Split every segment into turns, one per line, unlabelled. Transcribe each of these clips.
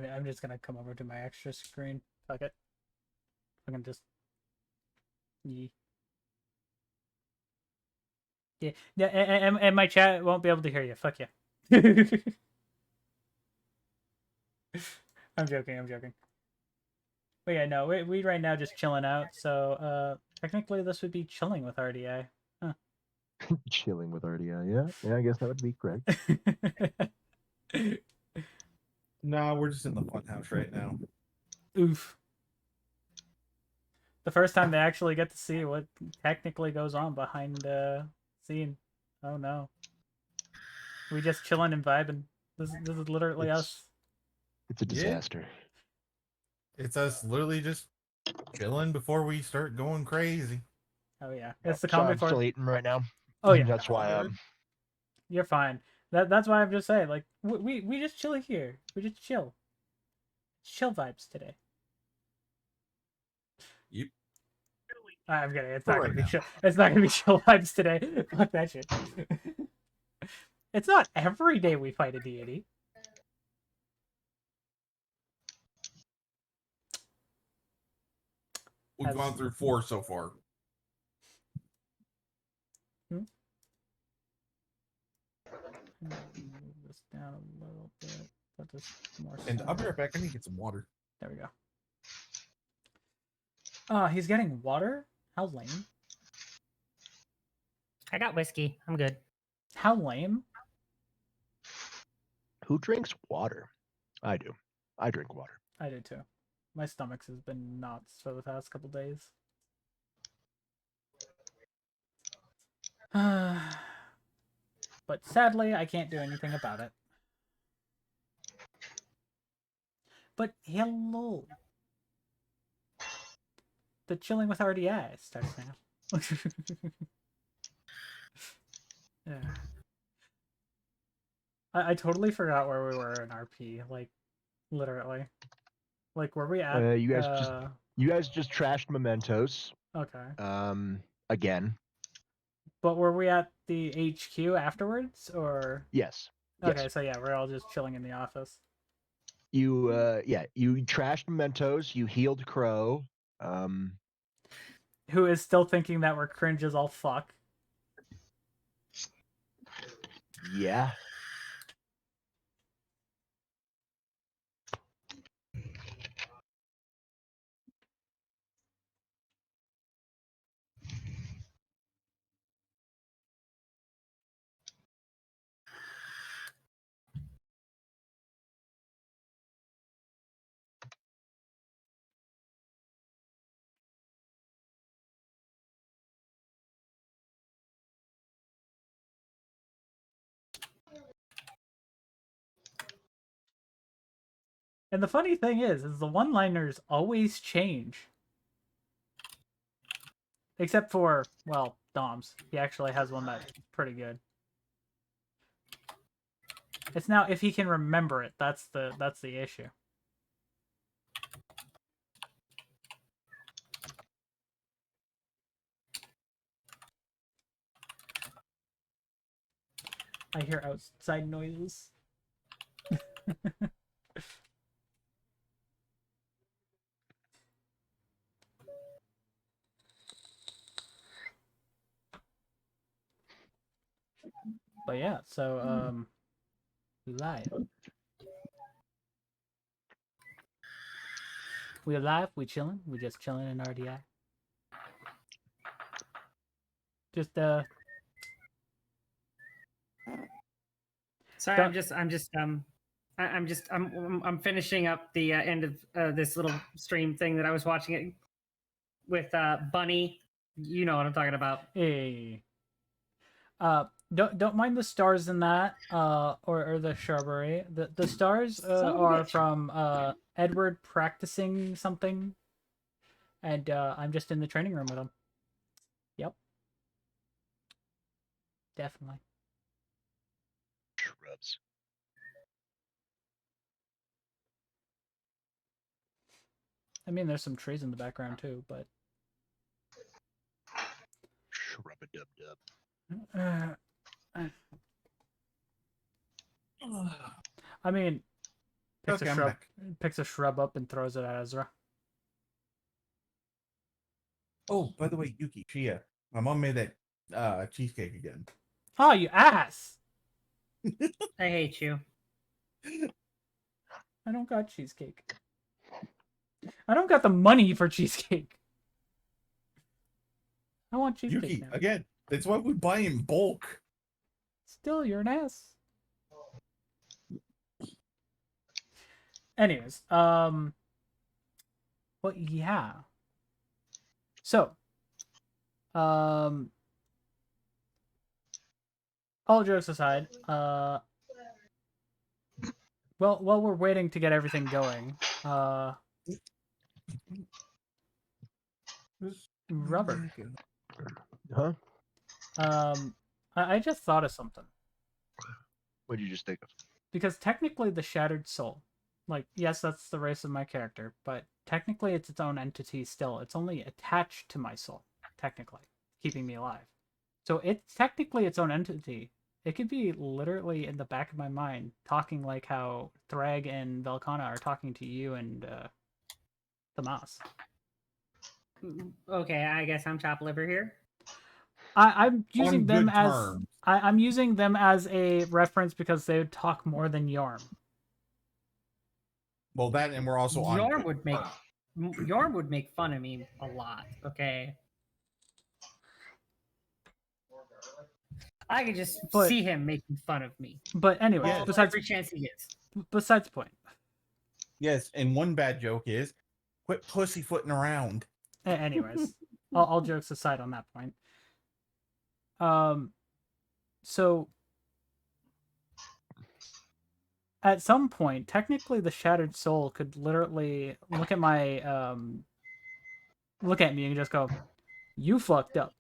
I'm just gonna come over to my extra screen. Fuck it. I can just. Yeah. Yeah. And my chat won't be able to hear you. Fuck you. I'm joking. I'm joking. But yeah, no, we right now just chilling out. So technically this would be chilling with RDI. Huh.
Chilling with RDI. Yeah, I guess that would be correct.
No, we're just in the funhouse right now.
Oof. The first time they actually get to see what technically goes on behind the scene. Oh no. We just chilling and vibing. This is literally us.
It's a disaster.
It's us literally just chilling before we start going crazy.
Oh yeah. It's the
Sorry,
calm
I'm
before.
still eating right now.
Oh yeah.
That's why
You're fine. That's why I'm just saying, like, we just chill here. We just chill. Chill vibes today.
Yep.
I'm kidding. It's not gonna be chill. It's not gonna be chill vibes today. Fuck that shit. It's not every day we fight a deity.
We've gone through 4 so far.
Move this down a little bit. Put this more.
And I'll be right back. I need to get some water.
There we go. He's getting water? How lame.
I got whiskey. I'm good.
How lame?
Who drinks water? I do. I drink water.
I do too. My stomach has been nuts for the past couple days. But sadly, I can't do anything about it. But hello. The chilling with RDI starts now. Yeah. I totally forgot where we were in RP. Like, literally. Like, were we at?
You guys just trashed mementos.
Okay.
Again.
But were we at the HQ afterwards, or?
Yes.
Okay,
yes.
so yeah, we're all just chilling in the office.
You trashed mementos. You healed Crow.
Who is still thinking that we're cringe as all fuck?
Yeah.
And the funny thing is the one-liners always change. Except for, well, Dom's. He actually has one that's pretty good. It's now if he can remember it. That's the issue. I hear outside noises. But yeah, so live. We alive, we chilling, we just chilling in RDI. Just
Sorry, I'm finishing up the end of this little stream thing that I was watching it with Bunny. You know what I'm talking about.
Hey. Don't mind the stars in that, or the shrubbery. The stars are from Edward practicing something, and I'm just in the training room with him. Yep, definitely.
Shrubs.
I mean, there's some trees in the background too, but
Shrub-a-dub-dub.
I mean, Picks
Okay,
a
I'm
shrub.
back.
Picks a shrub up and throws it at Ezra.
Oh, by the way, Yuki, Chia, my mom made that cheesecake again.
Oh, you ass!
I hate you.
I don't got cheesecake. I don't got the money for cheesecake. I want cheesecake
Yuki,
now.
again, that's why we buy in bulk.
Still, you're an ass. Anyways, well, yeah. So, all jokes aside, well, while we're waiting to get everything going, Rubber,
Huh?
I just thought of something.
What did you just think of?
Because technically the Shattered Soul, like, yes, that's the race of my character, but technically it's its own entity still. It's only attached to my soul, technically, keeping me alive. So it's technically its own entity. It could be literally in the back of my mind, talking like how Thrag and Velkana are talking to you and Tomas.
Okay, I guess I'm chop liver here.
I'm using
On
them
good
as
terms.
I'm using them as a reference because they would talk more than Yorm.
Well, that and we're also on.
Yorm
good
would make
terms.
Yorm would make fun of me a lot. Okay, I could just
But-
see him making fun of me.
But anyway,
Yeah.
besides
Every chance he gets.
the point.
Yes, and one bad joke is quit pussyfooting around.
Anyways, all jokes aside on that point. So at some point, technically, the Shattered Soul could literally look at my look at me and just go, "You fucked up."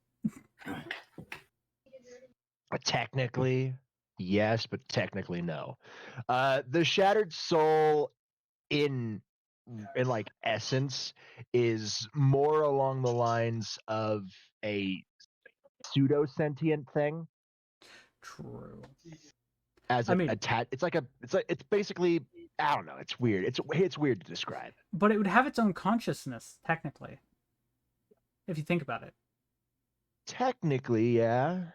Technically, yes, but technically no. The Shattered Soul in like essence is more along the lines of a pseudo sentient thing
True.
as
I
a
mean-
it's basically, I don't know, it's weird. It's weird to describe.
But it would have its own consciousness, technically, if you think about it.
Technically, yeah.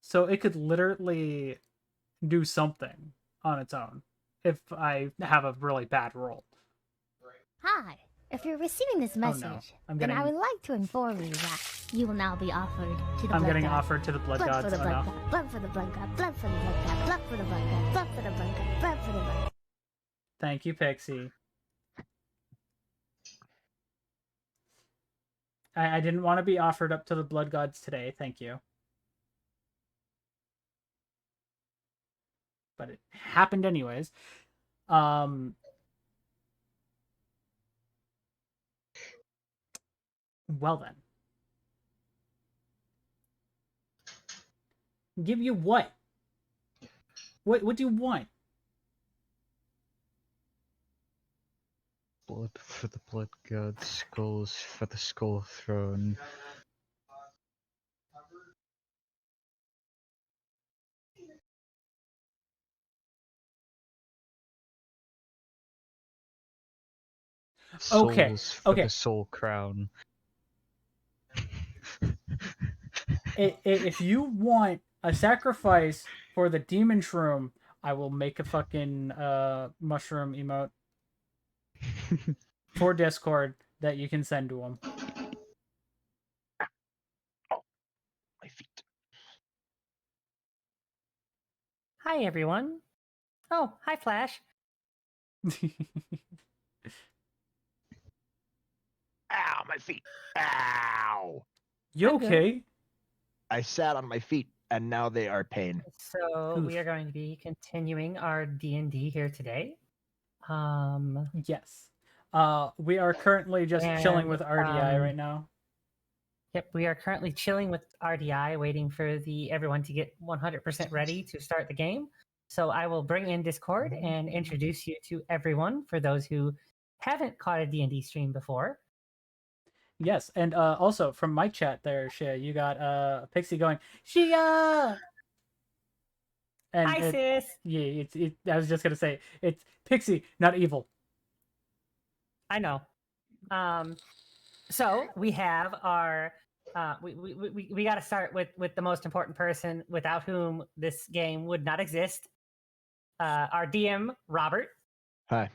So it could literally do something on its own if I have a really bad roll.
Hi. If you're receiving this
Oh, no.
message,
I'm
then I
getting-
would like to inform you that you will now be offered to the
I'm
blood
getting
god.
offered to the blood
Blood
gods.
for the
Oh,
blood
no.
god. Blood for the blood god. Blood for the blood god. Blood for the blood god. Blood for the blood god. Blood for the blood god.
Thank you, Pixie. I didn't want to be offered up to the blood gods today. Thank you. But it happened anyways. Well then. Give you what? What do you want?
Blood for the blood god, skulls for the skull throne.
Okay,
Souls for
okay.
the soul crown.
If you want a sacrifice for the demon shroom, I will make a fucking mushroom emote for Discord that you can send to him.
My feet.
Hi everyone. Oh, hi Flash.
Ow, my feet. Ow.
You
I'm good.
okay?
I sat on my feet and now they are pain.
So we
Oof.
are going to be continuing our D&D here today.
Yes. We are currently just chilling
And,
with RDI right now.
Yep, we are currently chilling with RDI, waiting for everyone to get 100% ready to start the game. So I will bring in Discord and introduce you to everyone for those who haven't caught a D&D stream before.
Yes, and also from my chat there, Shia, you got Pixie going, Shia! And
Hi, sis.
yeah, I was just gonna say it's Pixie, not evil.
I know. So we have our we got to start with the most important person without whom this game would not exist. Our DM Robert
Hi.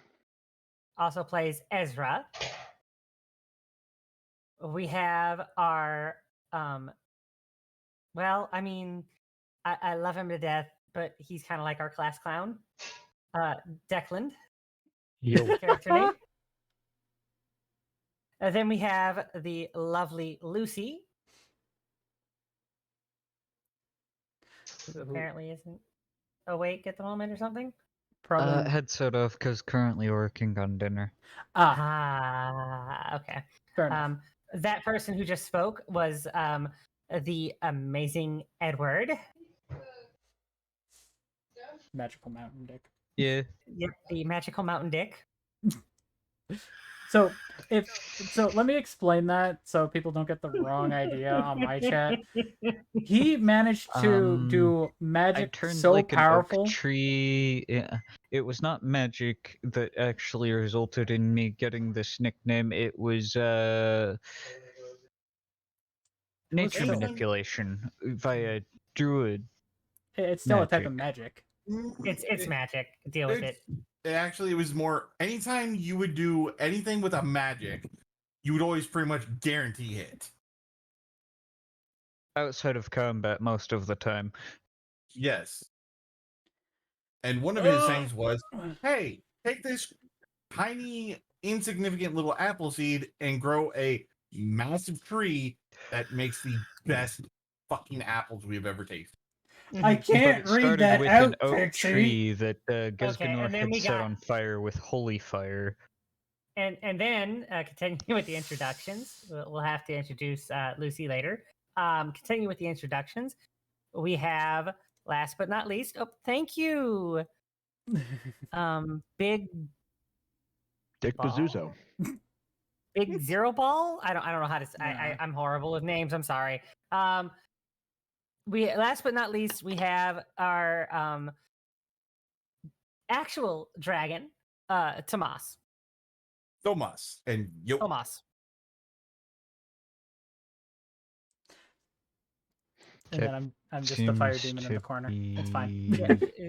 also plays Ezra. We have our well, I mean, I love him to death, but he's kind of like our class clown. Declan,
Yo.
character name. And then we have the lovely Lucy, who apparently isn't awake at the moment or something.
Probably.
Headset off because currently working on dinner.
Okay.
Fair enough.
That person who just spoke was the amazing Edward.
Magical Mountain Dick.
Yeah.
Yep, the magical mountain dick.
So let me explain that so people don't get the wrong idea on my chat. He managed to do
I
magic
turned
so
like
powerful.
an oak tree. Yeah. It was not magic that actually resulted in me getting this nickname. It was nature
still-
manipulation via druid.
It's still a type of
Magic.
magic.
It's magic. Deal with it.
It was more anytime you would do anything with a magic, you would always pretty much guarantee hit.
Outside of combat most of the time.
Yes. And one of his things was, hey, take this tiny, insignificant little apple seed and grow a massive tree that makes the best fucking apples we've ever tasted.
I
But
can't
it
read
started
that
with
out,
an oak
Pixie.
tree that Gesganor
and then
had
we
set
got-
on fire with holy fire.
And then continue with the introductions. We'll have to introduce Lucy later. Continue with the introductions. We have, last but not least, oh, thank you, big
Dick
Ball?
Bazzuzo.
Big Zero Ball. I don't know how to. I'm horrible with names. I'm sorry. We last but not least we have our actual dragon, Tomas.
Thomas. And yo,
Tomas.
And then I'm just the fire demon in the corner. It's fine.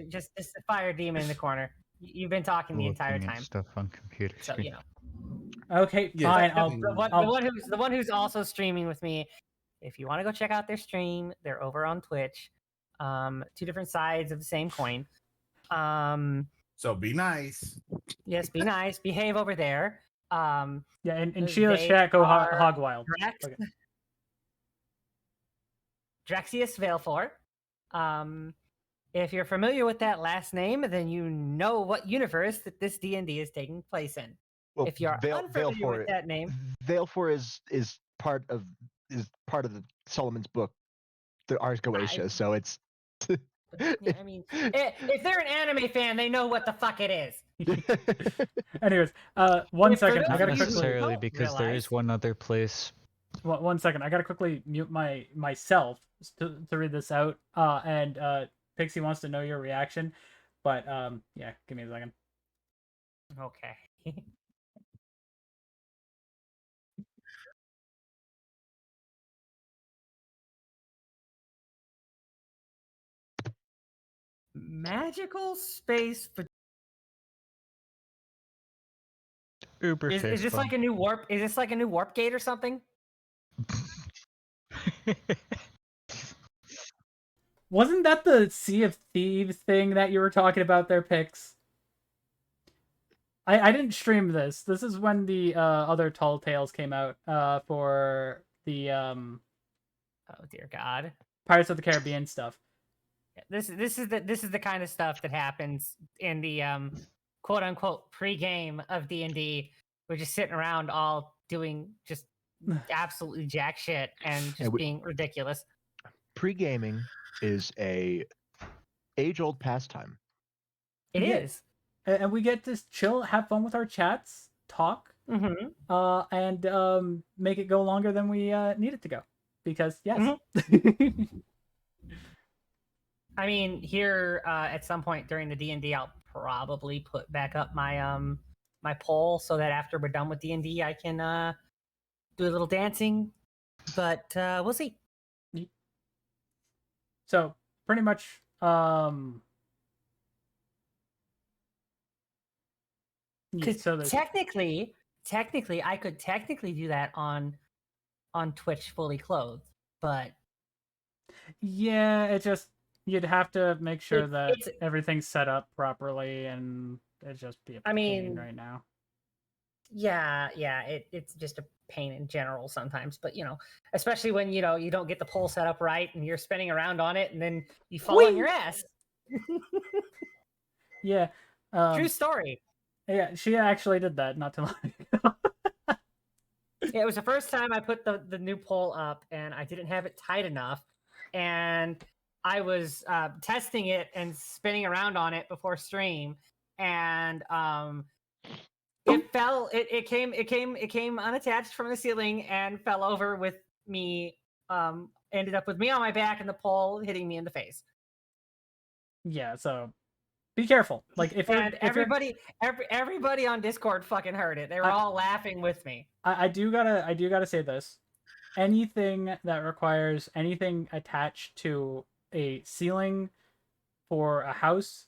Just the fire demon in the corner. You've been talking the entire
Looking at
time,
stuff on computer
so
screen.
you know.
Okay,
Yeah,
fine.
The one who's also streaming with me. If you want to go check out their stream, they're over on Twitch. Two different sides of the same coin.
so be nice.
Yes, be nice, behave over there.
Yeah, and Sheila's
they
chat go
are
hog wild.
Drax,
Okay.
Draxius Valefor. If you're familiar with that last name, then you know what universe that this D&D is taking place in.
Well,
If you're unfamiliar with that name,
Valefor is part of the Solomon's book, the Ars Goetia. So it's.
yeah, I mean, if they're an anime fan, they know what the fuck it is.
Anyways, one
If for
second.
those
I
of
gotta
you who
quickly.
Necessarily,
don't
because there is
realize-
one other place.
One second. I gotta quickly mute myself to read this out. And Pixie wants to know your reaction, but yeah, give me a second.
Okay. Magical space.
Uber
Is this like a new warp? Is this like a new warp gate or something?
Wasn't that the Sea of Thieves thing that you were talking about there, Pix? I didn't stream this. This is when the other Tall Tales came out for the
Oh dear God.
Pirates of the Caribbean stuff.
This is the kind of stuff that happens in the quote unquote pre-game of D&D. We're just sitting around all doing just absolutely jack shit and just being ridiculous.
Pre-gaming is a age-old pastime.
It
Yeah.
is.
And we get to chill, have fun with our chats, talk,
Mm-hmm.
and make it go longer than we need it to go. Because yes.
I mean, here at some point during the D&D, I'll probably put back up my my poll so that after we're done with D&D, I can do a little dancing. But we'll see.
So pretty much, yeah,
Because
so there's
technically, I could technically do that on Twitch fully clothed, but
yeah, it just you'd have to make sure
It-
that
it's-
everything's set up properly, and it'd just be a
I
pain
mean,
right now.
yeah, it's just a pain in general sometimes. But especially when you don't get the pole set up right and you're spinning around on it and then you fall on
Whee!
your ass.
Yeah,
True story.
yeah, she actually did that not too long ago.
Yeah, it was the first time I put the new pole up and I didn't have it tight enough, and I was testing it and spinning around on it before stream, and it fell. It came unattached from the ceiling and fell over with me. Ended up with me on my back and the pole hitting me in the face.
Yeah, so be careful. Like if you're,
And everybody on Discord fucking heard it. They were all laughing with me.
I do gotta say this. Anything that requires anything attached to a ceiling for a house,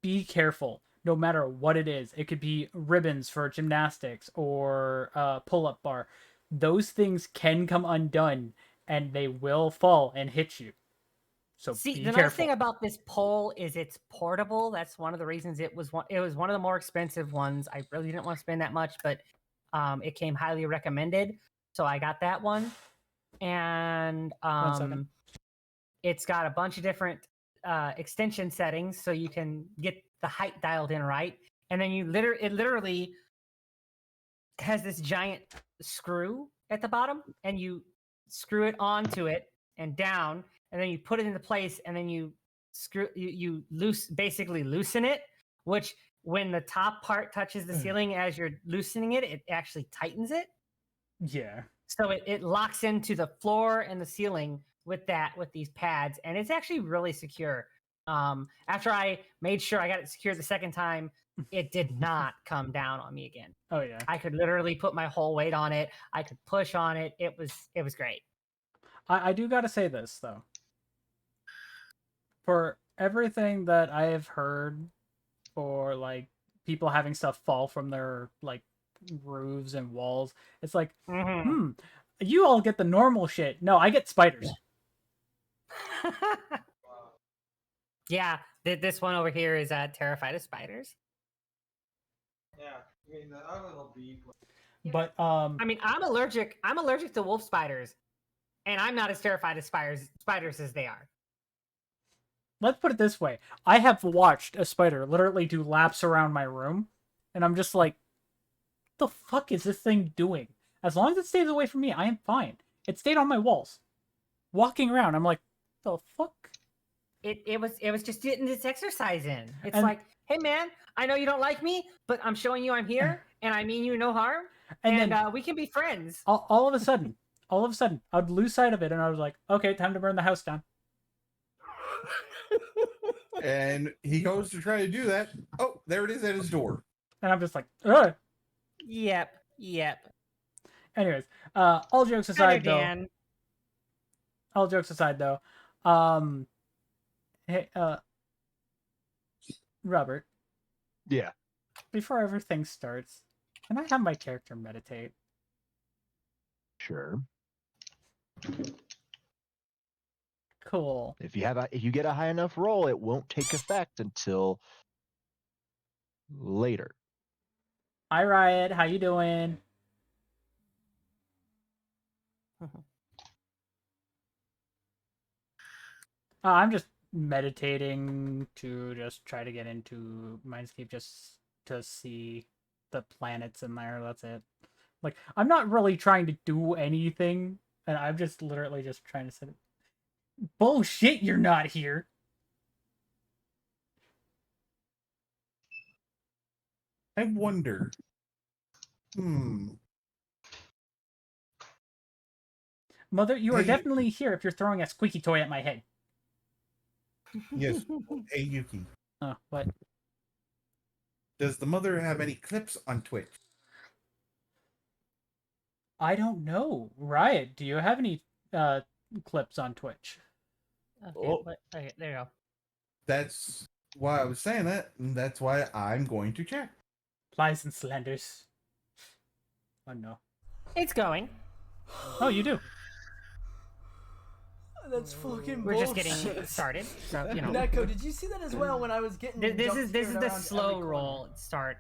be careful. No matter what it is, it could be ribbons for gymnastics or a pull-up bar. Those things can come undone, and they will fall and hit you. So
See,
be
the
careful.
nice thing about this pole is it's portable. That's one of the reasons it was one of the more expensive ones. I really didn't want to spend that much, but it came highly recommended, so I got that one. And
1 second.
it's got a bunch of different extension settings, so you can get the height dialed in right. And then it literally has this giant screw at the bottom, and you screw it onto it and down, and then you put it into place, and then you basically loosen it, which when the top part touches the ceiling as you're loosening it, it actually tightens it.
Yeah.
So it locks into the floor and the ceiling with these pads, and it's actually really secure. After I made sure I got it secure the second time, it did not come down on me again.
Oh yeah.
I could literally put my whole weight on it. I could push on it. It was great.
I do gotta say this though. For everything that I have heard for like people having stuff fall from their like roofs and walls, it's like, you all get the normal shit. No, I get spiders.
Yeah, this one over here is terrified of spiders.
Yeah, I mean, I will be.
But
I mean, I'm allergic to wolf spiders, and I'm not as terrified of spiders as they are.
let's put it this way. I have watched a spider literally do laps around my room, and I'm just like, what the fuck is this thing doing? As long as it stays away from me, I am fine. It stayed on my walls. Walking around, I'm like, the fuck?
It was just getting its exercise in. It's
And-
like, hey man, I know you don't like me, but I'm showing you I'm here, and I mean you no harm,
And
and we can be friends.
all of a sudden, I'd lose sight of it, and I was like, okay, time to burn the house down.
And he goes to try to do that. Oh, there it is at his door.
And I'm just like, ugh.
Yep.
Anyways, all jokes aside, though.
Dan.
All jokes aside, though. Hey, Robert,
Yeah.
before everything starts, can I have my character meditate?
Sure.
Cool.
If you get a high enough roll, it won't take effect until later.
Hi, Riot. How you doing? I'm just meditating to just try to get into Mindscape just to see the planets in there. That's it. Like, I'm not really trying to do anything, and I'm just literally just trying to sit. Bullshit, you're not here.
I wonder.
Mother, you are
Hey.
definitely here if you're throwing a squeaky toy at my head.
Yes. Hey, Yuki.
Oh, what?
Does the mother have any clips on Twitch?
I don't know. Riot, do you have any clips on Twitch?
Okay,
Oh.
okay, there you go.
That's why I was saying that, and that's why I'm going to check.
Lies and slanders. Oh no.
It's going.
Oh, you do.
That's fucking
We're just
bullshit.
getting started, so you know.
Neko, did you see that as well when I was getting
This is
jump-scared
the
around
slow
every
roll
corner?
start.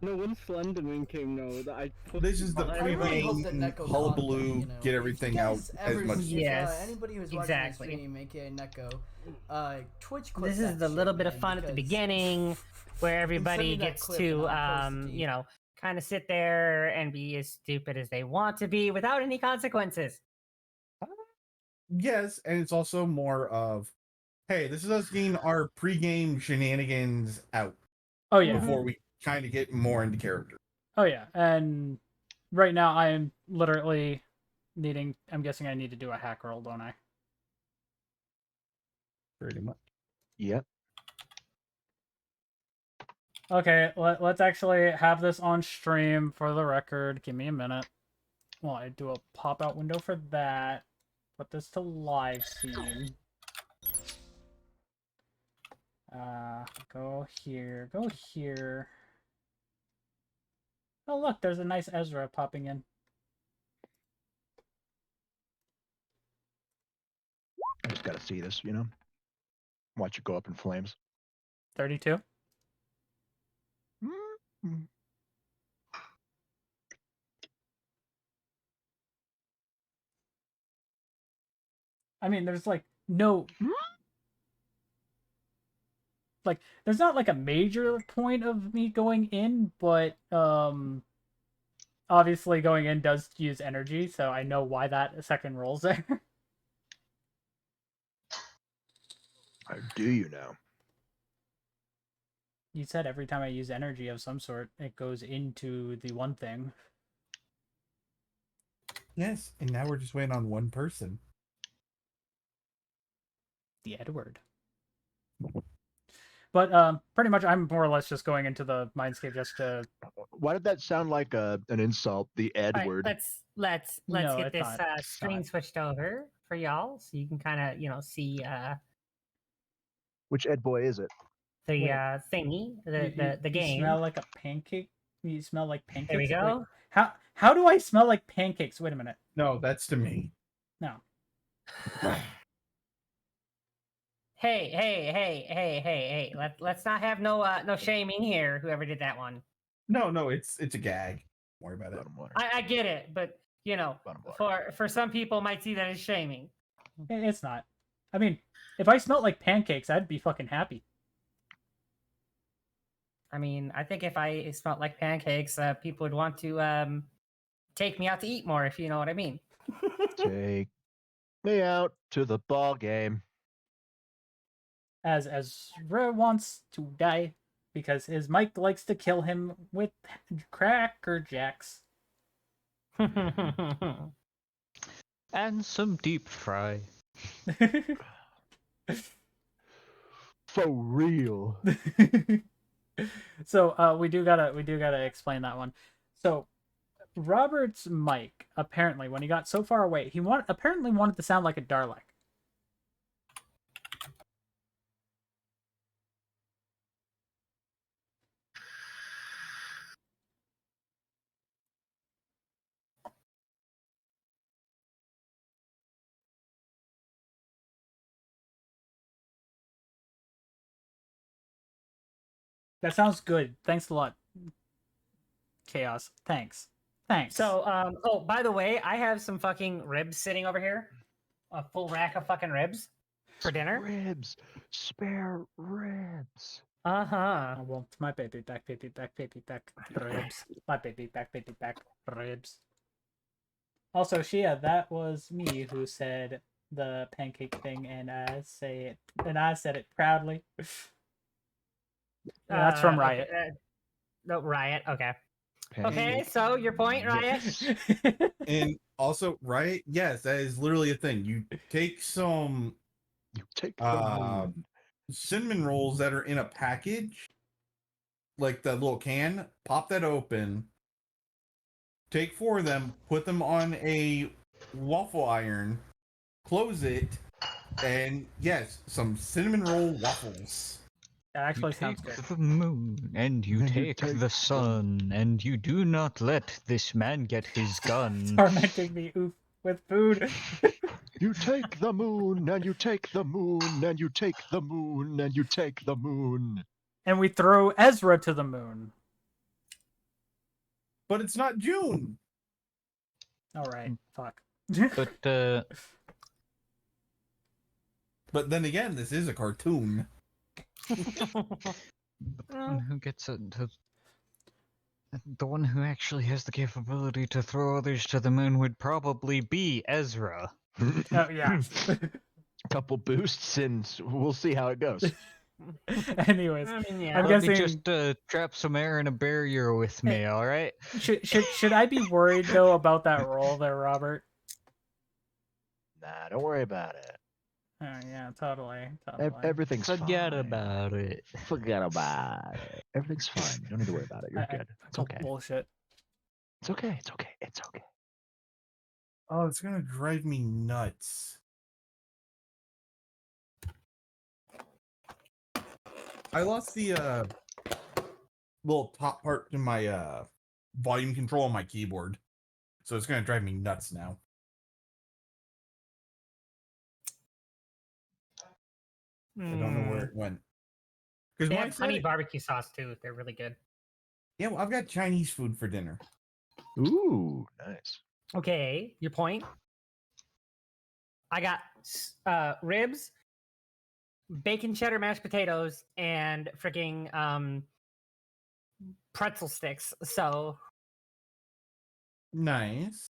No, when Slenderman came, no, that I.
This is the
I really hope that
pre-game
Neko
hullabaloo,
caught that, you know.
get
If
everything
you
out
guys
as
ever
much.
see- if,
Yes,
anybody who's
exactly.
watching the stream, aka Neko, Twitch clip
This is
that
the little
shit,
bit of
man,
fun at the
because-
beginning, where everybody
me that
gets
clip
to,
and I'll post it to you.
you know, kind of sit there and be as stupid as they want to be without any consequences.
Yes, and it's also more of, hey, this is us getting our pre-game shenanigans out
Oh yeah.
before we kind of get more into character.
Oh yeah. And right now I am literally needing. I'm guessing I need to do a hack roll, don't I?
Pretty much.
Yep.
Okay. Let's actually have this on stream for the record. Give me a minute. Well, I do a pop-out window for that. Put this to live scene. Go here. Go here. Oh, look, there's a nice Ezra popping in.
I just gotta see this, you know. Watch it go up in flames.
32.
Mm.
I mean, there's like no. Like, there's not like a major point of me going in, but obviously going in does use energy, so I know why that second roll's there.
How do you know?
You said every time I use energy of some sort, it goes into the one thing.
Yes, and now we're just waiting on one person.
The Edward. But pretty much I'm more or less just going into the mindscape just to.
Why did that sound like an insult? The
All right,
Edward.
let's
No,
get
it's
this
not. It's
screen
not.
switched over for y'all, so you can kind of see
Which Ed boy is it?
the
Wait.
thingy,
You
the game.
smell like a pancake. You smell like pancakes.
There we go.
Wait, how do I smell like pancakes? Wait a minute.
No, that's to me.
No.
Hey! Let's not have no shaming here. Whoever did that one,
No, it's a gag. Don't worry about it.
Bottom water.
I get it, but you know,
Bottom water.
for some people might see that as shaming.
It's not. I mean, if I smelled like pancakes, I'd be fucking happy.
I mean, I think if I smelled like pancakes, people would want to take me out to eat more, if you know what I mean.
Take me out to the ball game.
As Ezra wants to die because his Mike likes to kill him with Cracker Jacks.
And some deep fry.
For real.
So we do gotta explain that one. So Robert's mic, apparently when he got so far away, he apparently wanted to sound like a Dalek. That sounds good. Thanks a lot. Chaos. Thanks.
So, oh, by the way, I have some fucking ribs sitting over here. A full rack of fucking ribs for dinner.
Ribs. Spare ribs.
Uh-huh.
I want my baby back ribs. My baby back ribs. Also, Shia, that was me who said the pancake thing, and I said it proudly. That's from Riot.
Okay, no, Riot. Okay. Okay,
Pancake
so your point, Riot?
And also, right? Yes, that is literally a thing. You take some
You take the moon.
cinnamon rolls that are in a package, like the little can. Pop that open. Take 4 of them. Put them on a waffle iron. Close it, and yes, some cinnamon roll waffles.
That
You
actually
take
sounds good.
the moon, and you
And you
take
take
the
the-
sun, and you do not let this man get his gun.
Tormenting me oof with food.
You take the moon, and you take the moon, and you take the moon, and you take the moon.
And we throw Ezra to the moon.
But it's not June.
All right, fuck.
But
But then again, this is a cartoon.
the one who gets it, the one who actually has the capability to throw others to the moon would probably be Ezra.
Oh yeah.
Couple boosts, and we'll see how it goes.
Anyways,
I mean, yeah.
I'm
Let me
guessing.
just trap some air in a barrier with me, all right?
Should I be worried though about that roll there, Robert?
Nah, don't worry about it.
Oh yeah, totally.
Everything's
Forget
fine.
about it.
Forget about it. Everything's fine. You don't need to worry about it. You're good. It's
call
okay.
bullshit.
It's okay. It's okay. It's okay.
Oh, it's gonna drive me nuts. I lost the little top part to my volume control on my keyboard, so it's gonna drive me nuts now. I don't know where it went. Because
They
when I
have
said
honey
it,
barbecue sauce too. They're really good.
yeah, well, I've got Chinese food for dinner.
Ooh, nice.
Okay, your point. I got ribs, bacon cheddar mashed potatoes, and freaking pretzel sticks. So
Nice.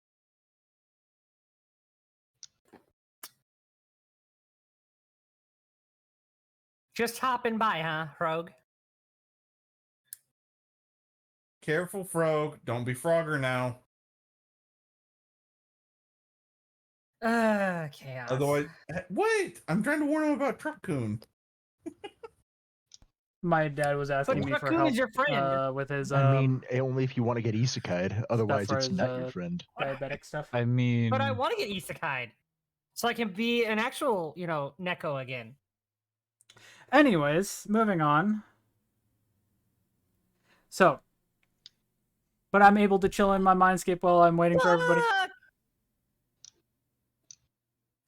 just hopping by, huh, Rogue?
Careful, Frog. Don't be Frogger now.
Chaos.
Otherwise, wait! I'm trying to warn him about Truck Coon.
My dad was asking me for
Raccoon
help
is your friend.
with his
I mean, only if you want to get isekai'd. Otherwise,
for
it's
his,
not your friend.
diabetic stuff.
I mean,
But I want to get isekai'd, so I can be an actual, Neko again.
Anyways, moving on. So, but I'm able to chill in my mindscape while I'm waiting for everybody.
Fuck!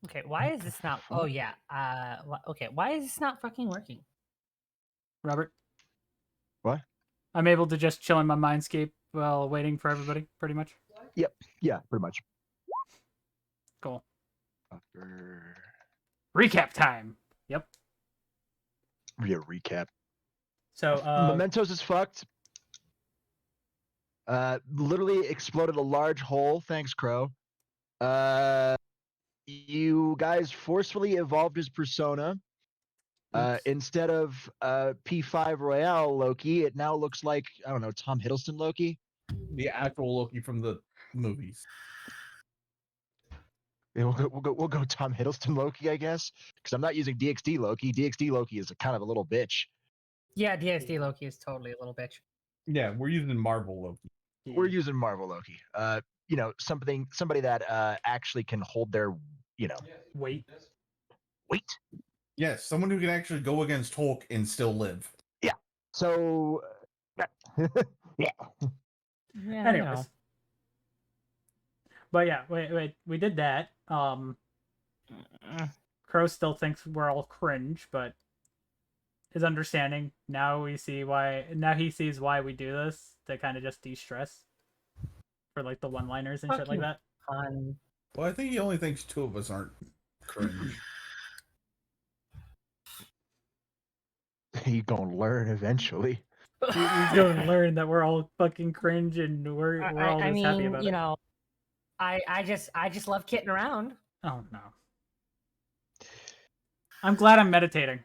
Okay, why is this not? Oh yeah. Okay, why is this not fucking working?
Robert?
What?
I'm able to just chill in my mindscape while waiting for everybody, pretty much.
Yep. Yeah, pretty much.
Cool.
Fucker.
Recap time. Yep.
Yeah, recap.
So,
Mementos is fucked. Literally exploded a large hole. Thanks, Crow. You guys forcefully evolved his persona. Instead of P5 Royale Loki, it now looks like, I don't know, Tom Hiddleston Loki.
The actual Loki from the movies.
Yeah, we'll go Tom Hiddleston Loki, I guess, because I'm not using DxD Loki. DxD Loki is a kind of a little bitch.
Yeah, DSD Loki is totally a little bitch.
Yeah, we're using Marvel Loki.
We're using Marvel Loki. Somebody that actually can hold their,
wait.
weight.
Yes, someone who can actually go against Hulk and still live.
Yeah. So, yeah.
Yeah,
Anyways. But yeah, wait, we did that. Crow still thinks we're all cringe, but his understanding now he sees why we do this to kind of just de-stress for like the one-liners and shit like that.
Fun.
Well, I think he only thinks 2 of us aren't cringe.
He gonna learn eventually.
He's gonna learn that we're all fucking cringe and we're all just happy about it.
I just love kidding around.
Oh no. I'm glad I'm meditating.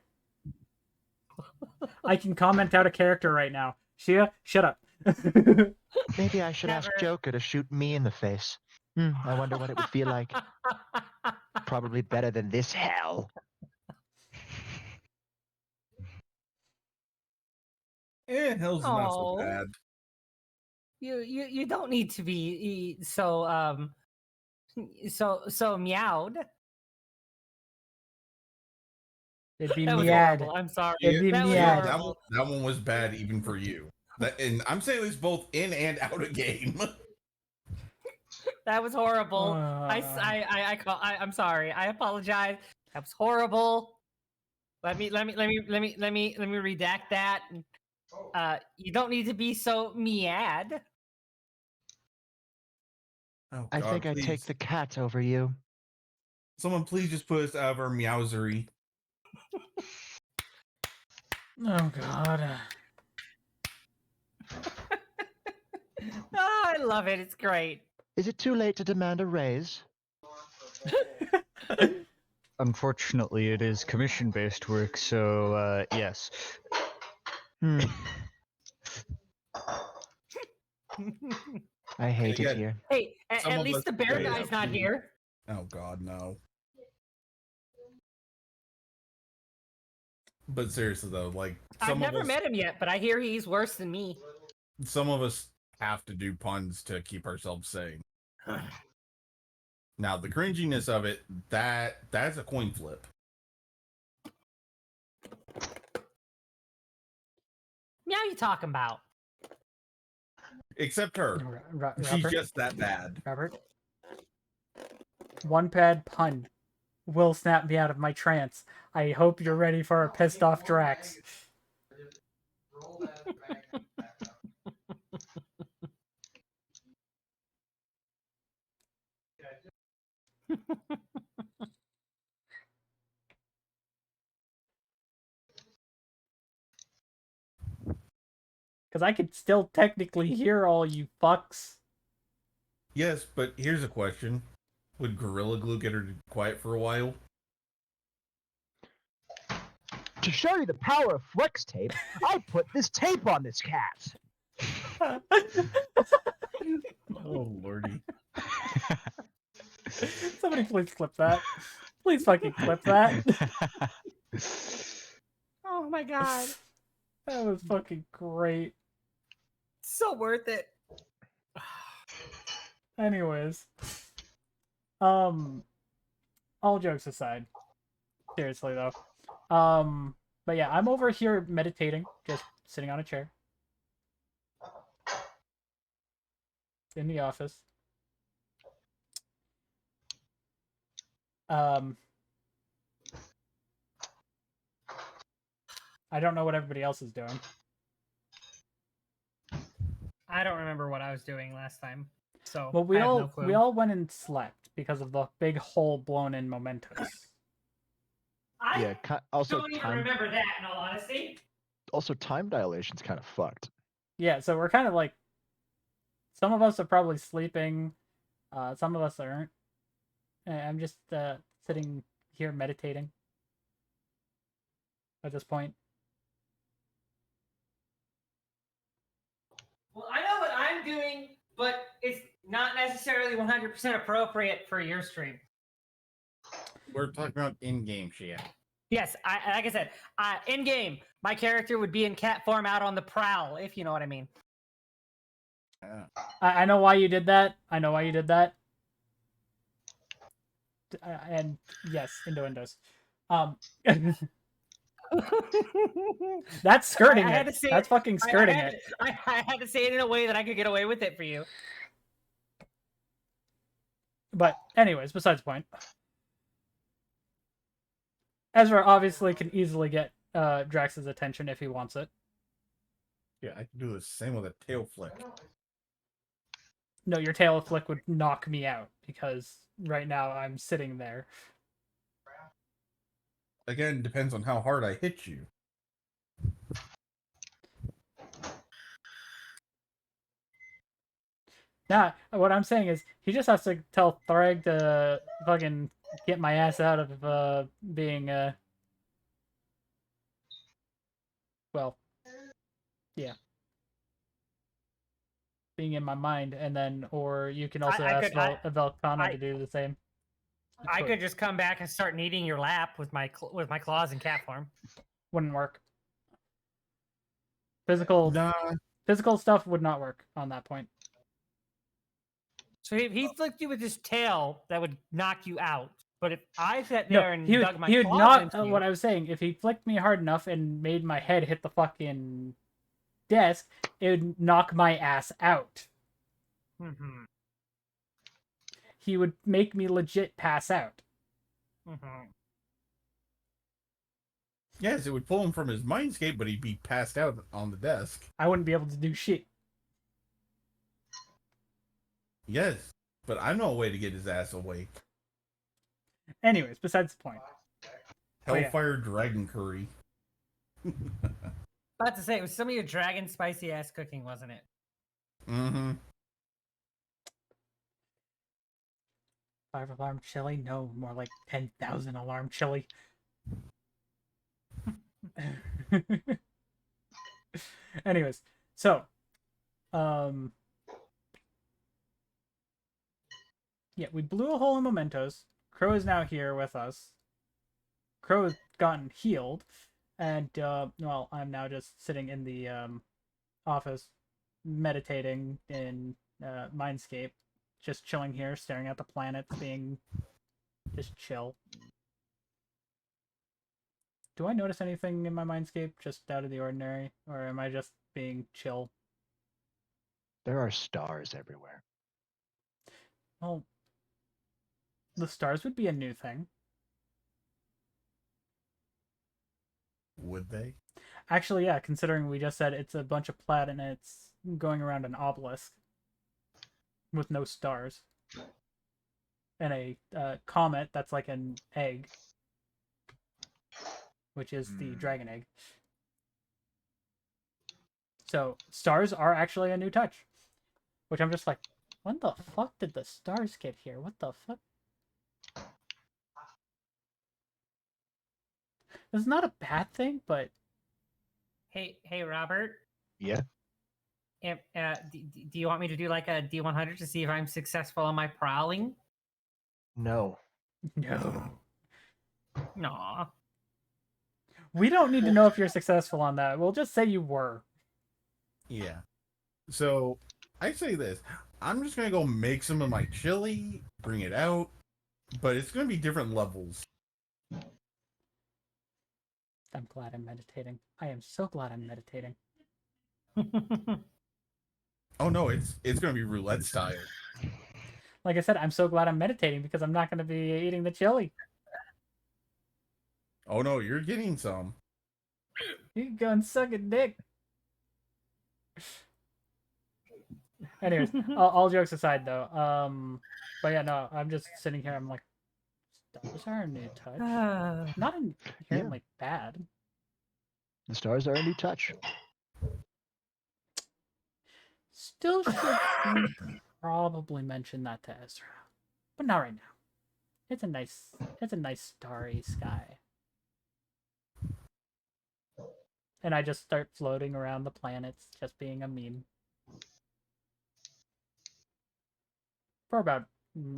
I can comment out a character right now. Shia, shut up.
Maybe I should ask Joker to shoot me in the face. I wonder what it would feel like. Probably better than this hell.
Hell's not so
Oh.
bad.
You don't need to be so meowed.
It'd be
That was
mead.
horrible. I'm sorry.
It'd be
That was
mead.
horrible.
That one was bad even for you. And I'm saying this both in and out of game.
That was horrible. I'm sorry. I apologize. That was horrible. Let me redact that. You don't need to be so mead.
Oh,
I
God,
think I
please.
take the cat over you.
Someone please just put us out of our meowsery.
Oh God.
Oh, I love it. It's great.
Is it too late to demand a raise?
Unfortunately, it is commission-based work, so yes.
Hmm. I hate it
again,
here.
Hey,
Some
at
of
least
us
the bear
say
guy's not
absolutely.
here.
Oh, God, no. But seriously, though, like,
I've never met him yet, but I hear he's worse than me.
some of us have to do puns to keep ourselves sane. Now, the cringiness of it, that's a coin flip.
Meow you talking about?
Except her. She's
Robert,
just that bad.
Robert. One bad pun will snap me out of my trance. I hope you're ready for a pissed off Drax. Because I could still technically hear all you fucks.
Yes, but here's a question. Would Gorilla Glue get her quiet for a while?
To show you the power of flex tape, I put this tape on this cat.
Oh, lordy.
Somebody please clip that. Please fucking clip that.
Oh my god.
That was fucking great.
So worth it.
Anyways. All jokes aside. Seriously though. But yeah, I'm over here meditating, just sitting on a chair. In the office. I don't know what everybody else is doing.
I don't remember what I was doing last time. So
Well, we
I have
all
no clue.
we all went and slept because of the big hole blown in Mementos.
I
Yeah, also
don't even
time.
remember that, in all honesty.
Also, time dilation's kind of fucked.
Yeah, so we're kind of like, some of us are probably sleeping, some of us aren't. I'm just sitting here meditating at this point.
Well, I know what I'm doing, but it's not necessarily 100% appropriate for your stream.
We're talking about in-game shit.
Yes, like I said, in game, my character would be in cat form out on the prowl, if you know what I mean.
I know why you did that. I know why you did that. And yes, innuendos. That's skirting
had
it.
to say
That's fucking skirting it.
I had to say it in a way that I could get away with it for you.
But anyways, besides the point. Ezra obviously can easily get Drax's attention if he wants it.
Yeah, I can do the same with a tail flick.
No, your tail flick would knock me out because right now I'm sitting there.
Again, depends on how hard I hit you.
Nah, what I'm saying is he just has to tell Thrag to fucking get my ass out of being well, yeah, being in my mind, and then or you can also ask Velcana to do the same.
I could just come back and start kneading your lap with my claws in cat form.
Wouldn't work. Physical
Nah.
physical stuff would not work on that point.
So if he flicked you with his tail, that would knock you out. But if I sat
No,
there and
he would,
dug my
he would
claws
not.
into you,
What I was saying, if he flicked me hard enough and made my head hit the fucking desk, it would knock my ass out.
Mhm.
He would make me legit pass out.
Mhm.
Yes, it would pull him from his mindscape, but he'd be passed out on the desk.
I wouldn't be able to do shit.
Yes, but I know a way to get his ass away.
Anyways, besides the point. Oh, yeah.
Hellfire Dragon Curry.
About to say, it was some of your dragon spicy ass cooking, wasn't it?
Mm-hmm.
5 alarm chili? No, more like 10,000 alarm chili. Anyways, so, yeah, we blew a hole in Mementos. Crow is now here with us. Crow has gotten healed, and, well, I'm now just sitting in the, office, meditating in, Mindscape, just chilling here, staring at the planets, being just chill. Do I notice anything in my Mindscape just out of the ordinary, or am I just being chill?
There are stars everywhere.
Well, the stars would be a new thing.
Would they?
Actually, yeah, considering we just said it's a bunch of planets going around an obelisk with no stars. And a comet that's like an egg, which is the dragon egg. So, stars are actually a new touch. Which I'm just like, when the fuck did the stars get here? What the fuck? This is not a bad thing, but
Hey, Robert.
Yeah.
Do you want me to do like a D100 to see if I'm successful on my prowling?
No.
no.
No.
We don't need to know if you're successful on that. We'll just say you were.
Yeah. So, I say this. I'm just going to go make some of my chili, bring it out, but it's going to be different levels.
I'm glad I'm meditating. I am so glad I'm meditating.
Oh no, it's going to be roulette style.
Like I said, I'm so glad I'm meditating because I'm not going to be eating the chili.
Oh no, you're getting some.
You can go and suck a dick. Anyways, all jokes aside though, but yeah, no, I'm just sitting here. I'm like, stars are a new touch. Not inherently bad.
The stars are a new touch.
Still should probably mention that to Ezra, but not right now. It's a nice starry sky. And I just start floating around the planets, just being a meme. For about,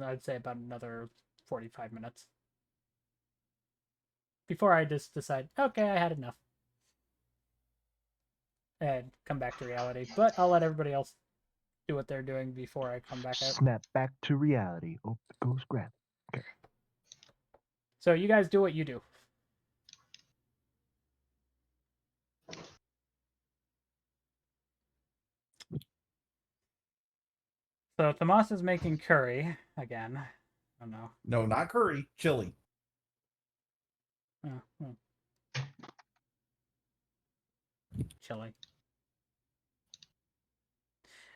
I'd say about another 45 minutes. Before I just decide, okay, I had enough. And come back to reality. But I'll let everybody else do what they're doing before I come back out.
Snap back to reality. Oh, it goes grab. Okay.
So you guys do what you do. So Tomas is making curry again. Oh no.
No, not curry, chili.
Oh. Chili.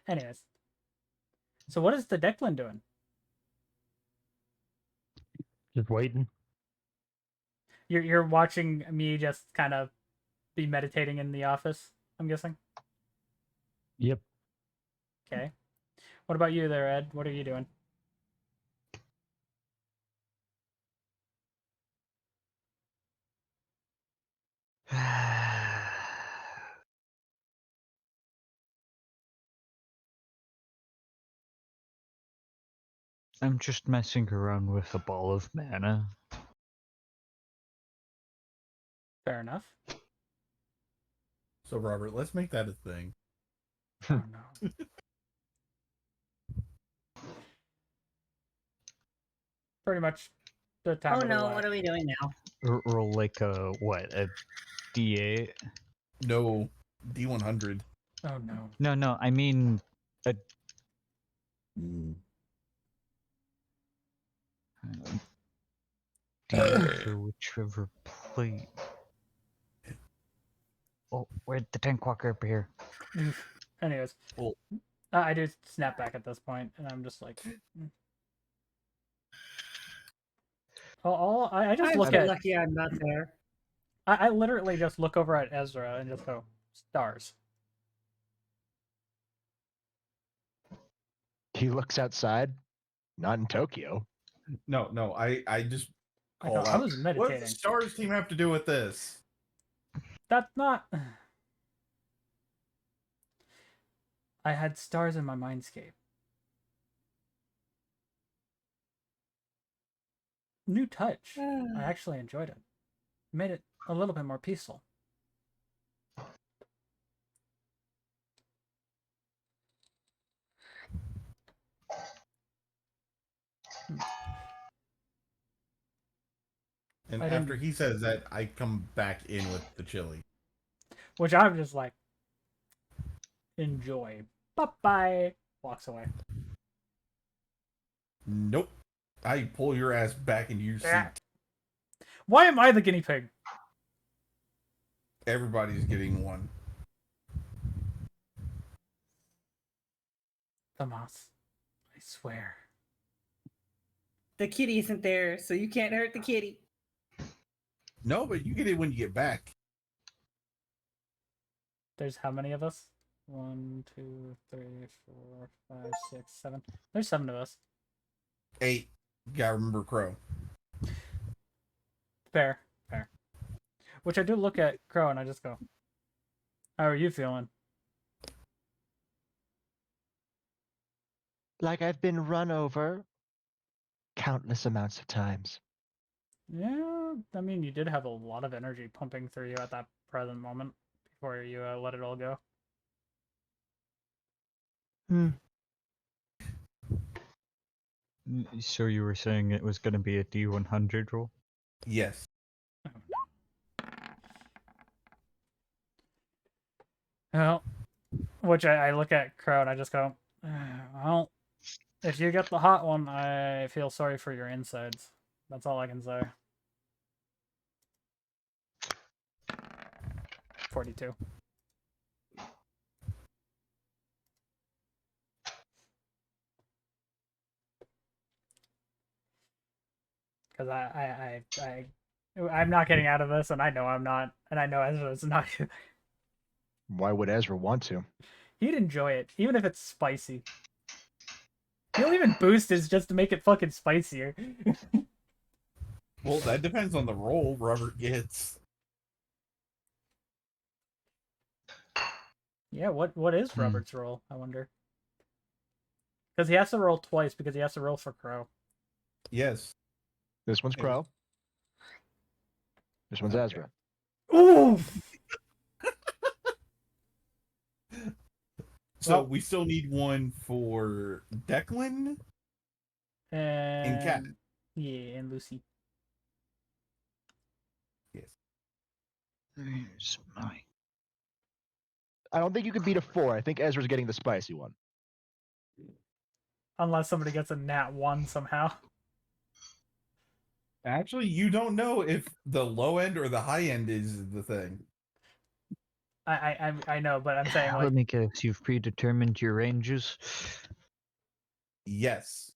Anyways. So what is the Declan doing?
Just waiting.
You're watching me just kind of be meditating in the office, I'm guessing?
Yep.
Okay. What about you there, Ed? What are you doing?
I'm just messing around with a ball of mana.
Fair enough.
So, Robert, let's make that a thing.
Oh no. Pretty much the time
Oh
of the
no,
roulette.
what are we doing now?
Roll like a what? A D8?
No, D100.
Oh no.
No. I mean a D8 for whichever plate. Oh, where'd the tank walker appear?
Anyways,
Well-
I do snap back at this point, and I'm just like, I just
I'm
look
so
at,
lucky I'm not there.
I literally just look over at Ezra and just go, stars.
He looks outside. Not in Tokyo.
No, I just
I
call
go, I
out.
was
What does
meditating.
the Stars team have to do with this?
That's not. I had stars in my mindscape. New touch. I actually enjoyed it. Made it a little bit more peaceful.
And
I
after
didn't-
he says that, I come back in with the chili.
Which I'm just like, enjoy. Bye-bye. Walks away.
Nope. I pull your ass back into your
Yeah.
seat.
Why am I the guinea pig?
Everybody's getting one.
Tomas, I swear.
The kitty isn't there, so you can't hurt the kitty.
No, but you get it when you get back.
There's how many of us? 1, 2, 3, 4, 5, 6, 7. There's 7 of us.
8. Gotta remember Crow.
Fair. Which I do look at Crow and I just go, how are you feeling?
Like I've been run over countless amounts of times.
Yeah, I mean, you did have a lot of energy pumping through you at that present moment before you let it all go.
So you were saying it was going to be a D100 roll?
Yes.
Well, which I look at Crow and I just go, well, if you get the hot one, I feel sorry for your insides. That's all I can say. 42. Because I'm not getting out of this, and I know I'm not, and I know Ezra's not.
Why would Ezra want to?
He'd enjoy it, even if it's spicy. He'll even boost his just to make it fucking spicier.
Well, that depends on the roll Robert gets.
Yeah, what is Robert's roll? I wonder. Because he has to roll twice because he has to roll for Crow.
Yes.
This one's Crow. This one's
Okay.
Ezra.
Ooh!
So
Well-
we still need one for Declan and Cat.
Yeah, and Lucy.
Yes.
There's my...
I don't think you could beat a 4. I think Ezra's getting the spicy one.
Unless somebody gets a nat 1 somehow.
Actually, you don't know if the low end or the high end is the thing.
I know, but I'm saying like
Let me guess, you've predetermined your ranges?
Yes.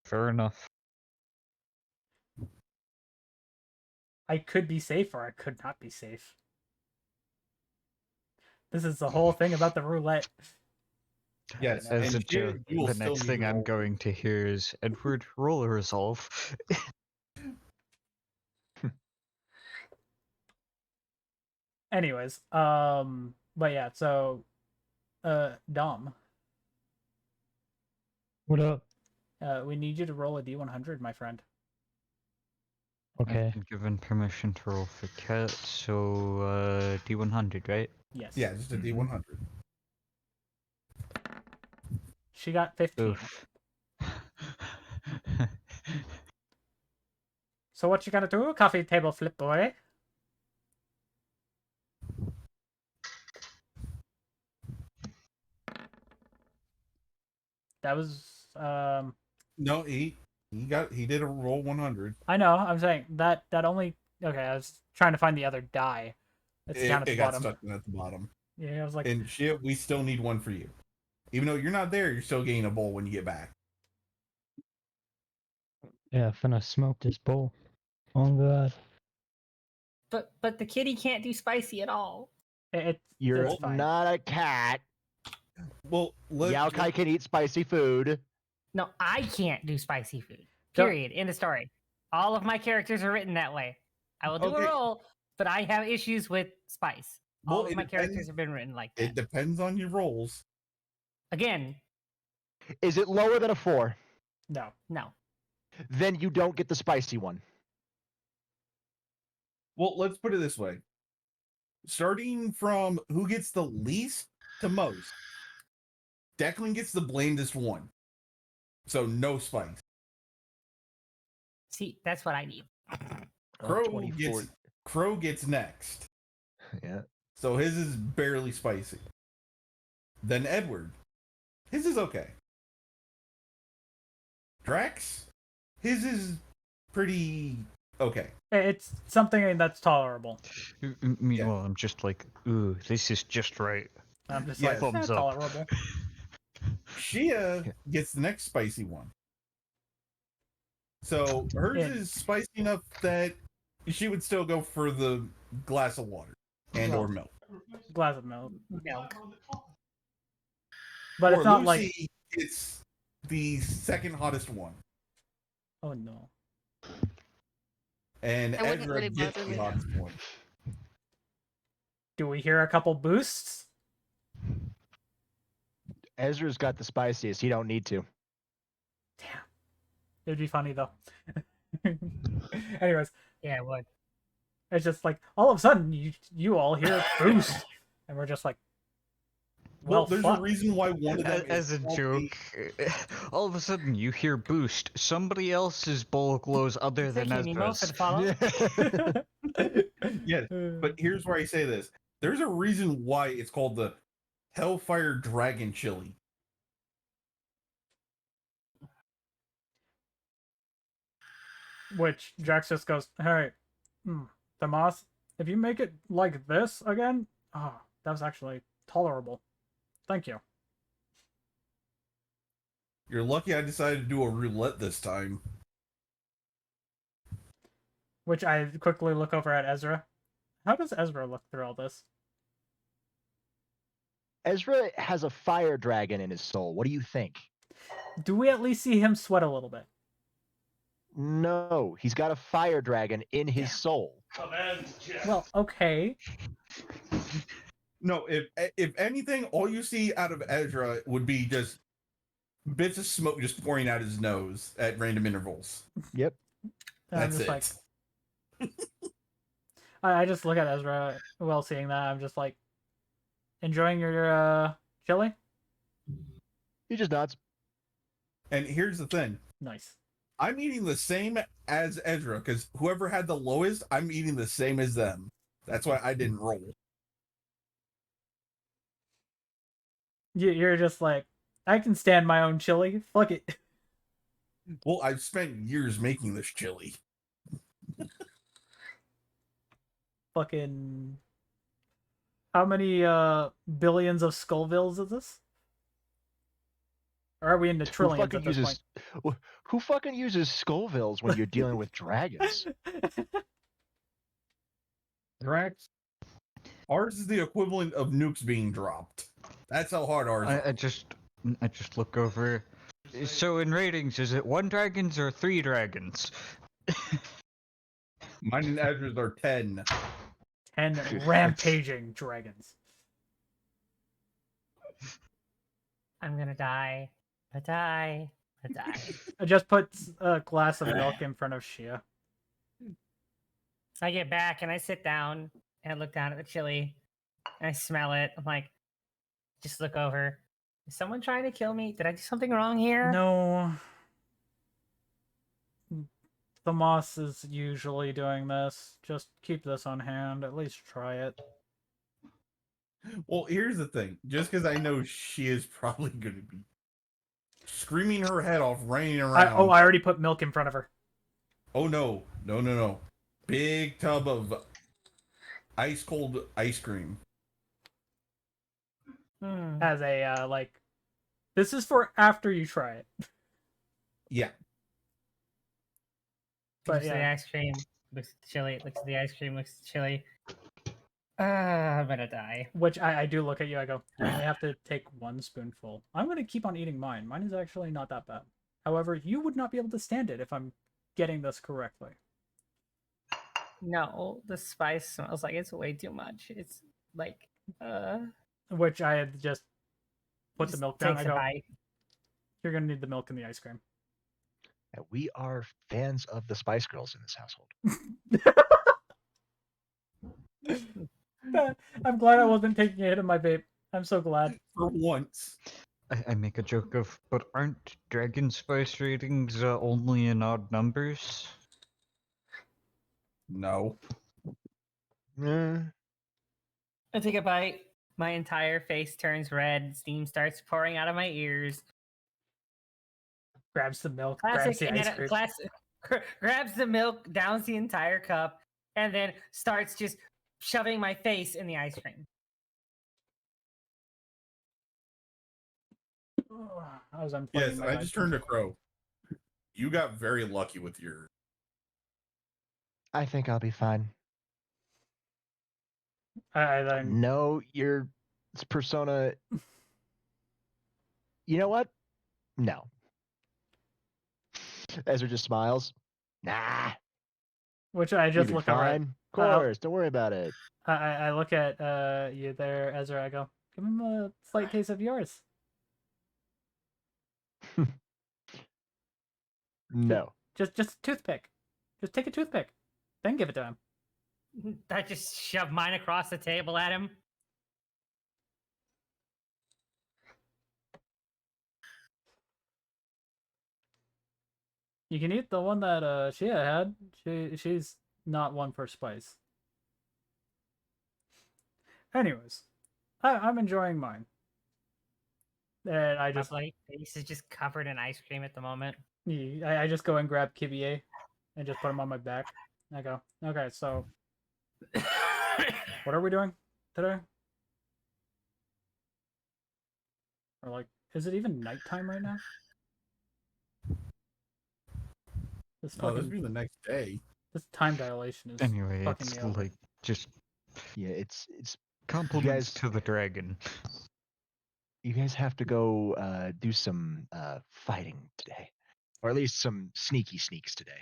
Fair enough.
I could be safe or I could not be safe. This is the whole thing about the roulette.
Yes.
As a
and here
joke,
you will
the
still
next
need
thing
to
I'm
roll.
going to hear is, Edward, roll a resolve.
Anyways, but yeah, so Dom,
What up?
we need you to roll a D100, my friend.
Okay.
I've been given permission to roll for cat, so D100, right?
Yes.
Yeah, just a
Mhm.
D100.
She got 15.
Oof.
So what you gonna do? Coffee table flip, boy. That was
No, he did a roll 100.
I know. I'm saying that only. Okay, I was trying to find the other die. It's down at
It
the
got
bottom.
stuck at the bottom.
Yeah, I was like,
And shit, we still need one for you. Even though you're not there, you're still getting a bowl when you get back.
Yeah, finna smoke this bowl. Oh god.
But the kitty can't do spicy at all.
You're
it's fine.
not a cat.
Well,
Yaokai can eat spicy food.
No, I can't do spicy food.
Don't-
Period. End of story. All of my characters are written that way. I will do
Okay.
a roll, but I have issues with spice. All
Well,
of
it
my characters
depends-
have been written like that.
It depends on your rolls.
Again,
Is it lower than a 4?
No.
no.
Then you don't get the spicy one.
Well, let's put it this way. Starting from who gets the least to most, Declan gets the blandest one. So no spice.
See, that's what I need.
Oh,
Crow gets next.
Yeah.
So his is barely spicy. Then Edward. His is okay. Drax. His is pretty okay.
It's something that's tolerable.
Meanwhile, I'm just like, ooh, this is just right.
I'm just
Yeah,
like,
thumbs up.
tolerable.
Shia gets the next spicy one. So hers
Yeah.
is spicy enough that she would still go for the glass of water and or milk.
Glass of milk.
Milk.
But
or
it's not
Lucy
like.
it's the second hottest one.
Oh no.
And
That wouldn't
Ezra
really
gets
bother
the
me.
hottest one.
Do we hear a couple boosts?
Ezra's got the spiciest. He don't need to.
Damn. It'd be funny though. Anyways,
Yeah, it would.
it's just like all of a sudden you all hear boost, and we're just like,
Well, there's
fuck.
a reason why one of them
As a
is called
joke, all of a sudden you hear boost. Somebody else's bowl glows other than
Thank you, Nemo, for
Ezra's.
the follow.
Yes, but here's where I say this. There's a reason why it's called the Hellfire Dragon Chili.
Which Jax just goes, hey, Tomas, if you make it like this again, that was actually tolerable. Thank you.
You're lucky I decided to do a roulette this time.
Which I quickly look over at Ezra. How does Ezra look through all this?
Ezra has a fire dragon in his soul. What do you think?
Do we at least see him sweat a little bit?
No, he's got a fire dragon in his soul.
Well, okay.
No, if anything, all you see out of Ezra would be just bits of smoke just pouring out his nose at random intervals.
Yep.
And I'm
That's
just
it.
like, I just look at Ezra while seeing that. I'm just like, enjoying your chili?
He just nods.
And here's the thing.
Nice.
I'm eating the same as Ezra, because whoever had the lowest, I'm eating the same as them. That's why I didn't roll.
You're just like, I can stand my own chili. Fuck it.
Well, I've spent years making this chili.
Fucking. How many billions of Skullvilles is this? Or are we into trillions at this point?
Who fucking uses Scoville's when you're dealing with dragons?
Drax. Ours is the equivalent of nukes being dropped. That's how hard ours are.
I just look over. So in ratings, is it 1 dragons or 3 dragons?
Mine and Ezra's are 10.
10 rampaging dragons.
I'm gonna die. I die. I die.
I just put a glass of milk in front of Shia.
I get back and I sit down and I look down at the chili and I smell it. I'm like, just look over. Is someone trying to kill me? Did I do something wrong here?
No. The moss is usually doing this. Just keep this on hand. At least try it.
Well, here's the thing. Just because I know she is probably going to be screaming her head off, running around.
I already put milk in front of her.
Oh, no. No. Big tub of ice cold ice cream.
As a, like... This is for after you try it.
Yeah.
But
looks at the
yeah.
ice cream, looks at the chili, looks at the ice cream, looks at the chili. I'm gonna die.
Which I do look at you, I go, you only have to take one spoonful. I'm going to keep on eating mine. Mine is actually not that bad. However, you would not be able to stand it if I'm getting this correctly.
No, the spice smells like it's way too much. It's like,
Which I had just put the
just
milk down.
takes
I
a
go,
bite.
you're going to need the milk and the ice cream.
And we are fans of the Spice Girls in this household.
I'm glad I wasn't taking a hit of my vape. I'm so glad.
For once.
I make a joke of, but aren't dragon spice ratings only in odd numbers?
No.
Eh,
I take a bite. My entire face turns red. Steam starts pouring out of my ears.
Grabs the milk,
Classic,
grabs the ice cream.
classic. Grabs the milk, downs the entire cup, and then starts just shoving my face in the ice cream.
As I'm
Yes,
playing my
I
ice
just
cream.
turned to Crow. You got very lucky with your...
I think I'll be fine.
I then
No, your persona. You know what? No. Ezra just smiles. Nah.
which I just
You'll be
look over.
fine. Of course. Don't worry about it.
I look at you there, Ezra. I go, give him a slight taste of yours.
No.
Just a toothpick. Just take a toothpick, then give it to him.
I just shove mine across the table at him.
You can eat the one that Shia had. She's not one for spice. Anyways, I'm enjoying mine. And I just
My face is just covered in ice cream at the moment.
I just go and grab Kibie and just put him on my back. I go, okay, so what are we doing today? Or like, is it even nighttime right now? This
Oh, this
fucking
would be the next day.
this time dilation is
Anyway,
fucking
it's
me over.
like just
Yeah, it's
compliments
guys-
to the dragon.
you guys have to go do some fighting today. Or at least some sneaky sneaks today.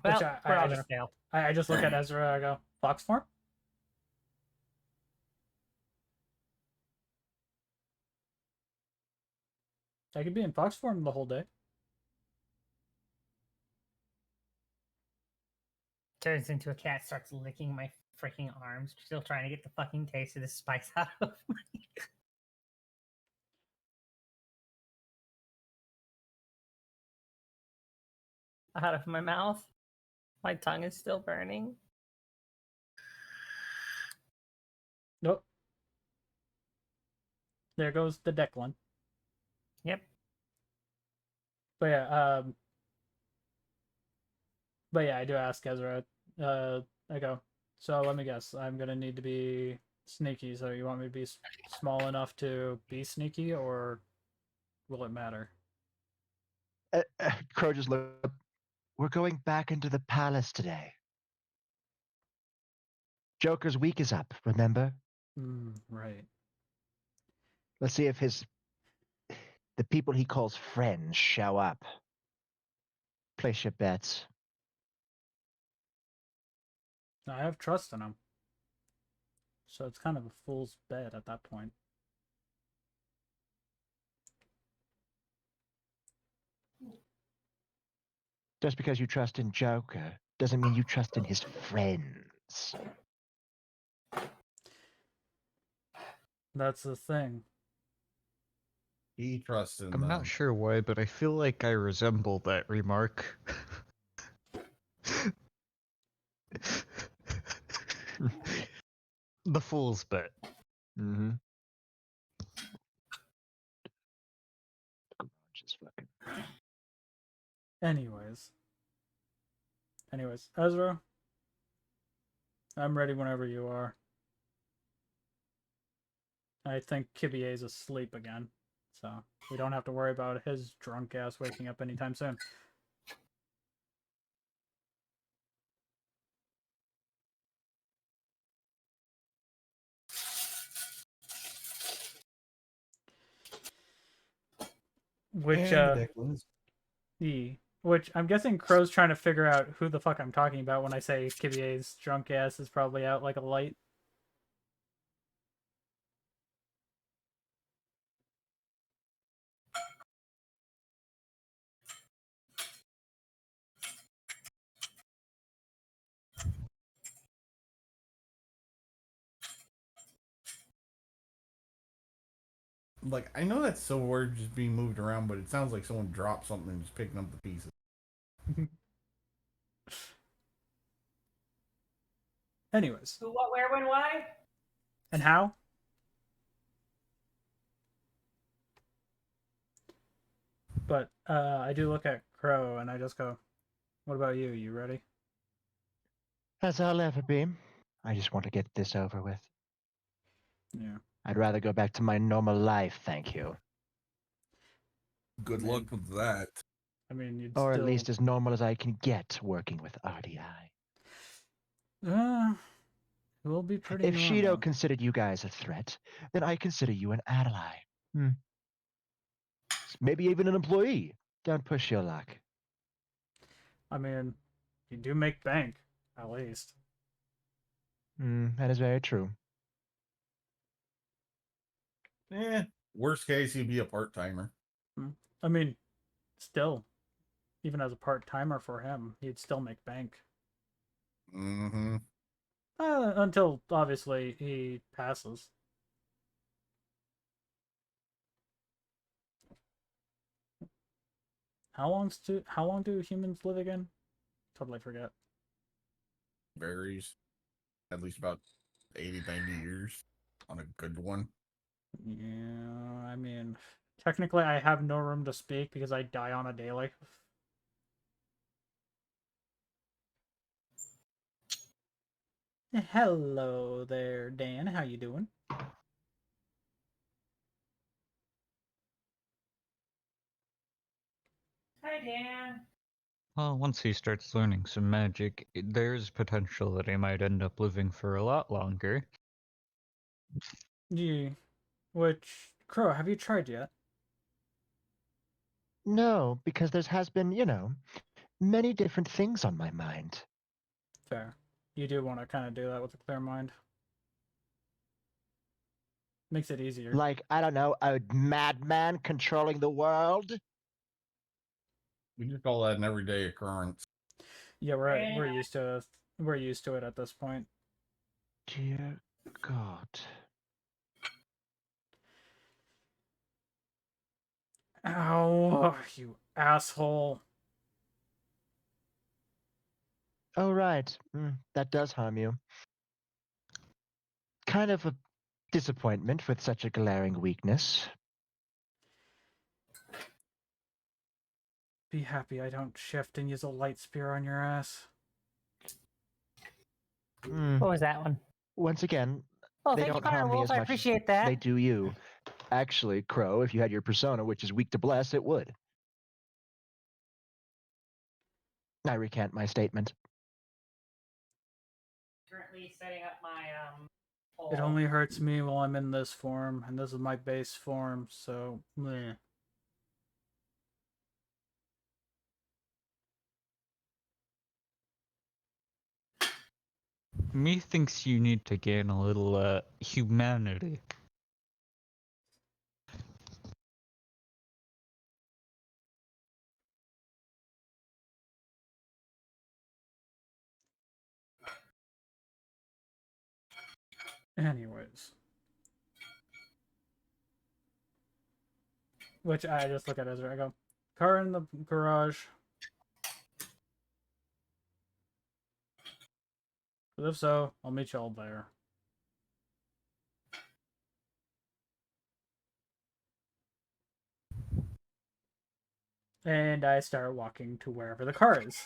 Well,
Which
we're all
I
gonna
just
fail.
I just look at Ezra. I go, fox form. I could be in fox form the whole day.
Turns into a cat, starts licking my freaking arms, still trying to get the fucking taste of the spice out of my mouth. My tongue is still burning.
Nope. There goes the Declan.
Yep.
But yeah, I do ask Ezra. I go, so let me guess. I'm gonna need to be sneaky. So you want me to be small enough to be sneaky, or will it matter?
Crow just looked up. We're going back into the palace today. Joker's week is up, remember?
Right.
Let's see if the people he calls friends show up. Place your bets.
I have trust in him. So it's kind of a fool's bet at that point.
Just because you trust in Joker doesn't mean you trust in his friends.
That's the thing.
He trusts in
I'm
them.
not sure why, but I feel like I resemble that remark. The fool's bet.
Mm-hmm. Just fucking.
Anyways, Ezra, I'm ready whenever you are. I think Kibie's asleep again, so we don't have to worry about his drunk ass waking up anytime soon. Which which I'm guessing Crow's trying to figure out who the fuck I'm talking about when I say Kibie's drunk ass is probably out like a light.
Like, I know that silverware just being moved around, but it sounds like someone dropped something and just picking up the pieces.
Anyways.
Who, what, where, when, why?
And how? But I do look at Crow and I just go, what about you? You ready?
As I'll ever be. I just want to get this over with.
Yeah.
I'd rather go back to my normal life, thank you.
Good luck with that.
I mean, you'd
Or
still...
at least as normal as I can get working with RDI.
It will be pretty
If
normal.
Shido considered you guys a threat, then I consider you an ally. Maybe even an employee. Don't push your luck.
I mean, you do make bank, at least.
That is very true.
Worst case, he'd be a part-timer.
I mean, still, even as a part-timer for him, he'd still make bank.
Mm-hmm.
Until, obviously, he passes. How long do humans live again? Totally forget.
Varies. At least about 80, 90 years on a good one.
Yeah, I mean, technically I have no room to speak because I die on a daily. Hello there, Dan. How you doing?
Hi, Dan.
Well, once he starts learning some magic, there's potential that he might end up living for a lot longer.
Yeah. Which, Crow, have you tried yet?
No, because there has been, many different things on my mind.
Fair. You do want to kind of do that with a clear mind. Makes it easier.
Like, I don't know, a madman controlling the world?
We just call that an everyday occurrence.
Yeah, we're used to it at this point.
Dear God.
Ow, you asshole.
Oh, right. That does harm you. Kind of a disappointment with such a glaring weakness.
Be happy I don't shift and use a light spear on your ass.
What was that one?
Once again,
Oh,
they
thank you,
don't harm me
Firewolf.
as
I
much
appreciate
as
that.
they do you. Actually, Crow, if you had your persona, which is weak to bless, it would. I recant my statement.
Currently setting up my
It only hurts me while I'm in this form, and this is my base form, so meh.
Methinks you need to gain a little humanity.
Anyways. Which I just look at Ezra. I go, car in the garage. But if so, I'll meet y'all there. And I start walking to wherever the car is.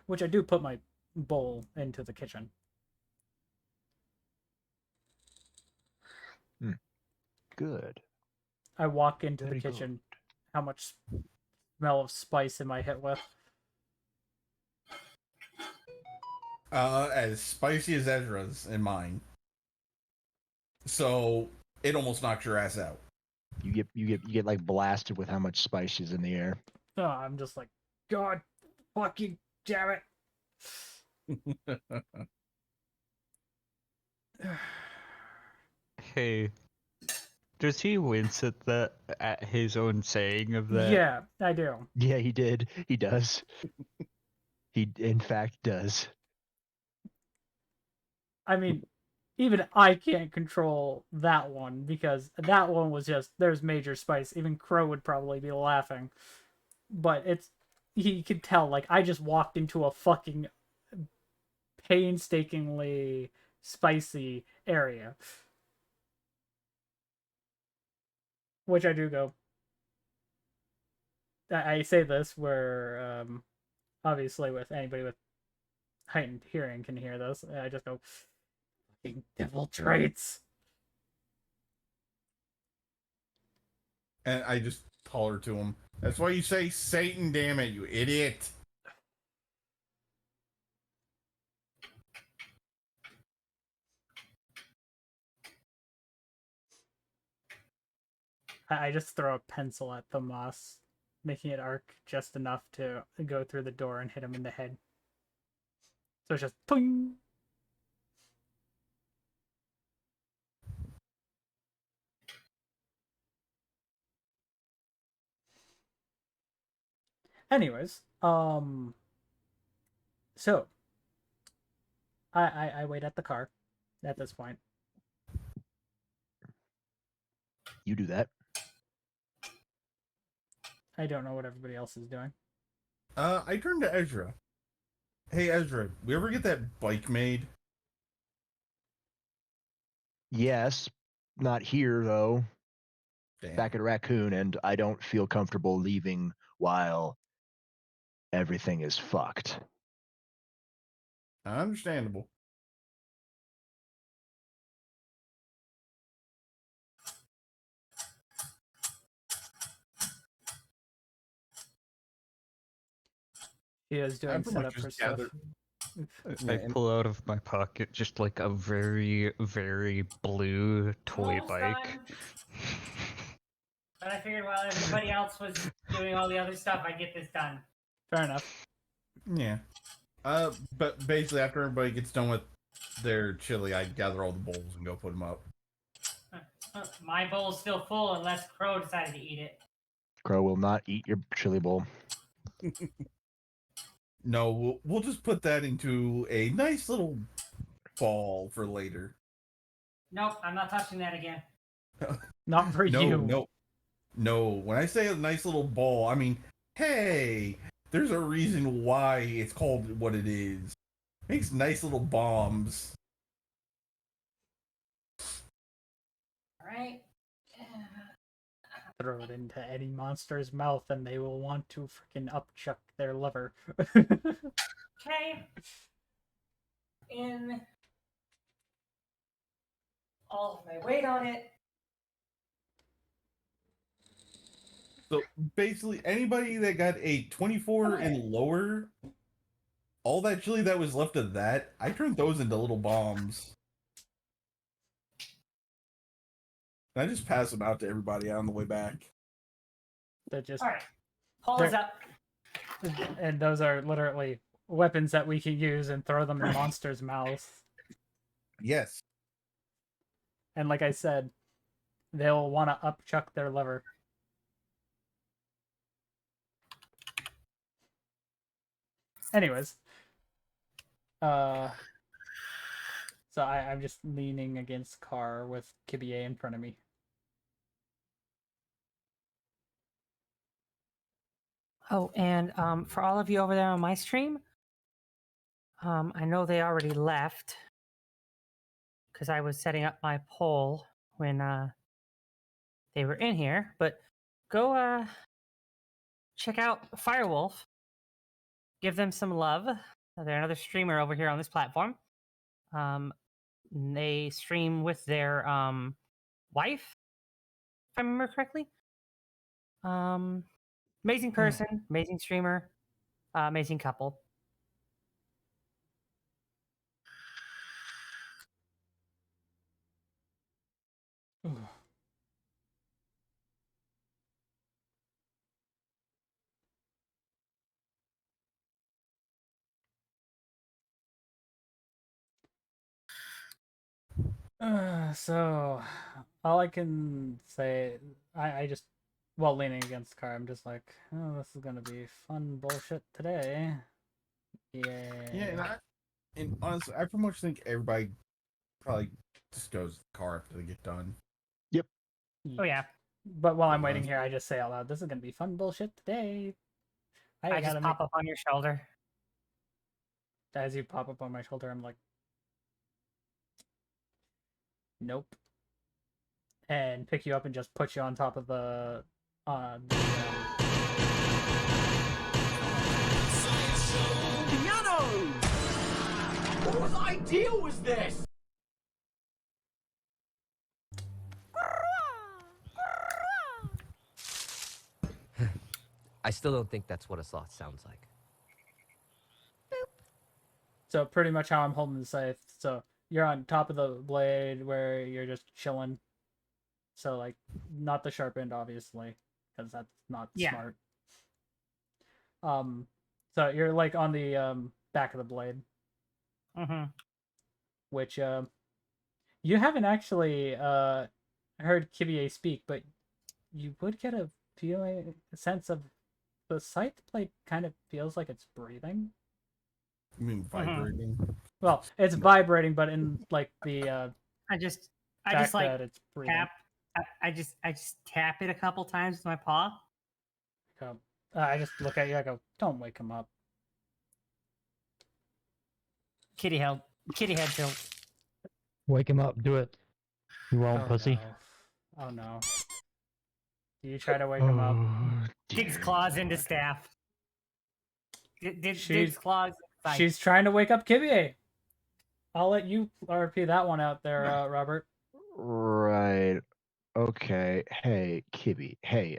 Which I do put my bowl into the kitchen.
Good.
I walk into
Very
the kitchen. How much smell of spice am I hit with?
As spicy as Ezra's in mine. So it almost knocks your ass out.
You get like blasted with how much spice is in the air.
Oh, I'm just like, God fucking damn it.
Hey, does he wince at that at his own saying of that?
Yeah, I do.
Yeah, he did. He does. He in fact does.
I mean, even I can't control that one because that one was just there's major spice. Even Crow would probably be laughing. But it's he could tell like I just walked into a fucking painstakingly spicy area. Which I do go. I say this where obviously with anybody with heightened hearing can hear this. I just go fucking devil traits.
And I just holler to him. That's why you say Satan, damn it, you idiot.
I just throw a pencil at the moss, making it arc just enough to go through the door and hit him in the head. So it's just ping. Anyways, so I wait at the car at this point.
You do that.
I don't know what everybody else is doing.
I turn to Ezra. Hey Ezra, we ever get that bike made?
Yes, not here though.
Damn.
Back at Raccoon, and I don't feel comfortable leaving while everything is fucked.
Understandable.
He is doing setup for stuff.
I pull out of my pocket just like a very, very blue toy
Almost
bike.
done. But I figured while everybody else was doing all the other stuff, I'd get this done.
Fair enough.
Yeah. But basically after everybody gets done with their chili, I gather all the bowls and go put them up.
My bowl's still full unless Crow decided to eat it.
Crow will not eat your chili bowl.
No, we'll just put that into a nice little ball for later.
Nope, I'm not touching that again.
Not for you.
No. When I say a nice little ball, I mean, hey, there's a reason why it's called what it is. Makes nice little bombs.
Alright.
Throw it into any monster's mouth and they will want to freaking upchuck their liver.
Okay. In all of my weight on it.
So basically, anybody that got a 24 and lower, all that chili that was left of that, I turned those into little bombs. And I just pass them out to everybody on the way back.
That just
Alright. Hold us up.
and those are literally weapons that we can use and throw them in monsters' mouths.
Yes.
And like I said, they'll want to upchuck their liver. Anyways. So I'm just leaning against car with Kibie in front of me.
Oh, and for all of you over there on my stream, I know they already left because I was setting up my poll when they were in here. But go check out Firewolf. Give them some love. They're another streamer over here on this platform. They stream with their wife, if I remember correctly. Amazing person, amazing streamer, amazing couple.
So all I can say, I just, while leaning against the car, I'm just like, oh, this is gonna be fun bullshit today. Yeah.
And honestly, I pretty much think everybody probably just goes to the car after they get done.
Oh yeah.
But while I'm waiting here, I just say out loud, this is gonna be fun bullshit today.
I just pop up on your shoulder.
As you pop up on my shoulder, I'm like, nope. And pick you up and just put you on top of the
Piano! Whose idea was this?
I still don't think that's what a sloth sounds like.
So pretty much how I'm holding the scythe. So you're on top of the blade where you're just chilling. So like, not the sharp end, obviously, because that's not smart. So you're like on the back of the blade.
Mm-hmm.
Which you haven't actually heard Kibie speak, but you would get a sense of the scythe blade kind of feels like it's breathing.
You mean vibrating?
Well, it's vibrating, but in like the
I just
fact
like
that it's breathing.
tap. I just tap it a couple times with my paw.
I just look at you. I go, "Don't wake him up."
Kitty head tilt.
Wake him up. Do it. You won't, pussy.
No. Oh no. Do you try to wake him up?
Digs claws into staff. Digs claws.
She's trying to wake up Kibie. I'll let you RP that one out there, Robert.
Right. Okay. Hey, Kibie. Hey,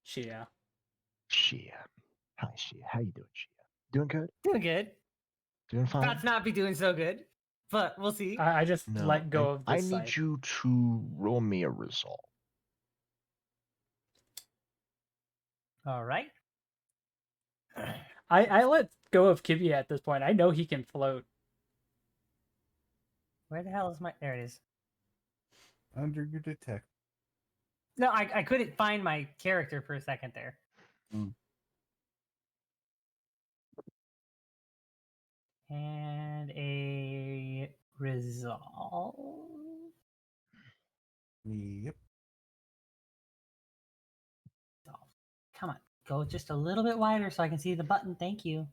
Shia.
Hi, Shia. How you doing, Shia? Doing good?
Doing good.
Doing fine?
About to not be doing so good, but we'll see.
I just let go of
I
this
need you to roll me a resolve.
All right.
I let go of Kibie at this point. I know he can float.
Where the hell is my... There it is.
Under your detect.
No, I couldn't find my character for a second there. And a resolve.
Yep.
Come on. Go just a little bit wider so I can see the button. Thank you.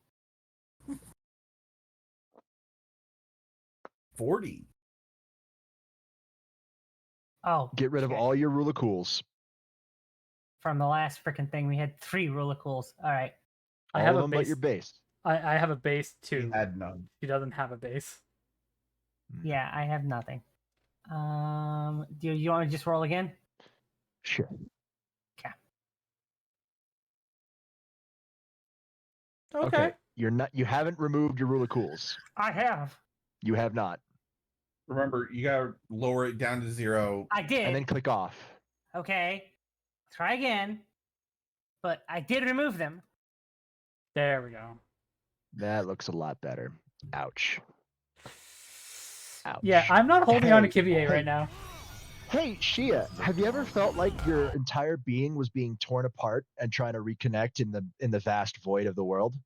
40.
Oh.
Get rid of all your Rula Cools.
From the last freaking thing, we had 3 Rula Cools. All right.
I have
of
a
them
base.
but your base.
I have a base too.
He had none.
He doesn't have a base.
Yeah, I have nothing. Do you want to just roll again?
Sure.
Okay.
You're not. You haven't removed your Rula Cools.
I have.
You have not.
Remember, you gotta lower it down to 0.
I did.
And then click off.
Okay. Try again. But I did remove them.
There we go.
That looks a lot better. Ouch. Ouch.
Yeah, I'm not holding on to Kibie right now.
Hey, Shia, have you ever felt like your entire being was being torn apart and trying to reconnect in the vast void of the world?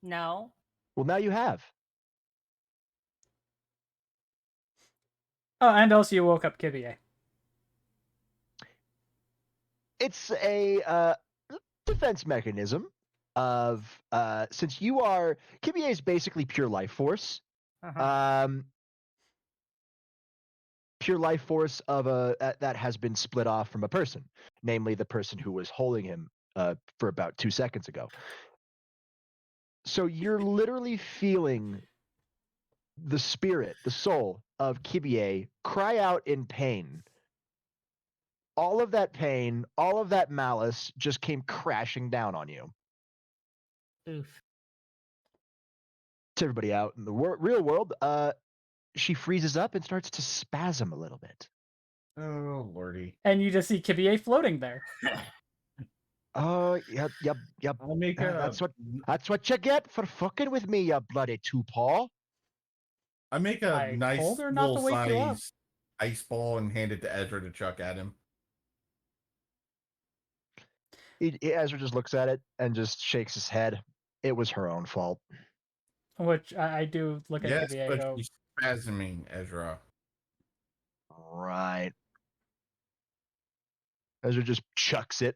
No.
Well, now you have.
Oh, and also you woke up Kibie.
It's a defense mechanism of since you are Kibie is basically pure life force. Pure life force of that has been split off from a person, namely the person who was holding him for about 2 seconds ago. So you're literally feeling the spirit, the soul of Kibie cry out in pain. All of that pain, all of that malice just came crashing down on you.
Oof.
To everybody out in the real world, she freezes up and starts to spasm a little bit.
Oh lordy!
And you just see Kibie floating there.
Oh, yep.
I'll make
That's what you get for fucking with me, you bloody two-paw.
I make a
I
nice
told her not
little
to wake you up.
size ice ball and hand it to Ezra to chuck at him.
Ezra just looks at it and just shakes his head. It was her own fault.
Which I do look at
Yes,
Kibie and
but
go,
she's spasming, Ezra.
Right. Ezra just chucks it.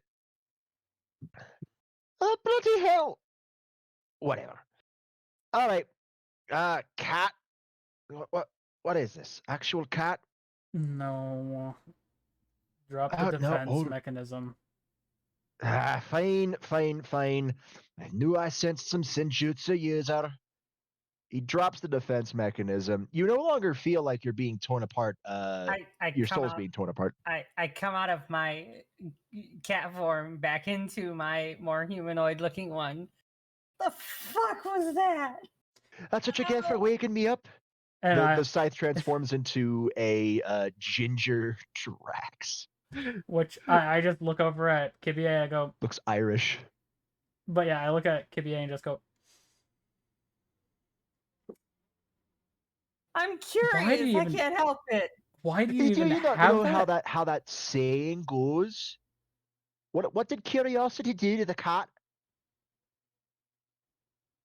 Oh, bloody hell! Whatever. All right. Cat. What is this? Actual cat?
no. Drop the
Oh, no.
defense mechanism.
Fine. I knew I sensed some senjutsu user. He drops the defense mechanism. You no longer feel like you're being torn apart. Your soul's being torn apart.
I come out of my cat form back into my more humanoid looking one. The fuck was that?
That's what you get for waking me up.
And
The scythe transforms into a ginger Drax.
Which I just look over at Kibie and I go,
looks Irish.
But yeah, I look at Kibie and just go,
I'm curious. I can't help it.
Why do you even
not
have
know
that?
how that saying goes? What did curiosity do to the cat?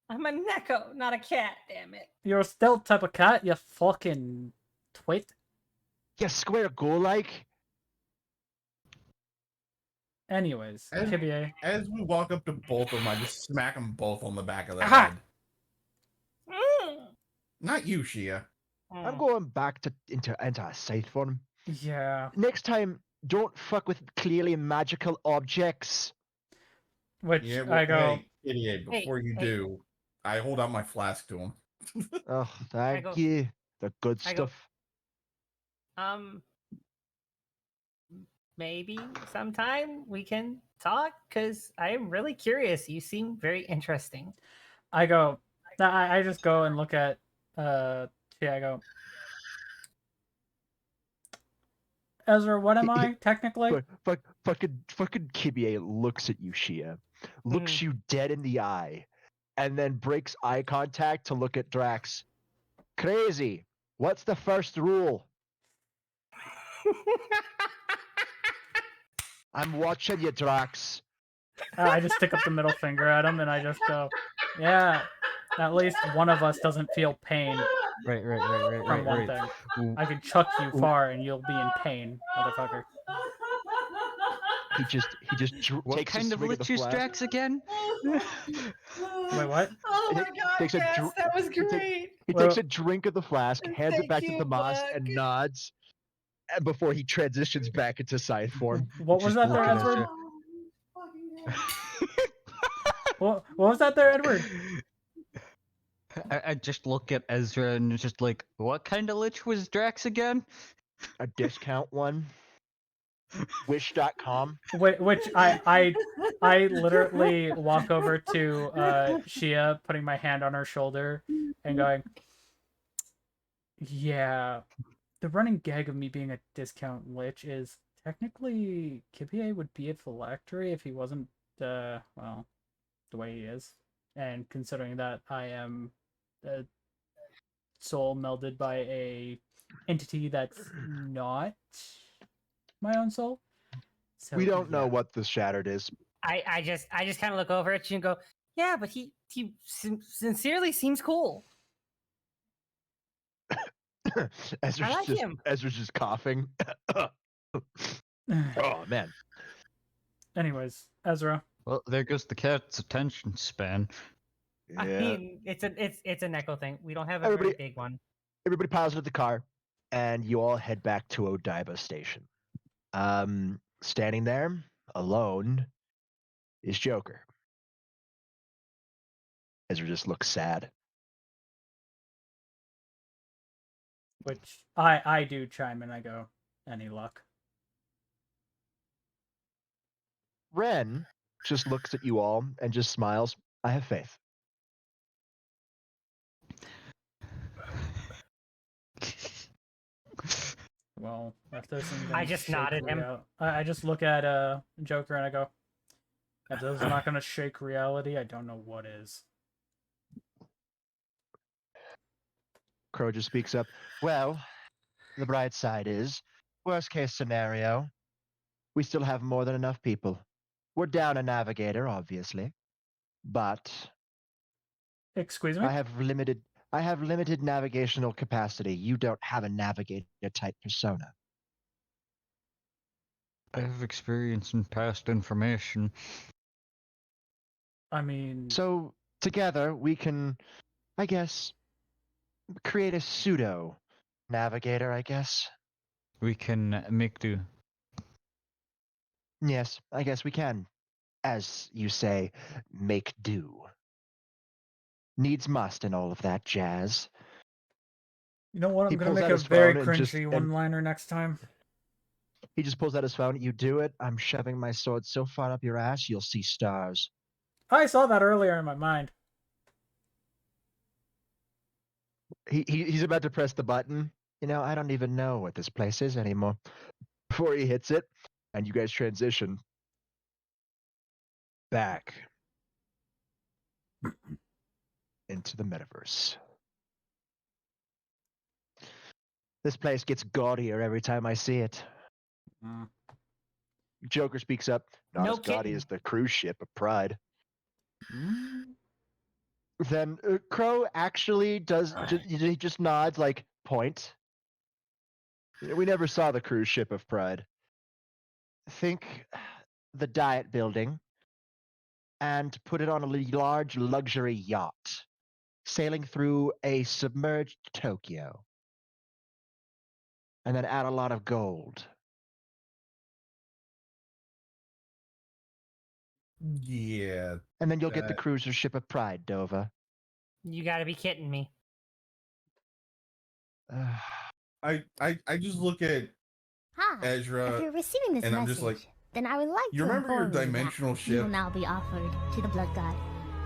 I'm a Neko, not a cat, damn it.
You're a stealth type of cat, you fucking twit.
You square go like.
Anyways, Kibie.
As we walk up to both of them, I just smack them both on the back of the
Aha!
head. Not you, Shia.
I'm going back into a scythe form.
Yeah.
Next time, don't fuck with clearly magical objects.
Which
yeah, well,
I go,
hey, idiot, before you do, I hold out my flask to him.
Oh, thank you. The good stuff.
Maybe sometime we can talk, because I am really curious. You seem very interesting.
I go, I just go and look at, I go, Ezra, what am I, technically?
Fucking Kibie looks at you, Shia, looks you dead in the eye, and then breaks eye contact to look at Drax. Crazy. What's the first rule? I'm watching you, Drax.
I just stick up the middle finger at him and I just go, yeah, at least one of us doesn't feel pain.
Right.
From one thing. I can chuck you far and you'll be in pain, motherfucker.
He just
what
takes
kind
a
of
swig of the
lich is
flask.
Drax again?
Wait, what?
Oh my god, Cass, that was great.
He takes a drink of the flask, hands it back to the Moss,
Buck.
and nods. And before he transitions back into scythe form.
What was that there, Edward? What was that there, Edward?
I just look at Ezra and it's just like, what kind of lich was Drax again?
A discount one. Wish.com.
Which I literally walk over to Shia, putting my hand on her shoulder and going, yeah, the running gag of me being a discount lich is technically Kibie would be a phylactery if he wasn't well, the way he is. And considering that I am a soul melded by a entity that's not my own soul. So,
We don't know
yeah.
what the shattered is.
I just kind of look over at you and go, yeah, but he sincerely seems cool.
Ezra's
like
just
him.
Ezra's just coughing. Oh man.
Anyways, Ezra.
Well, there goes the cat's attention span.
I
Yeah.
mean, it's a Neko thing. We don't have a
Everybody-
very big one.
Everybody piles into the car, and you all head back to Odaiba Station. Standing there alone is Joker. Ezra just looks sad.
Which I do chime in. I go, any luck?
Ren just looks at you all and just smiles. I have faith.
Well, if this isn't
I
gonna
just
shake
nodded him.
I just look at Joker and I go, if this is not gonna shake reality, I don't know what is.
Crow just speaks up. Well, the bright side is, worst case scenario, we still have more than enough people. We're down a navigator, obviously, but
Excuse me?
I have limited navigational capacity. You don't have a navigator type persona.
I have experience in past information.
I mean,
So together we can, I guess, create a pseudo navigator, I guess.
We can make do.
Yes, I guess we can. As you say, make do. Needs must and all of that jazz.
you know what?
He
I'm gonna
pulls
make
out
a
his
very
phone and just-
cringy
and-
one-liner next time.
He just pulls out his phone. You do it. I'm shoving my sword so far up your ass, you'll see stars.
I saw that earlier in my mind.
He's about to press the button. You know, I don't even know what this place is anymore. Before he hits it, and you guys transition back into the metaverse. This place gets gaudier every time I see it.
Mm.
Joker speaks up. Not
No
as gaudy
kidding.
as the cruise ship of Pride.
Mm.
Then Crow actually does. He just nods, like point. We never saw the cruise ship of Pride. Think the Diet Building, and put it on a large luxury yacht, sailing through a submerged Tokyo, and then add a lot of gold.
Yeah.
And then you'll get the
That-
cruiser ship of Pride, Dova.
You got to be kidding me.
Ugh.
I just look at
Hi. If
Ezra,
you're receiving this
and I'm
message,
just like,
then I would like
you
to
remember your
inform you
dimensional
that you will
ship?
now be offered to the Blood God.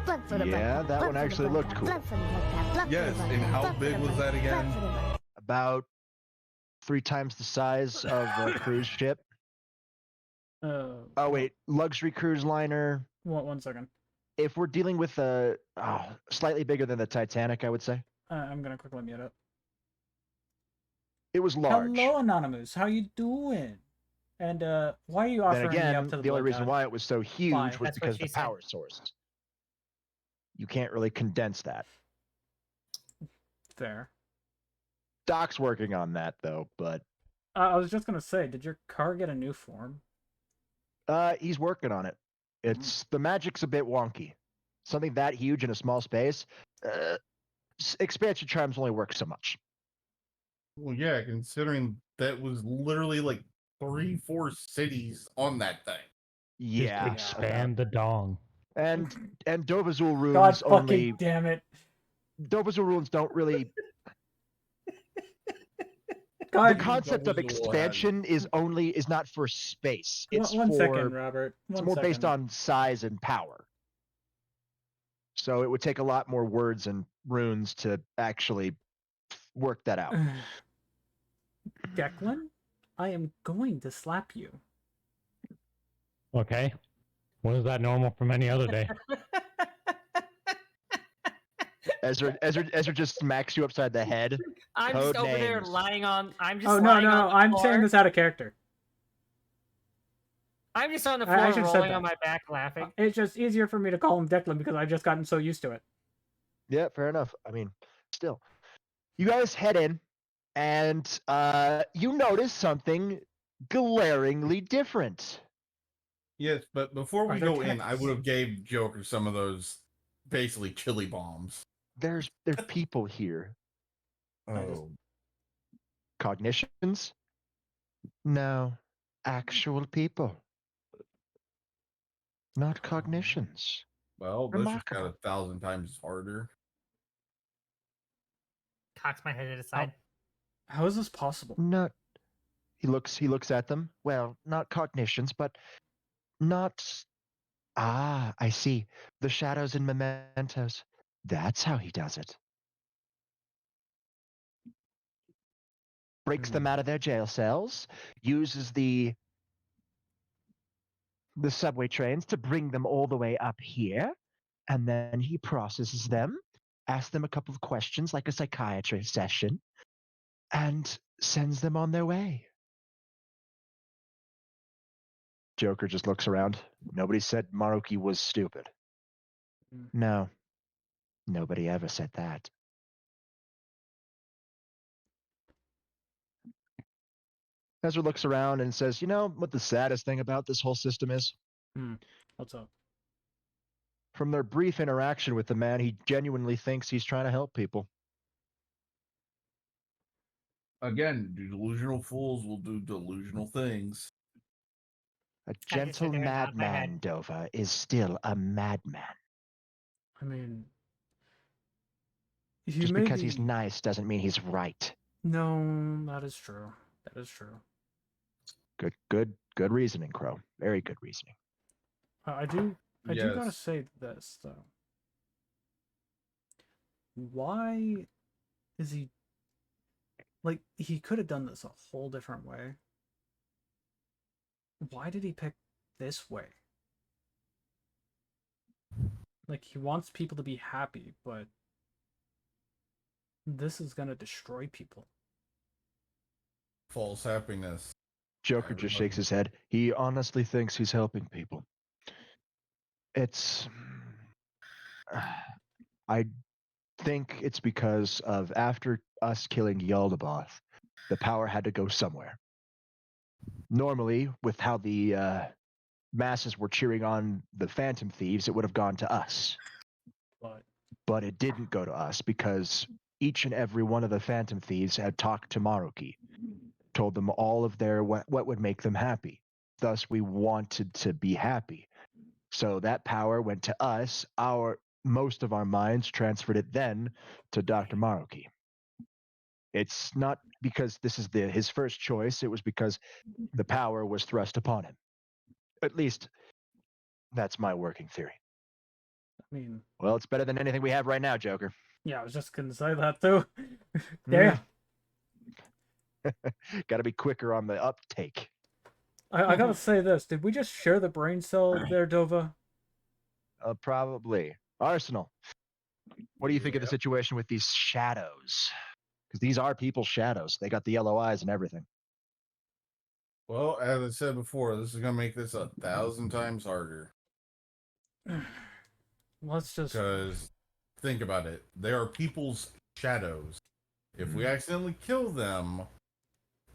Blood for the Blood
Yeah,
God.
that
Blood
one
for the
actually
Blood
looked
God.
cool.
Blood for the Blood God. Blood for the
Yes,
Blood
and
God.
how
Blood for
big
the
was
Blood
that
God.
again?
Blood for the Blood.
About 3 times the size of a cruise ship. Oh wait, luxury cruise liner.
One second.
If we're dealing with a slightly bigger than the Titanic, I would say
I'm gonna quickly mute it.
it was large.
Hello, Anonymous. How you doing? And why are you offering
Then again,
me up to the
the only
Blood
reason
God?
why it was so huge
Why?
was
That's what
because
she
the
said.
power source. You can't really condense that.
Fair.
Doc's working on that though, but
I was just gonna say, did your car get a new form?
he's working on it. It's the magic's a bit wonky. Something that huge in a small space, expansion charms only work so much.
Well, yeah, considering that was literally like 3-4 cities on that thing.
Yeah,
Just expand the dong.
and Dovazul runes
God fucking
only.
damn it!
Dovazul runes don't really.
God,
The concept of
Dovazul has-
expansion is not for space. It's
one
for
second, Robert.
it's
One
more based
second.
on size and power. So it would take a lot more words and runes to actually work that out.
Declan, I am going to slap you.
Okay. When is that normal from any other day?
Ezra just smacks you upside the head.
I'm
Code
just over there
names.
lying on. I'm just.
Oh no,
lying
no,
on
no!
the
I'm
floor.
saying this out of character.
I'm just on the
I
floor
should have said
rolling
that.
on my back laughing.
It's just easier for me to call him Declan because I've just gotten so used to it.
Yeah, fair enough. I mean, still. You guys head in, and you notice something glaringly different.
Yes, but before we
there
go in, I
cactus?
would have gave Joker some of those basically chili bombs.
There are people here.
Oh,
Cognitions? No. Actual people. Not cognitions.
well, this just got
Remarkable.
1,000 times harder.
Cocks my head to the side.
How is this possible?
Not. He looks at them. Well, not cognitions, but not. Ah, I see. The shadows and mementos. That's how he does it. Breaks them out of their jail cells, uses the subway trains to bring them all the way up here, and then he processes them, asks them a couple of questions like a psychiatry session, and sends them on their way. Joker just looks around. Nobody said Maruki was stupid. No, nobody ever said that. Ezra looks around and says, you know what the saddest thing about this whole system is?
What's up?
From their brief interaction with the man, he genuinely thinks he's trying to help people.
Again, delusional fools will do delusional things.
A gentle madman, Dova, is still a madman.
I mean,
just because he's nice doesn't mean he's right.
No, that is true. That is true.
Good reasoning, Crow. Very good reasoning.
I do gotta say this though. Why is he like he could have done this a whole different way? Why did he pick this way? Like he wants people to be happy, but this is gonna destroy people.
False happiness.
Joker just shakes his head. He honestly thinks he's helping people. I think it's because of after us killing Yaldabaoth, the power had to go somewhere. Normally, with how the masses were cheering on the Phantom Thieves, it would have gone to us. But it didn't go to us because each and every one of the Phantom Thieves had talked to Maruki, told them all of their what would make them happy. Thus, we wanted to be happy. So that power went to us. Most of our minds transferred it then to Dr. Maruki. It's not because this is his first choice. It was because the power was thrust upon him. At least, that's my working theory.
I mean,
well, it's better than anything we have right now, Joker.
Yeah, I was just gonna say that too. There.
Got to be quicker on the uptake.
I gotta say this. Did we just share the brain cell there, Dova?
Probably. Arsenal. What do you think of the situation with these shadows? Because these are people's shadows. They got the yellow eyes and everything.
Well, as I said before, this is going to make this 1,000 times harder.
Let's just...
Because, think about it. They are people's shadows. If we accidentally kill them,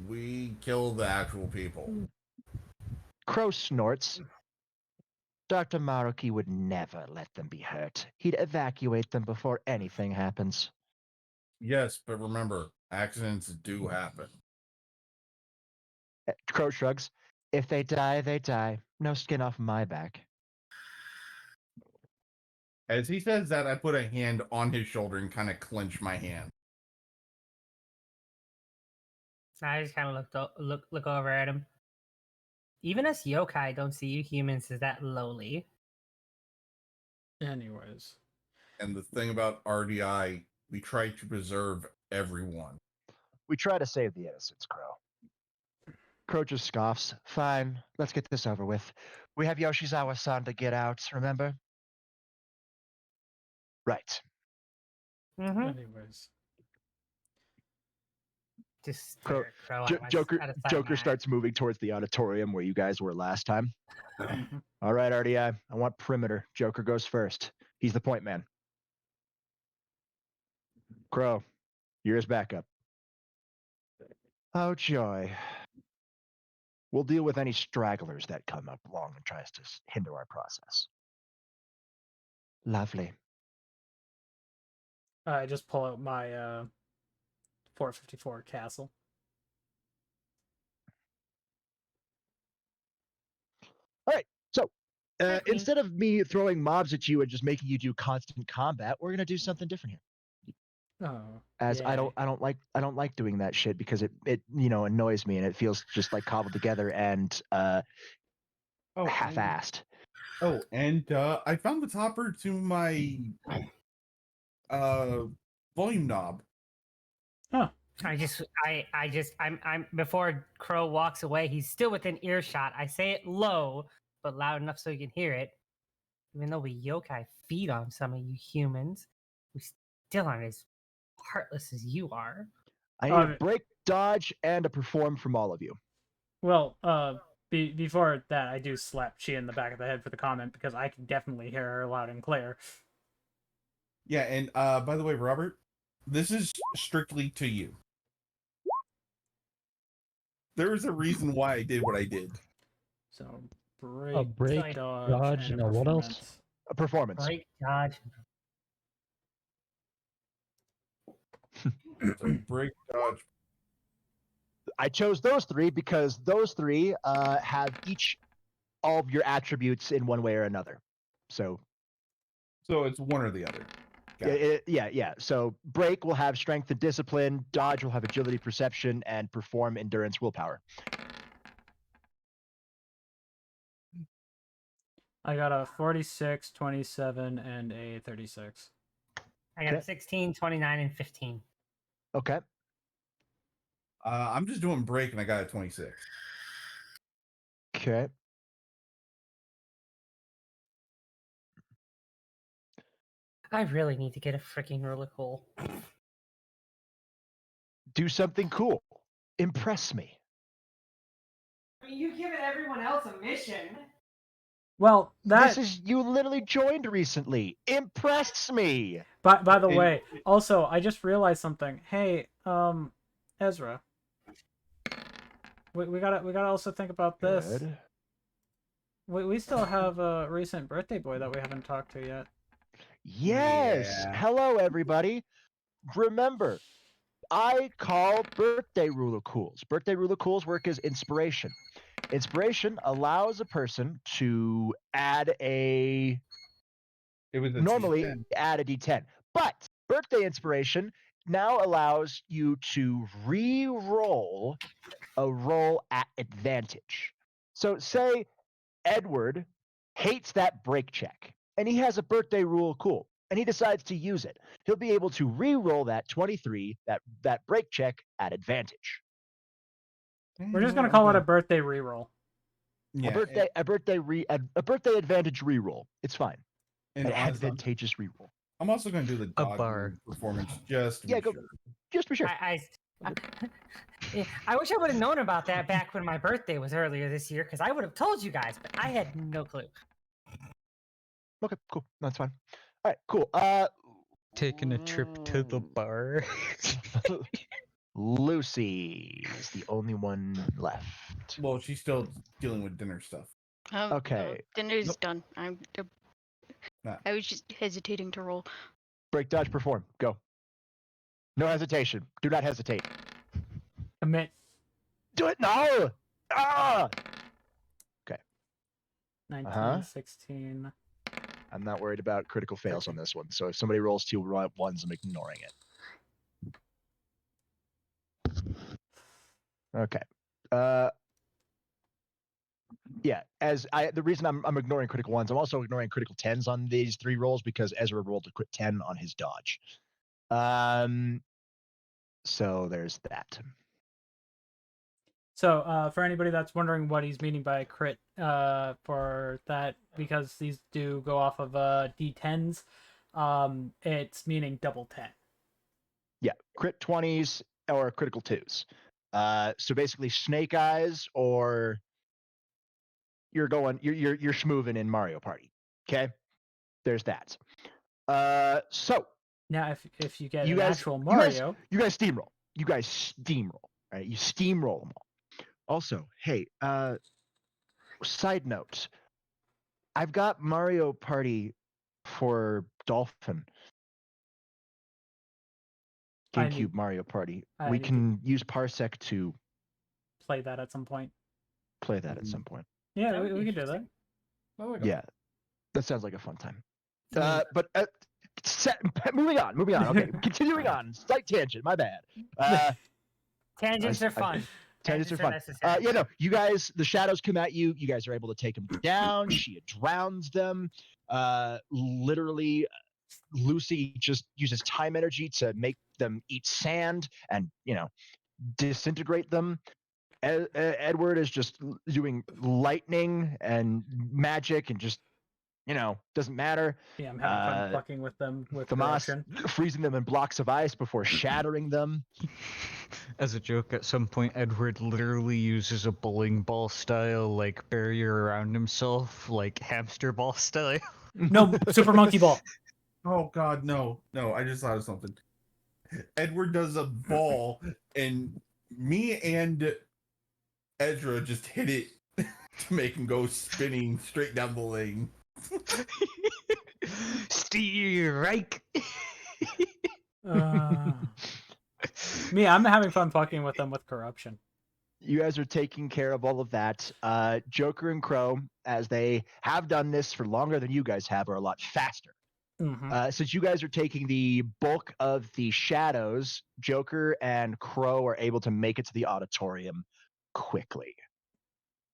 we kill the actual people.
Crow snorts. Dr. Maruki would never let them be hurt. He'd evacuate them before anything happens.
Yes, but remember, accidents do happen.
Crow shrugs. If they die, they die. No skin off my back.
As he says that, I put a hand on his shoulder and kind of clench my hand.
I just kind of look over at him. Even us yokai don't see you humans as that lowly.
Anyways.
And the thing about RDI, we try to preserve everyone.
We try to save the innocents, Crow. Crow just scoffs. Fine, let's get this over with. We have Yoshizawa-san to get out, remember? Right.
Anyways.
Just
Crow-
stare at Crow
Joker
out of sight,
Joker
Matt.
starts moving towards the auditorium where you guys were last time. All right, RDI, I want perimeter. Joker goes first. He's the point man. Crow, you're his backup. Oh joy. We'll deal with any stragglers that come up along and tries to hinder our process. Lovely.
I just pull out my 454 castle.
All right, so instead of me throwing mobs at you and just making you do constant combat, we're gonna do something different here.
Oh,
As I
yay.
don't like doing that shit because it annoys me and it feels just like cobbled together and half-assed.
And I found the topper to my volume knob.
Huh.
I'm before Crow walks away, he's still within earshot. I say it low, but loud enough so you can hear it. Even though we yokai feed on some of you humans, we still aren't as heartless as you are.
I need a break, dodge, and a perform from all of you.
Well, before that, I do slap Chi in the back of the head for the comment because I can definitely hear her loud and clear.
Yeah, and by the way, Robert, this is strictly to you. There's a reason why I did what I did.
So break,
dodge, and what else?
A performance.
Break, dodge.
Break, dodge.
I chose those three because those three have each all of your attributes in one way or another. So
it's one or the other.
Yeah. So break will have strength and discipline, dodge will have agility, perception, and perform endurance, willpower.
I got a 46, 27, and a 36.
I got 16, 29, and 15.
Okay.
I'm just doing break and I got a 26.
Okay.
I really need to get a freaking roller cool.
Do something cool. Impress me.
I mean, you've given everyone else a mission.
Well,
this is you literally joined recently. Impress me.
By the way, also I just realized something. Hey, Ezra. We gotta also think about this.
Good.
We still have a recent birthday boy that we haven't talked to yet.
Yes.
Yeah.
Hello, everybody. Remember, I call birthday ruler cools. Birthday ruler cools work as inspiration. Inspiration allows a person to add normally add a D10, but birthday inspiration now allows you to re-roll a roll at advantage. So say Edward hates that break check and he has a birthday rule cool and he decides to use it. He'll be able to re-roll that 23, that break check at advantage.
We're just gonna call it a birthday reroll.
Yeah, a birthday advantage reroll. It's fine.
And
an advantageous reroll.
I'm also going to do the dodge performance just to be sure.
Just for sure.
I wish I would have known about that back when my birthday was earlier this year, because I would have told you guys, but I had no clue.
Okay, cool. That's fine. All right, cool.
Taking a trip to the bar.
Lucy is the only one left.
Well, she's still dealing with dinner stuff.
Okay.
Dinner's done. I was just hesitating to roll.
Break, dodge, perform. Go. No hesitation. Do not hesitate.
Commit.
Do it now. Ah. Okay.
19, 16.
I'm not worried about critical fails on this one. So if somebody rolls 2 ones, I'm ignoring it. Okay. Yeah, the reason I'm ignoring critical ones, I'm also ignoring critical 10s on these 3 rolls because Ezra rolled a crit 10 on his dodge. So there's that.
So for anybody that's wondering what he's meaning by crit for that, because these do go off of D10s, it's meaning double 10.
Yeah, crit 20s or critical twos. So basically, Snake Eyes or you're schmoovin' in Mario Party. Okay, there's that. So
Now, if you get
you
an
guys,
actual
you guys,
Mario,
you guys steamroll. You guys steamroll. Right? You steamroll them all. Also, hey, side note, I've got Mario Party for Dolphin.
I
GameCube
need
Mario Party.
I
We
need to
can use Parsec to
play that at some point.
play that at some point.
Yeah,
That would
we
be
can do that.
interesting.
Yeah, that sounds like a fun time.
Yeah.
But moving on. Okay, continuing on. Slight tangent. My bad.
Tangents are fun.
Tangents are fun.
necessary.
Yeah, no, you guys, the shadows come at you. You guys are able to take them down. She drowns them. Literally, Lucy just uses time energy to make them eat sand and, disintegrate them. Edward is just doing lightning and magic and just, doesn't matter.
Yeah, I'm having fun fucking with them with
Tomas
corruption.
freezing them in blocks of ice before shattering them.
As a joke, at some point, Edward literally uses a bowling ball style like barrier around himself, like hamster ball style.
No, Super Monkey Ball.
Oh God, no! I just thought of something. Edward does a ball, and me and Ezra just hit it to make him go spinning straight down the lane.
Strike.
Me, I'm having fun fucking with them with corruption.
You guys are taking care of all of that. Joker and Crow, as they have done this for longer than you guys have, are a lot faster.
Mm-hmm.
Since you guys are taking the bulk of the shadows, Joker and Crow are able to make it to the auditorium quickly.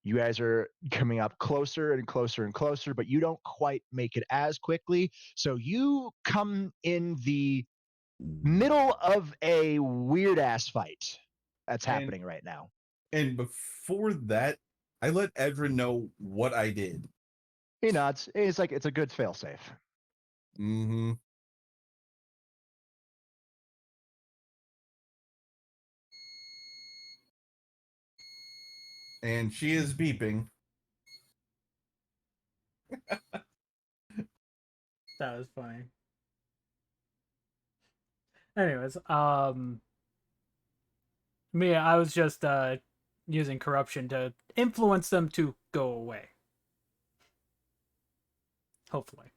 You guys are coming up closer and closer and closer, but you don't quite make it as quickly. So you come in the middle of a weird ass fight that's happening right now.
And before that, I let Ezra know what I did.
He nods. It's like it's a good failsafe.
Mm-hmm. And she is beeping.
That was funny. Anyways, me, I was just using corruption to influence them to go away. Hopefully.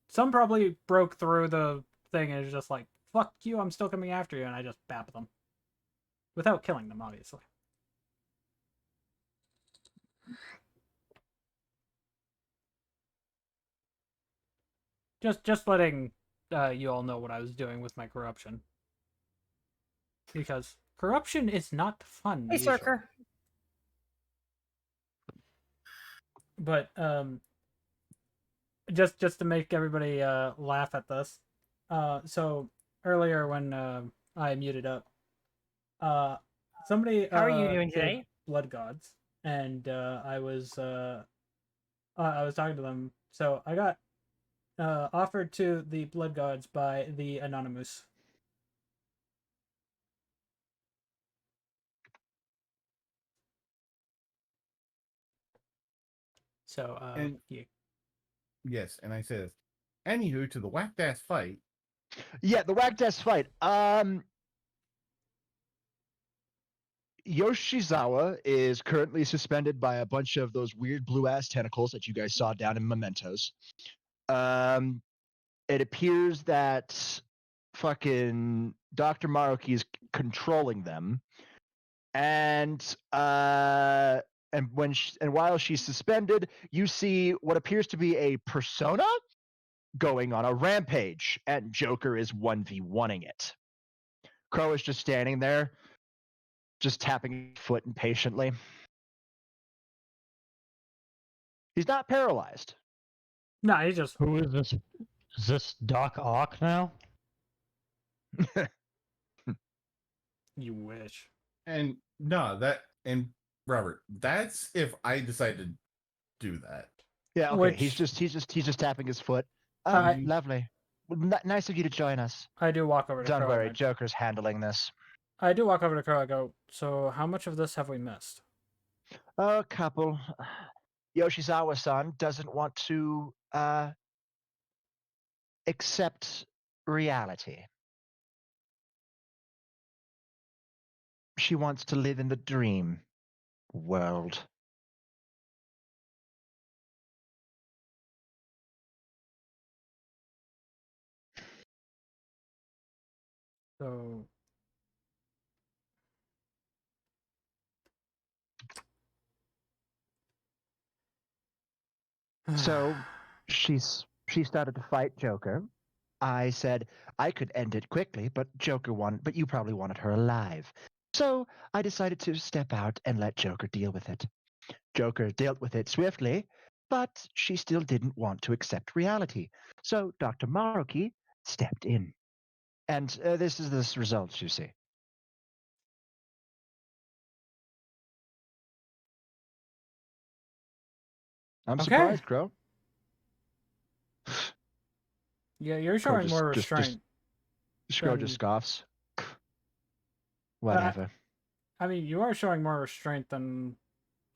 Some probably broke through the thing and is just like, fuck you, I'm still coming after you, and I just bap them. Without killing them, obviously. Just letting you all know what I was doing with my corruption. Because corruption is not fun.
Hey,
usually.
Circer.
But just to make everybody laugh at this. So earlier when I muted up, somebody
How are you doing
did
today?
Blood Gods, and I was talking to them. So I got offered to the Blood Gods by the Anonymous. So
And
yeah.
Yes, and I said, anywho, to the whacked ass fight.
Yeah, the whacked ass fight. Yoshizawa is currently suspended by a bunch of those weird blue ass tentacles that you guys saw down in Mementos. It appears that fucking Dr. Maruki is controlling them, and while she's suspended, you see what appears to be a persona going on a rampage, and Joker is 1v1ing it. Crow is just standing there, just tapping his foot impatiently. He's not paralyzed.
No, he just.
Who is this? Is this Doc Ock now?
You wish.
And no, and Robert, that's if I decide to do that.
Yeah, okay.
Which-
He's just tapping his foot.
I-
Lovely. Nice of you to join us.
I do walk over to
Don't
Crow.
worry, Joker's handling this.
I do walk over to Crow. I go, so how much of this have we missed?
A couple. Yoshizawa-san doesn't want to accept reality. She wants to live in the dream world.
So
So she started to fight Joker. I said I could end it quickly, but Joker won. But you probably wanted her alive. So I decided to step out and let Joker deal with it. Joker dealt with it swiftly, but she still didn't want to accept reality. So Dr. Maruki stepped in. And this is the results, you see. I'm
Okay.
surprised, Crow.
Yeah, you're showing more restraint.
Crow just scoffs. Whatever.
I mean, you are showing more restraint than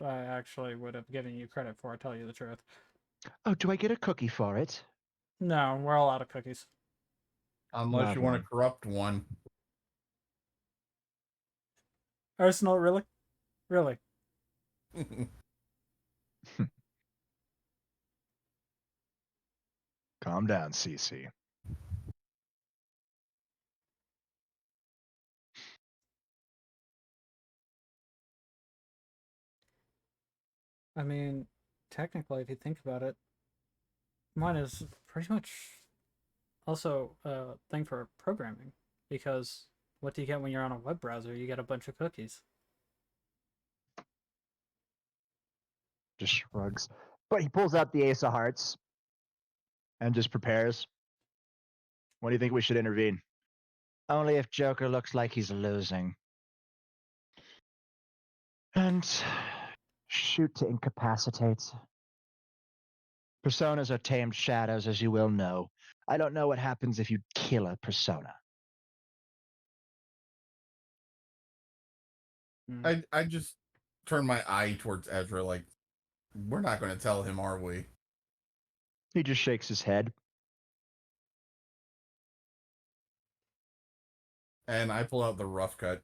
I actually would have given you credit for, to tell you the truth.
Oh, do I get a cookie for it?
No, we're all out of cookies.
Unless you want to corrupt one.
Arsenal, really? Really?
Calm down, CC.
I mean, technically, if you think about it, mine is pretty much also a thing for programming. Because what do you get when you're on a web browser? You get a bunch of cookies.
Just shrugs. But he pulls out the Ace of Hearts and just prepares. When do you think we should intervene? Only if Joker looks like he's losing. And shoot to incapacitate. Personas are tamed shadows, as you will know. I don't know what happens if you kill a persona.
I just turn my eye towards Ezra like, we're not going to tell him, are we?
He just shakes his head.
And I pull out the rough cut.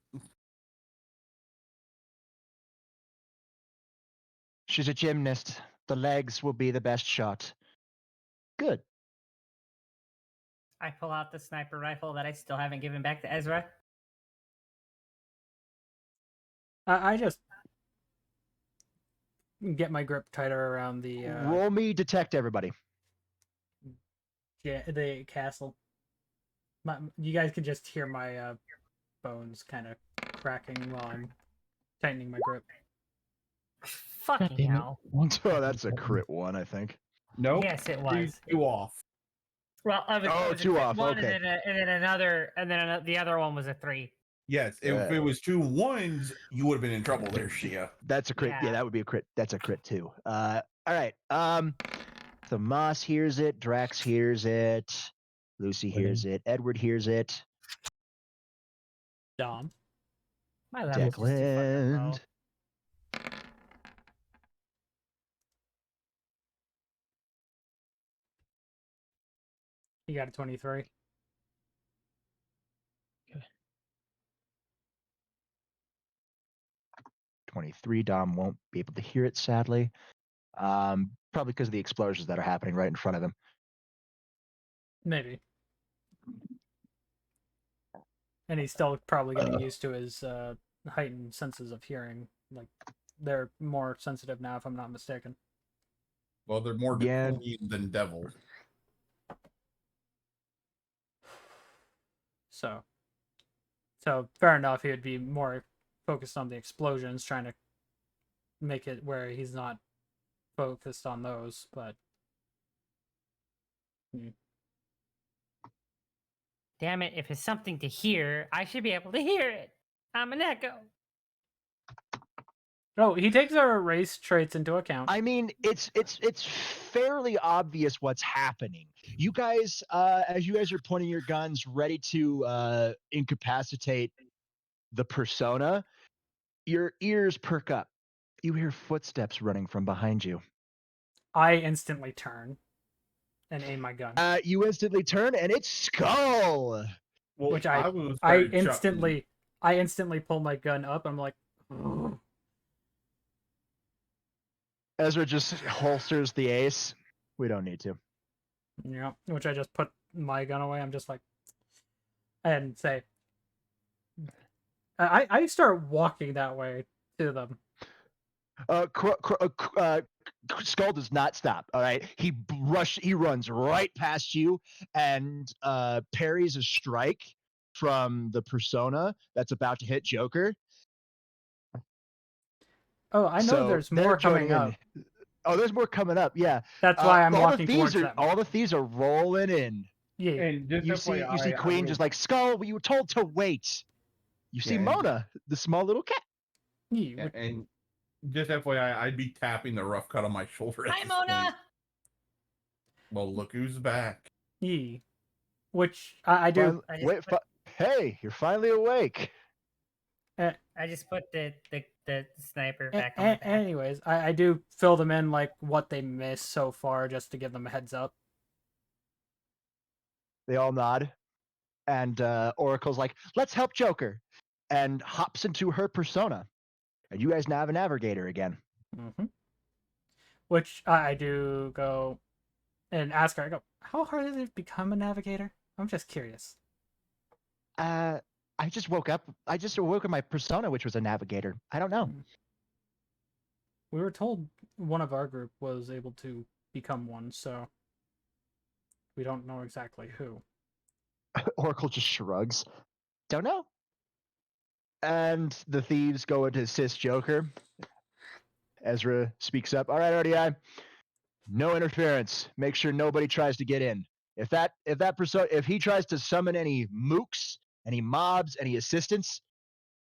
She's a gymnast. The legs will be the best shot. Good.
I pull out the sniper rifle that I still haven't given back to Ezra.
I just get my grip tighter around the
Roll me detect everybody.
the castle. You guys can just hear my bones kind of cracking while I'm tightening my grip.
Fucking hell.
Oh, that's a crit one, I think.
Nope.
Yes, it was.
Two off.
Well, I was
two off.
one,
Okay.
and then another, and then the other one was a 3.
Yes, if it was 2 1s, you would have been in trouble there, Shia.
That's a crit. Yeah, that would be a crit. That's a crit too. All right. So Moss hears it. Drax hears it. Lucy hears it. Edward hears it.
Dom.
My level's just too fucking low.
Declan.
You got a 23.
23. Dom won't be able to hear it, sadly. Probably because of the explosions that are happening right in front of him.
Maybe. And he's still probably getting used to his heightened senses of hearing. Like, they're more sensitive now, if I'm not mistaken.
Well, they're more draconian than devils.
So fair enough. He would be more focused on the explosions, trying to make it where he's not focused on those. But
Damn it! If it's something to hear, I should be able to hear it. I'm an echo.
Oh, he takes our race traits into account.
I mean, it's fairly obvious what's happening. You guys, as you guys are pointing your guns, ready to incapacitate the persona, your ears perk up. You hear footsteps running from behind you.
I instantly turn and aim my gun.
You instantly turn, and it's Skull.
Well,
Which
I
instantly pull my gun up. I'm like, "Ugh."
Ezra just holsters the ace. We don't need to.
Yeah. Which I just put my gun away. I'm just like, and say, I start walking that way to them.
Skull does not stop. All right, he runs right past you and parries a strike from the persona that's about to hit Joker.
Oh, I know
So
there's
they're
more
joining
coming
in.
up.
Oh, there's more coming up. Yeah,
That's why I'm
all
walking
the thieves
towards them.
all the thieves are rolling in.
Yeah.
And just
You see
FYI,
Queen just like, Skull, you were told to wait. You see
Yeah,
Mona, the small little cat.
Yeah.
and just FYI, I'd be tapping the rough cut on my shoulder. At
Hi,
this
Mona.
point. Well, look who's back.
Yeah. Which I do.
Hey, you're finally awake.
I just put the sniper back on my back.
Anyways, I do fill them in like what they missed so far just to give them a heads up.
They all nod. And Oracle's like, let's help Joker. And hops into her persona. And you guys now have a navigator again.
Mm-hmm. Which I do go and ask her, I go, how hard is it to become a navigator? I'm just curious.
I just woke up. I just awoke in my persona, which was a navigator. I don't know.
We were told one of our group was able to become one, so we don't know exactly who.
Oracle just shrugs. Don't know. And the thieves go in to assist Joker. Ezra speaks up. All right, RDI. No interference. Make sure nobody tries to get in. If he tries to summon any mooks, any mobs, any assistants,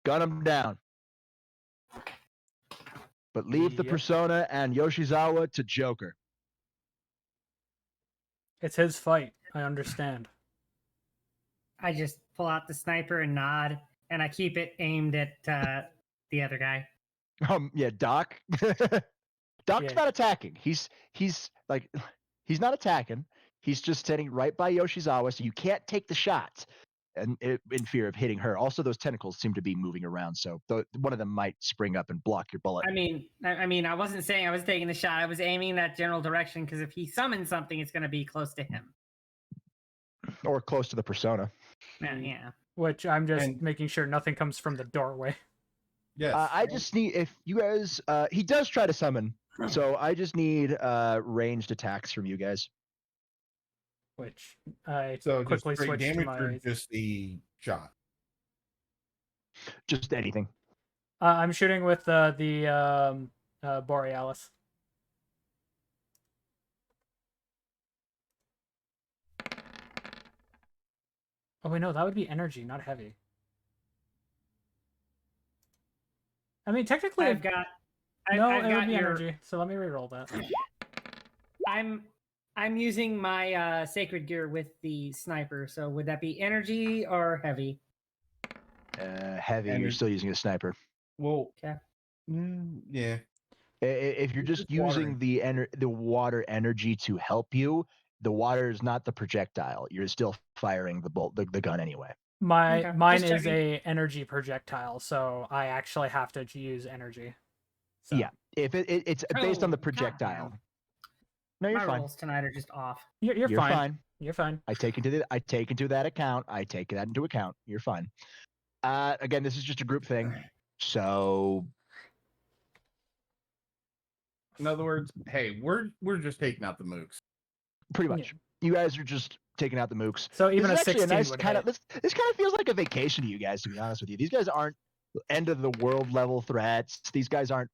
gun him down. But leave the persona and Yoshizawa to Joker.
It's his fight. I understand.
I just pull out the sniper and nod, and I keep it aimed at the other guy.
Yeah, Doc. Doc's not attacking. He's not attacking. He's just sitting right by Yoshizawa, so you can't take the shots, and in fear of hitting her. Also, those tentacles seem to be moving around, so one of them might spring up and block your bullet.
I mean, I wasn't saying I was taking the shot. I was aiming that general direction because if he summons something, it's going to be close to him.
Or close to the persona.
Yeah.
Which I'm just making sure nothing comes from the doorway.
Yes.
I just need, if you guys, he does try to summon, so I just need ranged attacks from you guys.
Which I
so
quickly
just
switched to
damage
my.
Or just the shot.
Just anything.
I'm shooting with the Borealis. Oh wait, no, that would be energy, not heavy. I mean, technically,
I've got
it would be energy. So let me reroll that.
I'm using my sacred gear with the sniper. So would that be energy or heavy?
Heavy. You're still using a sniper.
Well,
okay.
Yeah.
If you're just using the water energy to help you, the water is not the projectile. You're still firing the gun anyway.
Mine is a energy projectile, so I actually have to use energy. So.
Yeah, if it's based on the projectile. No, you're
My
fine.
rolls tonight are just off.
You're fine. You're fine.
I take into that account. I take that into account. You're fine. Again, this is just a group thing, so.
In other words, hey, we're just taking out the mooks.
Pretty much. Yeah. You guys are just taking out the mooks.
So even a 16
nice
would
kind
hit.
of this kind of feels like a vacation to you guys, to be honest with you. These guys aren't end of the world level threats. These guys are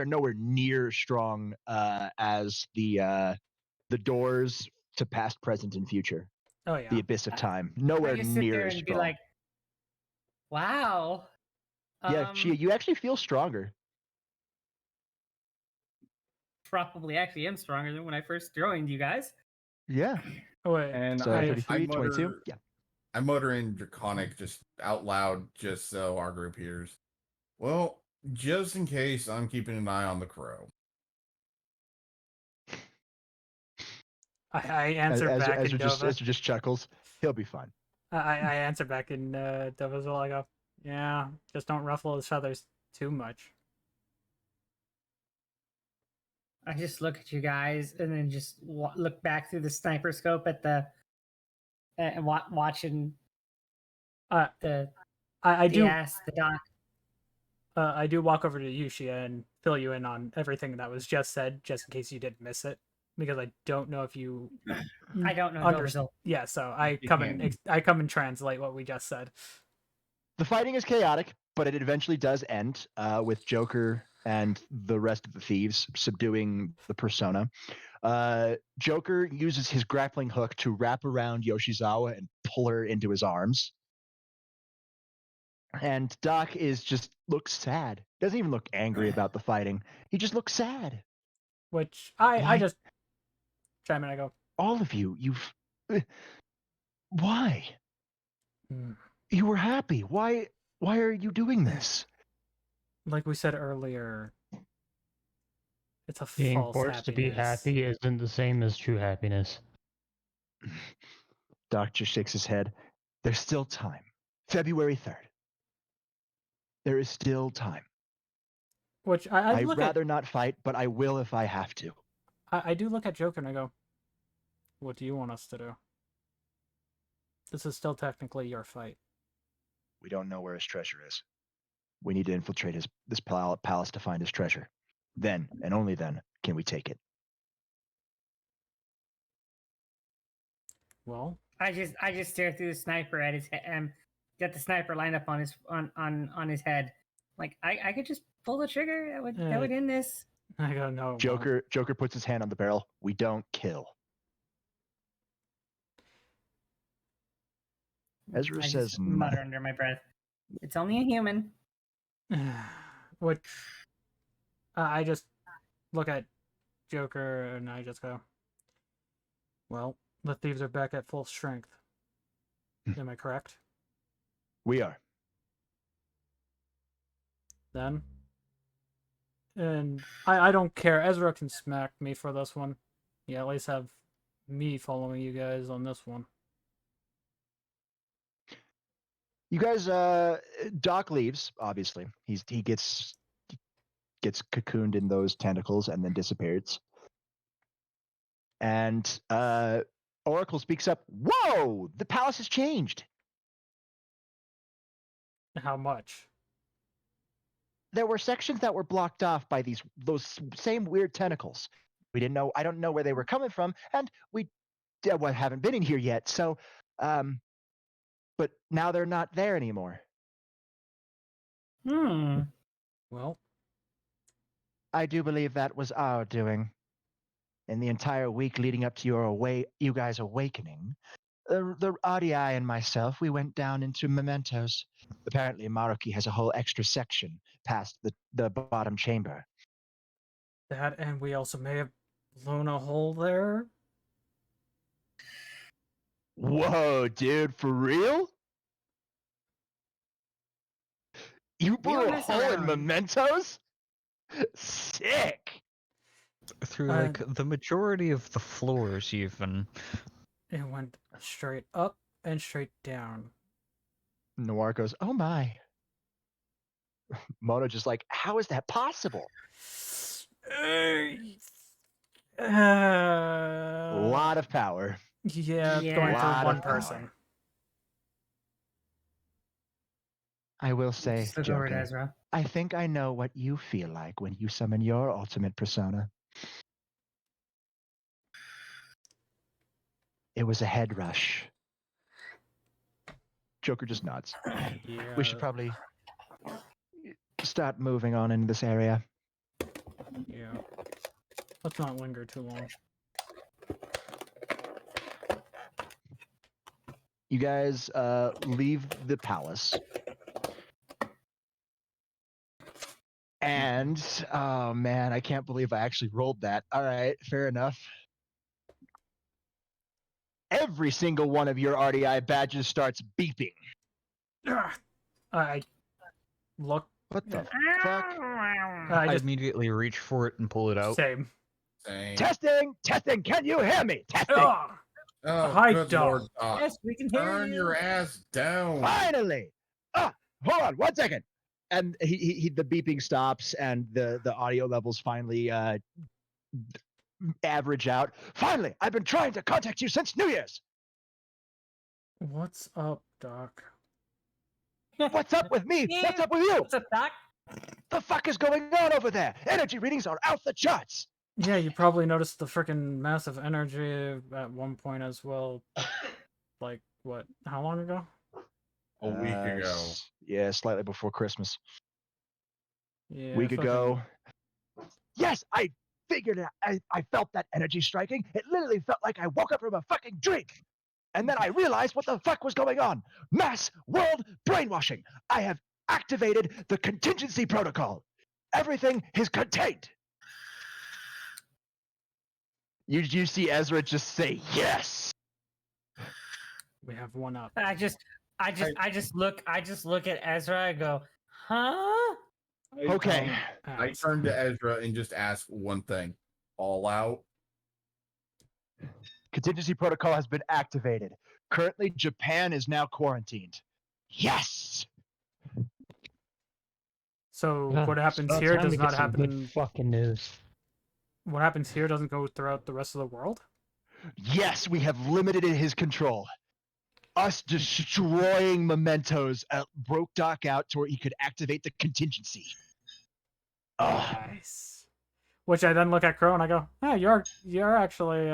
nowhere near strong as the doors to past, present, and future.
Oh yeah.
The abyss of time. Nowhere near as strong.
Be like, wow.
Yeah, Chia, you actually feel stronger.
probably actually am stronger than when I first joined you guys.
Yeah.
Oh, wait.
And
So
I
33, 22.
mutter,
Yeah.
I mutter in Draconic just out loud, just so our group hears. Well, just in case, I'm keeping an eye on the crow.
I answer back in Dova.
Ezra just chuckles. He'll be fine.
I answer back in Dova as well. I go, yeah, just don't ruffle his feathers too much.
I just look at you guys and then just look back through the sniper scope at the watching the
I do
ass, the doc.
I do walk over to Yushia and fill you in on everything that was just said, just in case you didn't miss it, because I don't know if you.
I don't know Dova's.
Yeah, so I
You
come
can.
and translate what we just said.
The fighting is chaotic, but it eventually does end with Joker and the rest of the thieves subduing the persona. Joker uses his grappling hook to wrap around Yoshizawa and pull her into his arms. And Doc looks sad. Doesn't even look angry about the fighting. He just looks sad.
Which I just chime in. I go,
all of you, why? You were happy. Why are you doing this?
Like we said earlier, it's a
Being
false
forced to be
happiness.
happy isn't the same as true happiness.
Doc just shakes his head. There's still time. February 3rd. There is still time.
Which
I'd rather not fight, but I will if I have to.
I do look at Joker and I go, what do you want us to do? This is still technically your fight.
We don't know where his treasure is. We need to infiltrate this palace to find his treasure. Then, and only then, can we take it.
Well,
I just stare through the sniper at his head. Got the sniper lined up on his on his head. Like I could just pull the trigger. That would end this.
I go, no.
Joker puts his hand on the barrel. We don't kill. Ezra says
mutter under my breath. It's only a human.
Which I just look at Joker and I just go, well, the thieves are back at full strength. Am I correct?
We are.
Then. And I don't care. Ezra can smack me for this one. Yeah, at least have me following you guys on this one.
You guys, Doc leaves, obviously. He gets cocooned in those tentacles and then disappears. And Oracle speaks up, whoa, the palace has changed.
How much?
There were sections that were blocked off by those same weird tentacles. I don't know where they were coming from, and we haven't been in here yet, so but now they're not there anymore.
Well,
I do believe that was our doing. In the entire week leading up to you guys awakening, the RDI and myself, we went down into mementos. Apparently, Maruki has a whole extra section past the bottom chamber.
That, and we also may have blown a hole there.
Whoa, dude, for real? You blew a hole in mementos? Sick!
Through like the majority of the floors, even.
It went straight up and straight down.
Noir goes, oh my. Mono just like, how is that possible? A lot of power.
Yeah, going through one person.
I will say, Joker,
Ezra.
I think I know what you feel like when you summon your ultimate persona. It was a head rush. Joker just nods.
Yeah.
We should probably start moving on into this area.
Yeah. Let's not linger too long.
You guys leave the palace. And oh man, I can't believe I actually rolled that. All right, fair enough. Every single one of your RDI badges starts beeping.
I look.
What the fuck?
I
just
immediately reach for it and pull it out.
same.
Testing, testing. Can you hear me? Testing.
Oh,
Oh,
Hi,
good
Doc.
Lord, Doc.
Yes, we can hear
Turn
you.
your ass down.
Finally. Hold on 1 second. And the beeping stops, and the audio levels finally average out. Finally, I've been trying to contact you since New Year's.
What's up, Doc?
What's up with me? What's up with you?
What's up, Doc?
The fuck is going on over there? Energy readings are out the charts.
Yeah, you probably noticed the freaking massive energy at one point as well. Like, what? How long ago?
A week ago.
Yeah, slightly before Christmas.
Yeah,
Week
fucking-
ago. Yes, I figured it. I felt that energy striking. It literally felt like I woke up from a fucking dream. And then I realized what the fuck was going on. Mass world brainwashing. I have activated the contingency protocol. Everything is contained. You see Ezra just say yes.
We have one up.
I just look at Ezra and go, huh?
Okay.
I turn to Ezra and just ask one thing. All out?
Contingency protocol has been activated. Currently, Japan is now quarantined. Yes.
So what happens
About
here
time
does
to get
not
some good
happen.
fucking news.
What happens here doesn't go throughout the rest of the world.
Yes, we have limited his control. Us destroying mementos broke Doc out to where he could activate the contingency.
Nice. Which I then look at Crow and I go, "Ah, you're actually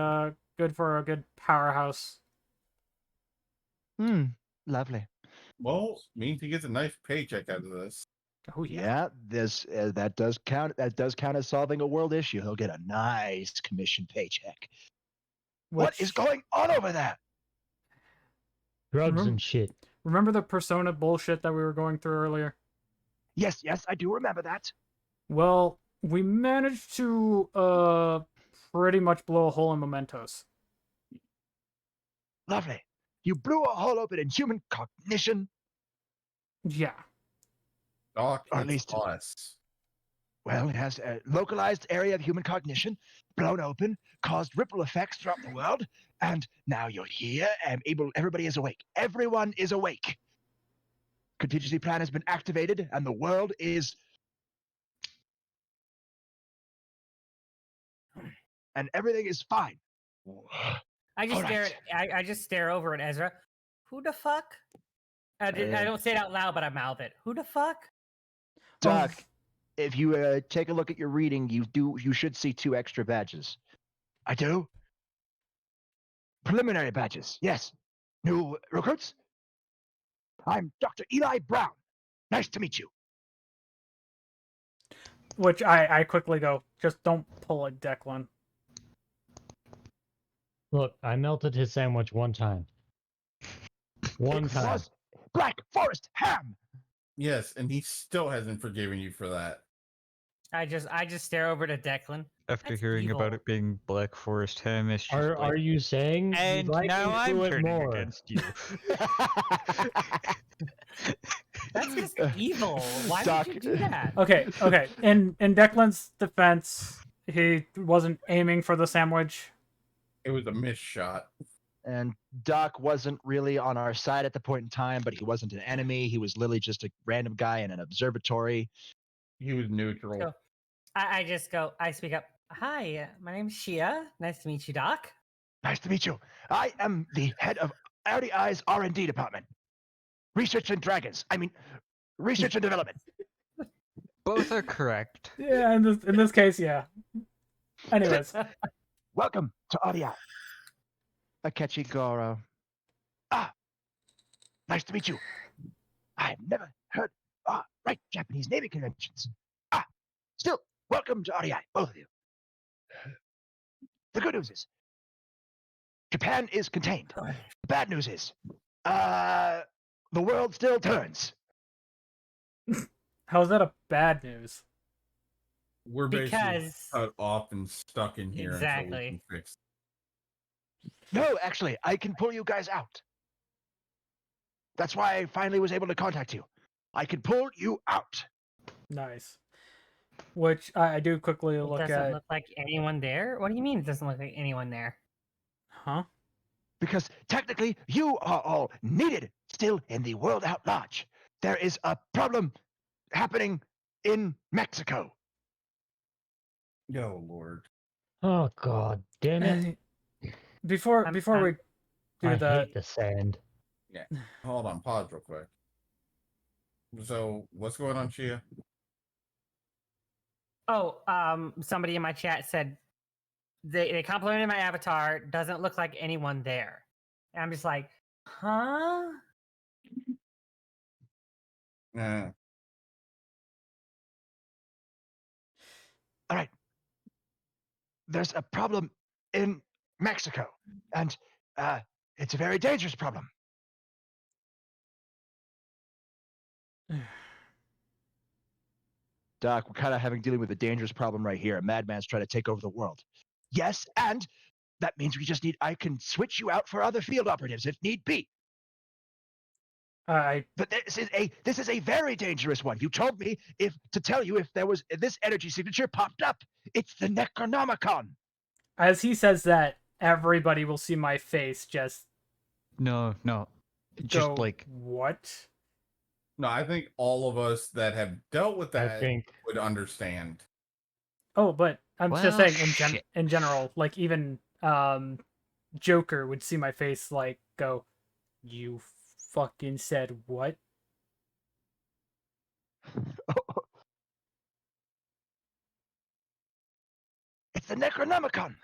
good for a good powerhouse."
Lovely.
Well, means he gets a nice paycheck out of this.
Oh yeah.
Yeah, this that does count. That does count as solving a world issue. He'll get a nice commission paycheck. What is going on over there?
Drugs and shit.
Remember the persona bullshit that we were going through earlier?
Yes, I do remember that.
Well, we managed to pretty much blow a hole in mementos.
Lovely. You blew a hole open in human cognition.
Yeah.
Doc,
Or at
it's
least
us.
Well, it has a localized area of human cognition, blown open, caused ripple effects throughout the world, and now you're here and everybody is awake. Everyone is awake. Contingency plan has been activated, and the world is... And everything is fine.
I just
All
stare.
right.
I just stare over at Ezra. Who the fuck? I don't say it out loud, but I mouth it. Who the fuck?
Doc, if you take a look at your reading, you should see 2 extra badges. I do? Preliminary badges, yes. New recruits? I'm Dr. Eli Brown. Nice to meet you.
Which I quickly go, just don't pull a Declan.
Look, I melted his sandwich one time. One time.
Was Black Forest ham.
Yes, and he still hasn't forgiven you for that.
I just stare over to Declan.
After
That's
hearing about
evil.
it being Black Forest ham, it's just
Are you saying
and
you'd like
now
me to
I'm
do it
turning
more?
against you.
That's just evil. Why
Doc-
would you do that?
Okay. In Declan's defense, he wasn't aiming for the sandwich.
It was a missed shot.
And Doc wasn't really on our side at the point in time, but he wasn't an enemy. He was literally just a random guy in an observatory.
He was neutral.
So, I just go. I speak up. Hi, my name's Shia. Nice to meet you, Doc.
Nice to meet you. I am the head of RDI's R&D department. Research and dragons. I mean, research and development.
Both are correct.
Yeah, in this case, yeah. Anyways,
Welcome to RDI. Akechi Goro. Nice to meet you. I've never heard right Japanese naming conventions. Still, welcome to RDI, both of you. The good news is, Japan is contained. The bad news is, the world still turns.
how is that a bad news?
We're basically
Because
cut off and stuck in here until we
exactly.
can fix.
No, actually, I can pull you guys out. That's why I finally was able to contact you. I can pull you out.
Nice. Which I do quickly
It
look
doesn't
at.
look like anyone there. What do you mean it doesn't look like anyone there?
Huh?
Because technically, you are all needed still in the world at large. There is a problem happening in Mexico.
Oh Lord.
Oh god damn it.
Before we do
I
that,
hate the sand.
Yeah. Hold on. Pause real quick. So what's going on, Chia?
Oh, somebody in my chat said they complimented my avatar. Doesn't look like anyone there. And I'm just like, huh?
Yeah.
All right. There's a problem in Mexico, and it's a very dangerous problem. Doc, we're kind of dealing with a dangerous problem right here. A madman's trying to take over the world. Yes, and that means I can switch you out for other field operatives if need be. But this is a very dangerous one. You told me to tell you if there was this energy signature popped up. It's the Necronomicon.
as he says that, everybody will see my face just
No. Just
go,
like
what?
No, I think all of us that have dealt with
I
that
think
would understand.
Oh, but I'm just
Well,
saying in general, like even Joker would see my face like go, you fucking said what?
It's the Necronomicon.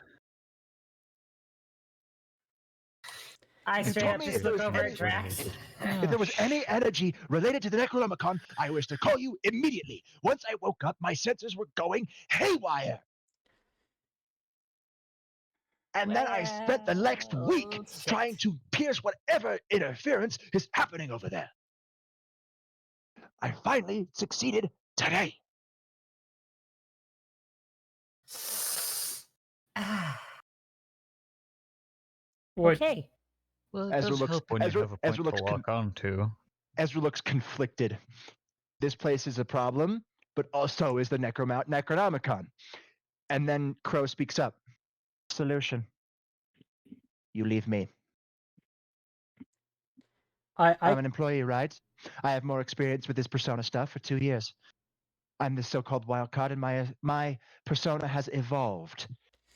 I
You
straight
told
up
me
just
if there
look
was
over
any-
at Drax.
If there was any energy related to the Necronomicon, I was to call you immediately. Once I woke up, my senses were going haywire. And then I spent the next week trying to pierce whatever interference is happening over there. I finally succeeded today.
Okay.
Well, it
Ezra
does
looks
help when you have a point to lock onto.
Ezra looks conflicted. This place is a problem, but also is the Necronomicon. And then Crow speaks up. Solution. You leave me. I'm an employee, right? I have more experience with this persona stuff for 2 years. I'm the so-called wild card, and my persona has evolved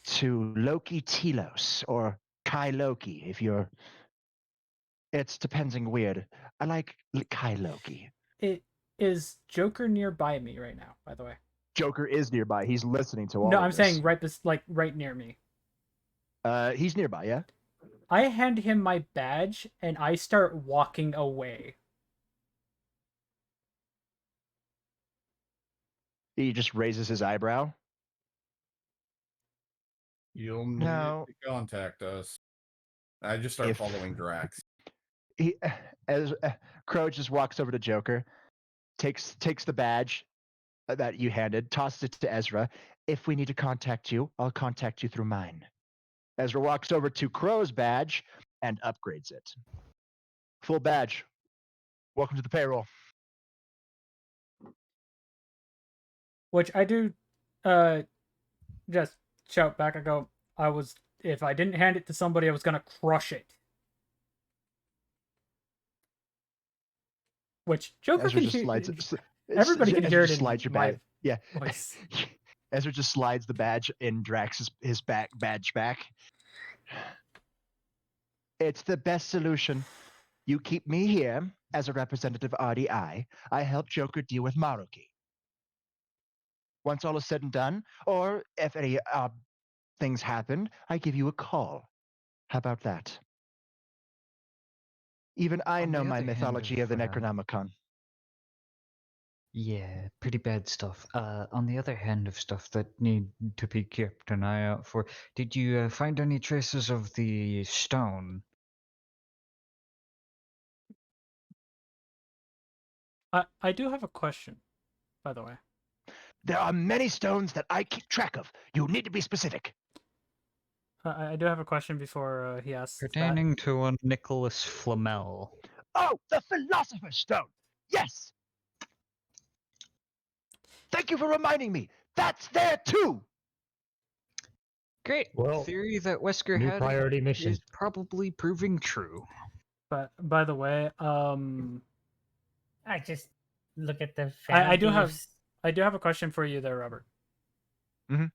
to Loki Telos, or Kai Loki, if you're... It's depending weird. I like Kai Loki.
It is Joker nearby me right now, by the way.
Joker is nearby. He's listening to all
No,
of
I'm
this.
saying right near me.
He's nearby, yeah?
I hand him my badge and I start walking away.
He just raises his eyebrow.
You'll need to contact us. I just start following Drax.
Crow just walks over to Joker, takes the badge that you handed, tosses it to Ezra. If we need to contact you, I'll contact you through mine. Ezra walks over to Crow's badge and upgrades it. Full badge. Welcome to the payroll.
Which I do just shout back. I go, if I didn't hand it to somebody, I was gonna crush it. Which Joker
Ezra
can
just
hear.
slides it.
Everybody can hear it in
slides your
my
badge. Yeah.
voice.
Ezra just slides the badge in Drax's badge back. It's the best solution. You keep me here as a representative RDI. I help Joker deal with Maruki. Once all is said and done, or if any things happen, I give you a call. How about that? Even I
On
know
the
my
other hand
mythology of the Necronomicon.
Yeah, pretty bad stuff. On the other hand of stuff that need to be kept an eye out for, did you find any traces of the stone?
I do have a question, by the way.
There are many stones that I keep track of. You need to be specific.
I do have a question before he asks that.
Pertaining to one Nicholas Flamel.
Oh, the Philosopher's Stone. Yes. Thank you for reminding me. That's there too.
Great.
Well,
Theory that Wesker
new
had
priority mission.
is probably proving true.
But by the way,
I just look at the.
I do have
Thieves.
I do have a question for you there, Robert.
Mhm.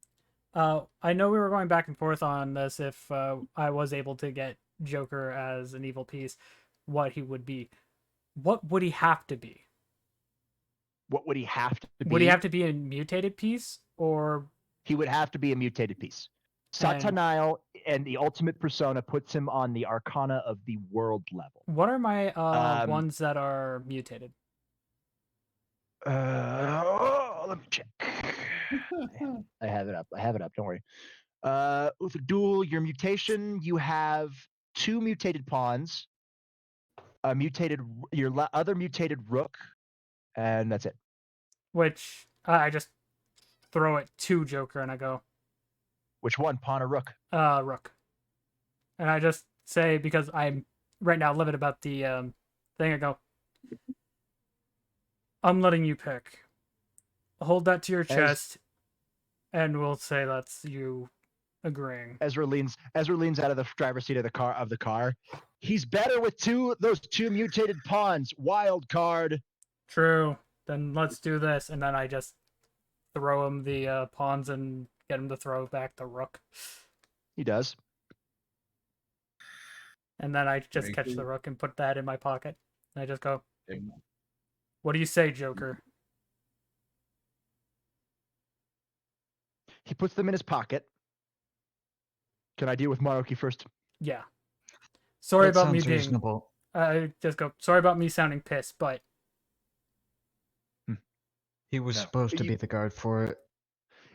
I know we were going back and forth on this if I was able to get Joker as an evil piece, what he would be. What would he have to be?
What would he have to be?
Would he have to be a mutated piece, or
He would have to be a mutated piece.
And-
Satanael and the ultimate persona puts him on the Arcana of the world level.
what are my ones that are mutated?
Let me check. I have it up. Don't worry. With a duel, your mutation, you have 2 mutated pawns, other mutated rook, and that's it.
Which I just throw it to Joker and I go,
Which one, pawn or rook?
Rook. And I just say, because I'm right now livid about the thing, I go, I'm letting you pick. Hold that to your chest, and we'll say that's you agreeing.
Ezra leans out of the driver's seat of the car. He's better with those two mutated pawns. Wild card.
True. Then let's do this, and then I just throw him the pawns and get him to throw back the rook.
He does.
And then I just
Very
catch
cool.
the rook and put that in my pocket. And I just go,
Okay.
what do you say, Joker?
He puts them in his pocket. Can I deal with Maruki first?
Yeah. Sorry
That
about me
sounds
being.
reasonable.
I just go, sorry about me sounding pissed, but
He was
No.
supposed to be the guard for it.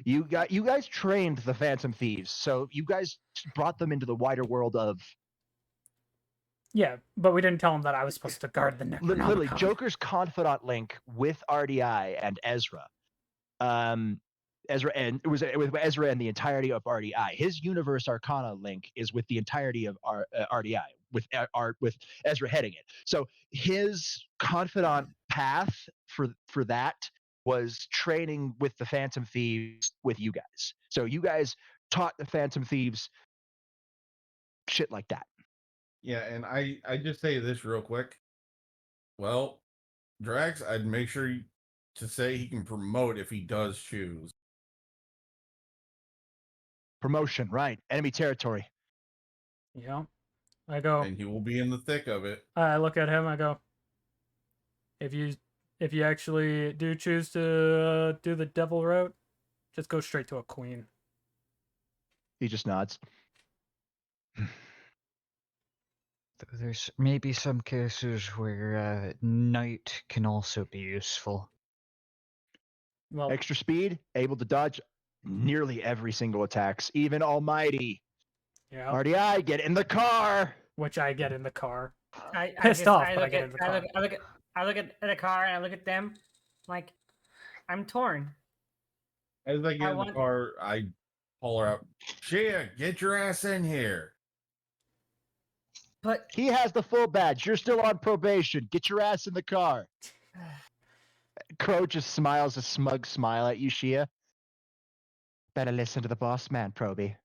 You guys trained the Phantom Thieves, so you guys brought them into the wider world of.
yeah, but we didn't tell him that I was supposed to guard the Necronomicon.
Literally, Joker's confidant link with RDI and Ezra. Ezra, and it was with Ezra and the entirety of RDI. His universe Arcana link is with the entirety of RDI, with Ezra heading it. So his confidant path for that was training with the Phantom Thieves with you guys. So you guys taught the Phantom Thieves shit like that.
Yeah, and I just say this real quick. Well, Drax, I'd make sure to say he can promote if he does choose.
Promotion, right? Enemy territory.
Yeah. I go.
And he will be in the thick of it.
I look at him. I go. If you actually do choose to do the devil route, just go straight to a queen.
He just nods.
There's maybe some cases where knight can also be useful.
Well,
Extra speed, able to dodge nearly every single attacks, even Almighty.
yeah.
RDI, get in the car.
Which I get in the car.
I
Pissed
just-
off,
I
but I
look
get
at-
in the
I
car.
look at the car and I look at them, like I'm torn.
As I get
I
in
want-
the car, I pull her out. Shia, get your ass in here.
But
He has the full badge. You're still on probation. Get your ass in the car. Crow just smiles a smug smile at you, Shia. Better listen to the boss man, Proby.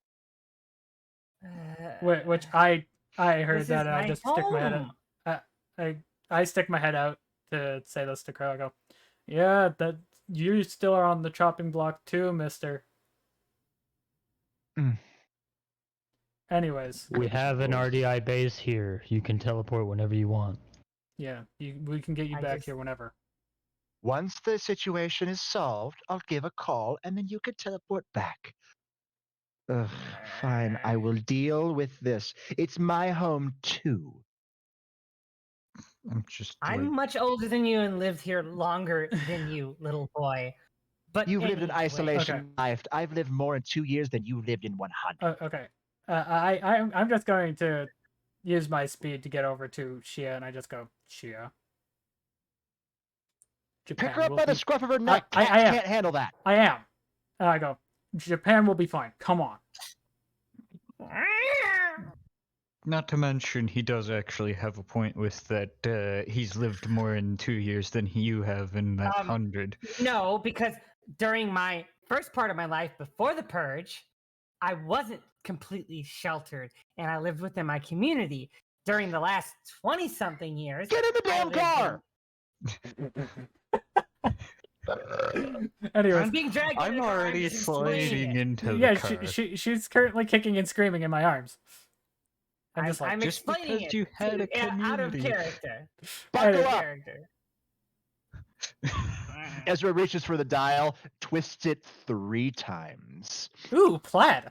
Which I heard
This
that
is
and I
my
just stick my head
home.
out. I stick my head out to say this to Crow. I go, yeah, that you still are on the chopping block too, mister.
Mm.
Anyways.
We have an RDI base here. You can teleport whenever you want.
Yeah, we can get you back here whenever.
Once the situation is solved, I'll give a call and then you can teleport back. Ugh, fine. I will deal with this. It's my home too.
I'm much older than you and lived here longer than you, little boy. But
You've lived an
anyway.
isolation life. I've lived more in 2 years than you lived in 100.
Okay. I'm just going to use my speed to get over to Shia, and I just go, Shia. Japan
Pick her up
will
by the
be-
scruff of her
I
neck. Cats
am.
can't handle that.
I am. And I go, Japan will be fine. Come on.
Not to mention, he does actually have a point with that. He's lived more in 2 years than you have in that 100.
No, because during my first part of my life before the purge, I wasn't completely sheltered and I lived within my community. During the last 20-something years,
Get in the damn car!
Anyways,
I'm being dragged.
I'm already sliding into
yeah,
the car.
she's currently kicking and screaming in my arms. I'm just like,
I'm
just
explaining
because
it
you had a
out of
community.
character.
Buckle up.
Character.
Ezra reaches for the dial, twists it 3 times.
Ooh, plaid.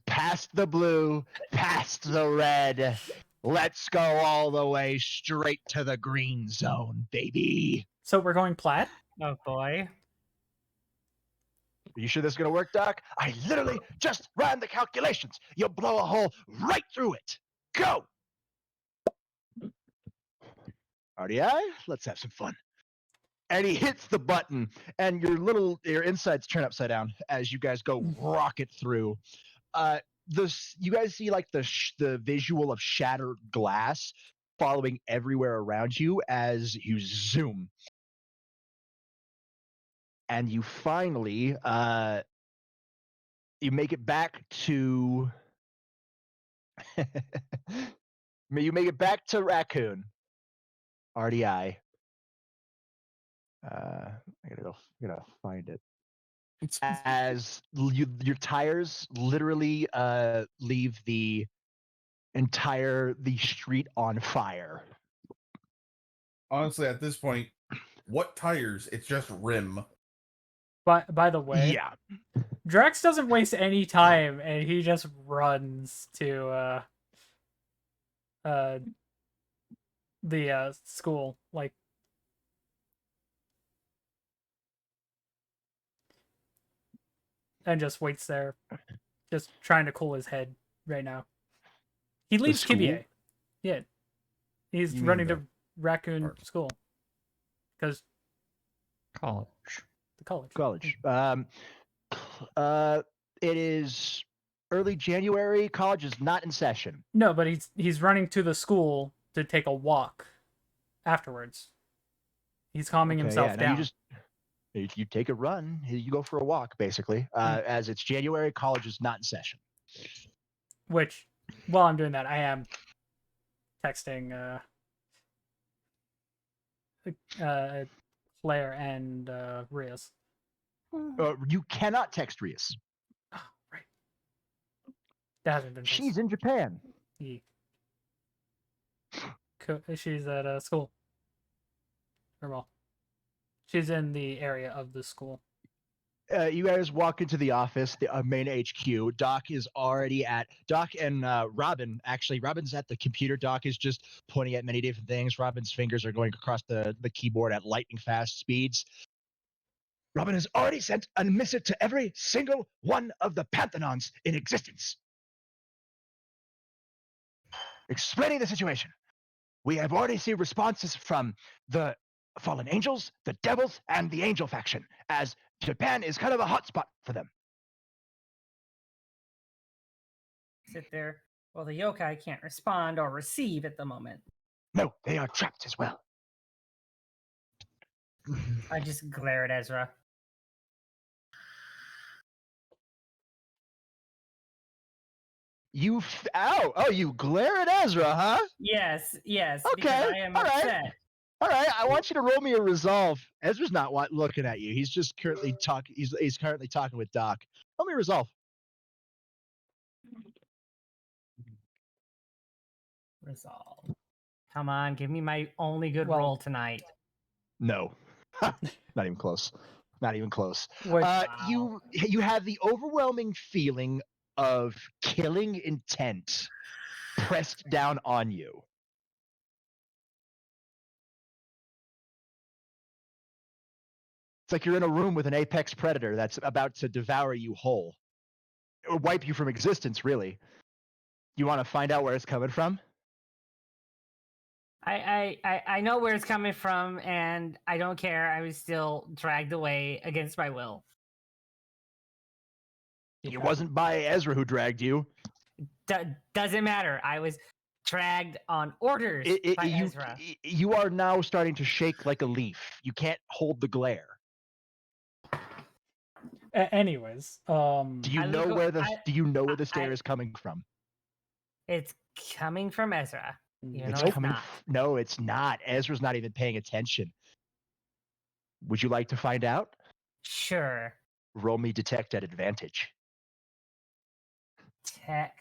Past the blue, past the red. Let's go all the way straight to the green zone, baby.
So we're going plaid?
Oh boy.
Are you sure this is going to work, Doc? I literally just ran the calculations. You'll blow a hole right through it. Go! RDI, let's have some fun. And he hits the button, and your insides turn upside down as you guys go rocket through. You guys see like the visual of shattered glass following everywhere around you as you zoom. And you finally you make it back to you make it back to Raccoon. RDI. I gotta find it. As your tires literally leave the street on fire.
Honestly, at this point, what tires? It's just rim.
By the way,
yeah,
Drax doesn't waste any time, and he just runs to the school, like, and just waits there, just trying to cool his head right now. He leaves
school?
Kibier. Yeah, he's running to Raccoon School because
college.
The college.
It is early January. College is not in session.
No, but he's running to the school to take a walk afterwards. He's calming himself down.
You take a run. You go for a walk, basically. As it's January, college is not in session.
Which, while I'm doing that, I am texting Claire and Rias.
You cannot text Rias.
Oh, right. That hasn't been.
She's in Japan.
Yeah. She's at school. Or well, she's in the area of the school.
You guys walk into the office, the main HQ. Doc is already Doc and Robin. Actually, Robin's at the computer. Doc is just pointing at many different things. Robin's fingers are going across the keyboard at lightning fast speeds. Robin has already sent a missive to every single one of the Panthenons in existence, explaining the situation. We have already seen responses from the fallen angels, the devils, and the angel faction, as Japan is kind of a hotspot for them.
Sit there. Well, the yokai can't respond or receive at the moment.
No, they are trapped as well.
I just glare at Ezra.
You glare at Ezra, huh?
Yes.
Okay,
I am upset.
All right, I want you to roll me a resolve. Ezra's not looking at you. He's just currently talking. He's currently talking with Doc. Roll me a resolve.
Resolve. Come on, give me my only good roll tonight.
No, not even close. Not even close.
Wow.
You have the overwhelming feeling of killing intent pressed down on you. It's like you're in a room with an apex predator that's about to devour you whole. Or wipe you from existence, really. You want to find out where it's coming from?
I know where it's coming from, and I don't care. I was still dragged away against my will.
It wasn't by Ezra who dragged you.
Doesn't matter. I was dragged on orders by Ezra.
You are now starting to shake like a leaf. You can't hold the glare.
Anyways,
Do you know where the stare is coming from?
It's coming from Ezra.
No, it's not. Ezra's not even paying attention. Would you like to find out?
Sure.
Roll me detect at advantage.
Detect.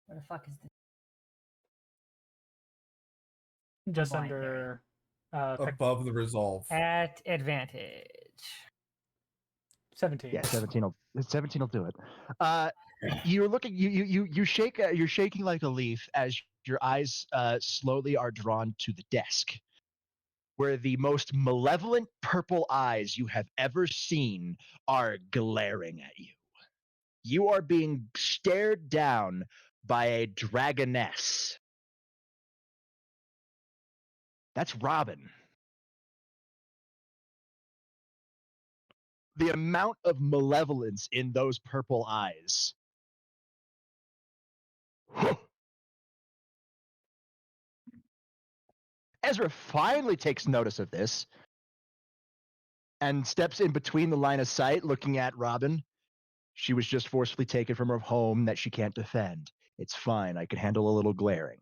What the fuck is this?
Just under
above the resolve.
At advantage.
17.
Yeah, 17 will do it. You're looking. You shake. You're shaking like a leaf as your eyes slowly are drawn to the desk, where the most malevolent purple eyes you have ever seen are glaring at you. You are being stared down by a dragoness. That's Robin. The amount of malevolence in those purple eyes. Ezra finally takes notice of this and steps in between the line of sight looking at Robin. She was just forcefully taken from her home that she can't defend. It's fine. I can handle a little glaring.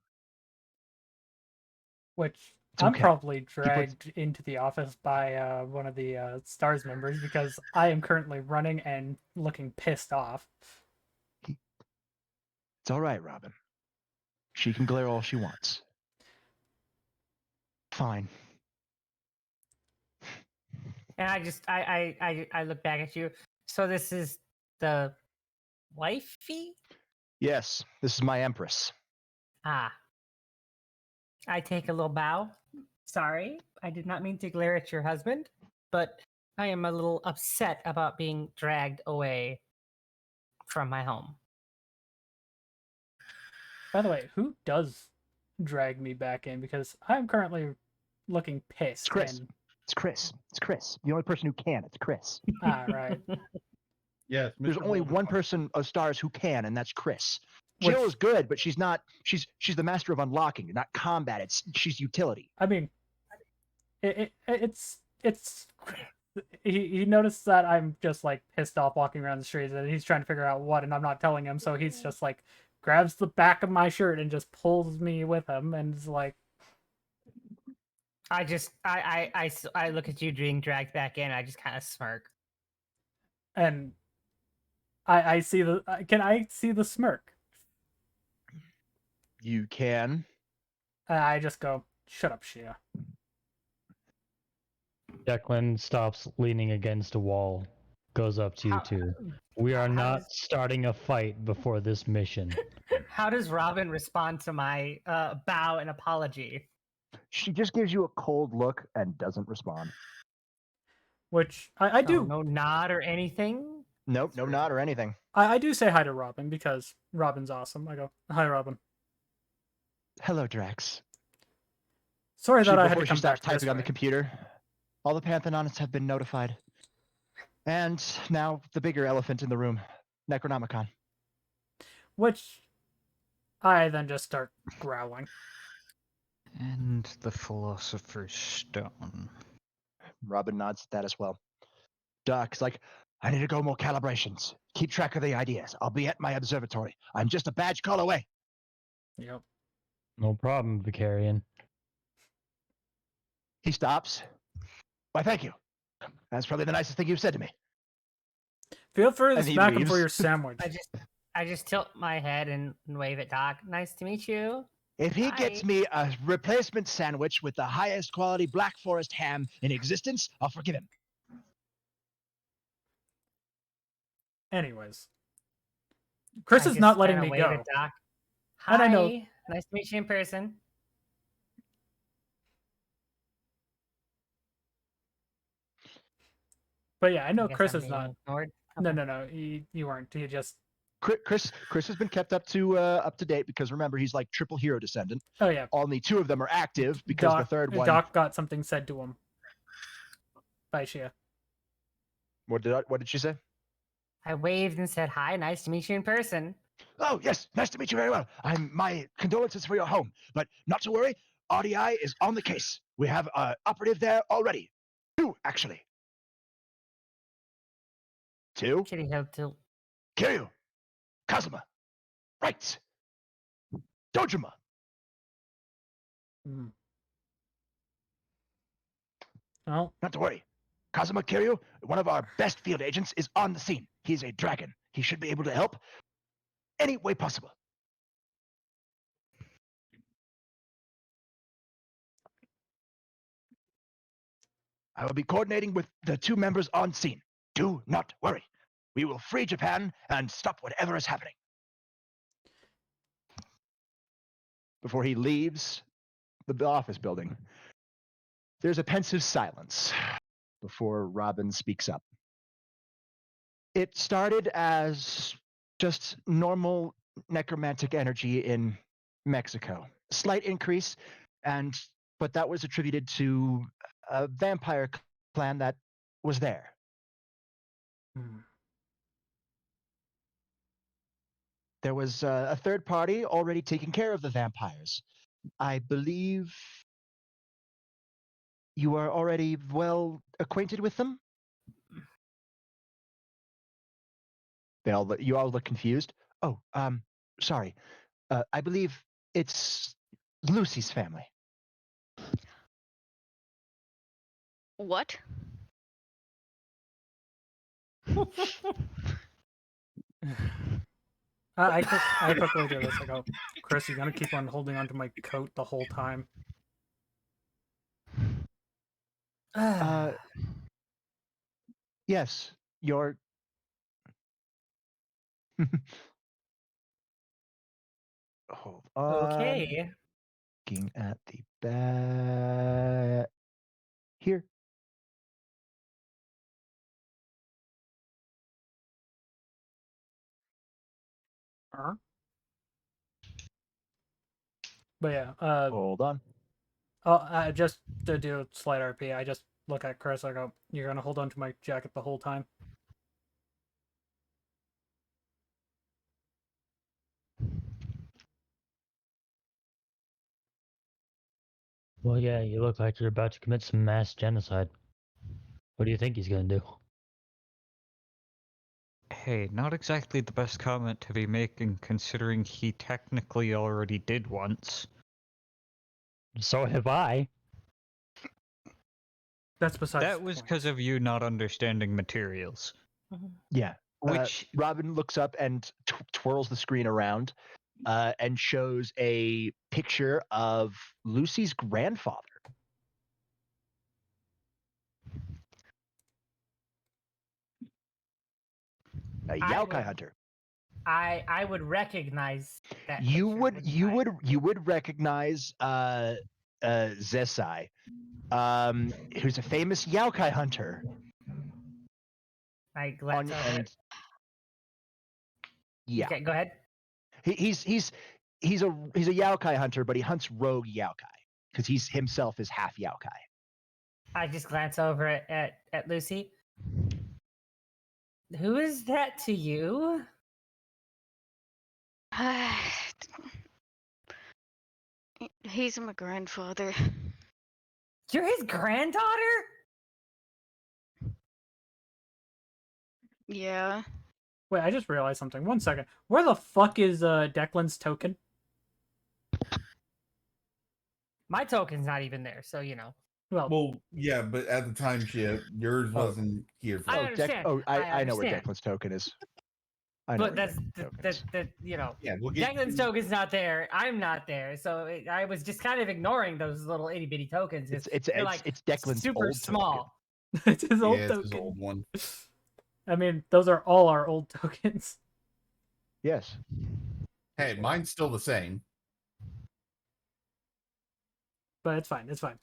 Which
It's
I'm
okay.
probably dragged into the office by one of the STARS members because I am currently running and looking pissed off.
It's all right, Robin. She can glare all she wants. Fine.
And I look back at you. So this is the wifey?
Yes, this is my empress.
Ah. I take a little bow. Sorry, I did not mean to glare at your husband, but I am a little upset about being dragged away from my home.
By the way, who does drag me back in? Because I'm currently looking pissed.
It's Chris.
And...
It's Chris. It's Chris. The only person who can. It's Chris.
Ah, right.
Yes,
There's
Mr.
only
Boulder.
one person of STARS who can, and that's Chris.
Which-
Jill is good, but she's not. She's the master of unlocking, not combat. She's utility.
I mean, it's he noticed that I'm just like pissed off walking around the streets, and he's trying to figure out what, and I'm not telling him, so he's just like grabs the back of my shirt and just pulls me with him, and is like,
I look at you being dragged back in. I just kind of smirk.
and I see the. Can I see the smirk?
You can.
I just go, shut up, Shia.
Declan stops leaning against a wall, goes up to you two. We are not starting a fight before this mission.
How does Robin respond to my bow and apology?
She just gives you a cold look and doesn't respond.
Which I do.
No nod or anything?
Nope, no nod or anything.
I do say hi to Robin because Robin's awesome. I go, hi, Robin.
Hello, Drax.
Sorry that I had
Before
to
she
come
stops
back this
typing on the
way.
computer, all the Panthenons have been notified. And now the bigger elephant in the room, Necronomicon.
Which I then just start growling.
And the Philosopher's Stone.
Robin nods at that as well. Doc's like, I need to go more calibrations. Keep track of the ideas. I'll be at my observatory. I'm just a badge call away.
Yep.
No problem, Vicarian.
He stops. Why, thank you. That's probably the nicest thing you've said to me.
Feel free to
And he
smack him for
leaves.
your sandwich.
I just tilt my head and wave at Doc. Nice to meet you.
If he gets me a replacement sandwich with the highest quality Black Forest ham in existence, I'll forgive him.
Anyways. Chris is not letting me go.
Doc. Hi.
And I know.
Nice to meet you in person.
But yeah, I know
guess
Chris
I'm
is
being
not.
ignored.
No. You weren't. You just
Chris has been kept up to date because remember he's like triple hero descendant.
Oh yeah.
Only 2 of them are active because the third one.
Doc got something said to him by Shia.
What did she say?
I waved and said, "Hi, nice to meet you in person."
Oh yes, nice to meet you very well. My condolences for your home, but not to worry. RDI is on the case. We have an operative there already. 2 actually. 2.
Kitty helped to.
Kiryu, Kazuma, right. Dojima.
Oh.
Not to worry. Kazuma Kiryu, one of our best field agents, is on the scene. He's a dragon. He should be able to help any way possible. I will be coordinating with the 2 members on scene. Do not worry. We will free Japan and stop whatever is happening. Before he leaves the office building, there's a pensive silence before Robin speaks up. It started as just normal necromantic energy in Mexico. Slight increase, but that was attributed to a vampire clan that was there. There was a third party already taking care of the vampires. I believe you are already well acquainted with them? You all look confused. Oh, sorry. I believe it's Lucy's family.
What?
I quickly do this. I go, Chris, you gonna keep on holding onto my coat the whole time?
Yes, you're. Hold on.
Okay.
Looking at the back. Here.
But yeah.
Hold on.
Just to do a slight RP, I just look at Chris. I go, "You're gonna hold on to my jacket the whole time."
Well, yeah, you look like you're about to commit some mass genocide. What do you think he's gonna do?
Hey, not exactly the best comment to be making considering he technically already did once.
So have I.
That's besides.
That was because of you not understanding materials.
Yeah.
Which
Robin looks up and twirls the screen around and shows a picture of Lucy's grandfather. A Yaokai hunter.
I would recognize that.
You would recognize Zesai, who's a famous Yaokai hunter.
I glance over it.
Yeah.
Okay, go ahead.
He's a Yaokai hunter, but he hunts rogue Yaokai because he's himself is half Yaokai.
I just glance over at Lucy. Who is that to you?
He's my grandfather.
You're his granddaughter?
Yeah.
Wait, I just realized something. 1 second. Where the fuck is Declan's token?
My token's not even there, so you know.
Well, yeah, but at the time, yours wasn't here. For
I understand.
I know where Declan's token is.
But that's you know.
Yeah,
Declan's token's not there. I'm not there, so I was just kind of ignoring those little itty bitty tokens.
It's Declan's
super
old
small.
It's his old
it's
token.
his old one.
I mean, those are all our old tokens.
Yes.
Hey, mine's still the same.
But it's fine. It's fine.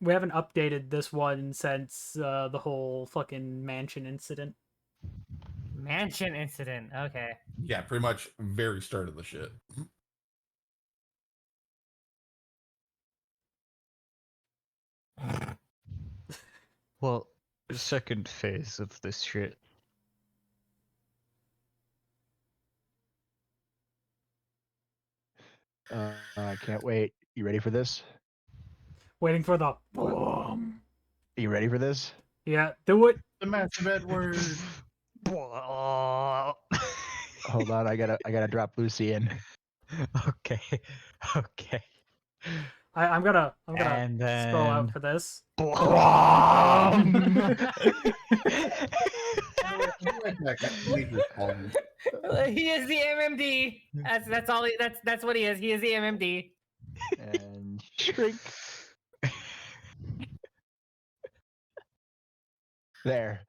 We haven't updated this one since the whole fucking mansion incident.
Mansion incident. Okay.
Yeah, pretty much very start of the shit.
Well, second phase of this shit.
I can't wait. You ready for this?
Waiting for the boom.
You ready for this?
Yeah, do it.
The massive Edward.
Hold on, I gotta drop Lucy in.
Okay. Okay.
I'm gonna
And
scroll out
then-
for this.
He is the MMD. That's all. That's what he is. He is the MMD.
And shrink. There.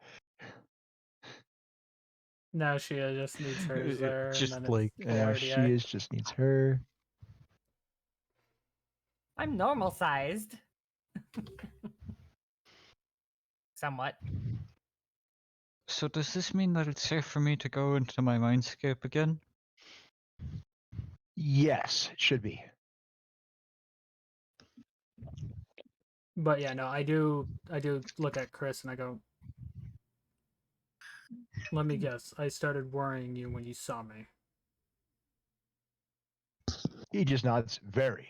No, she just needs hers there.
Just
and then
like-
it's full
Yeah,
RDI.
she just needs her.
I'm normal sized. Somewhat.
So does this mean that it's safe for me to go into my mindscape again?
Yes, it should be.
But yeah, no, I do look at Chris and I go, let me guess, I started worrying you when you saw me.
He just nods. Very.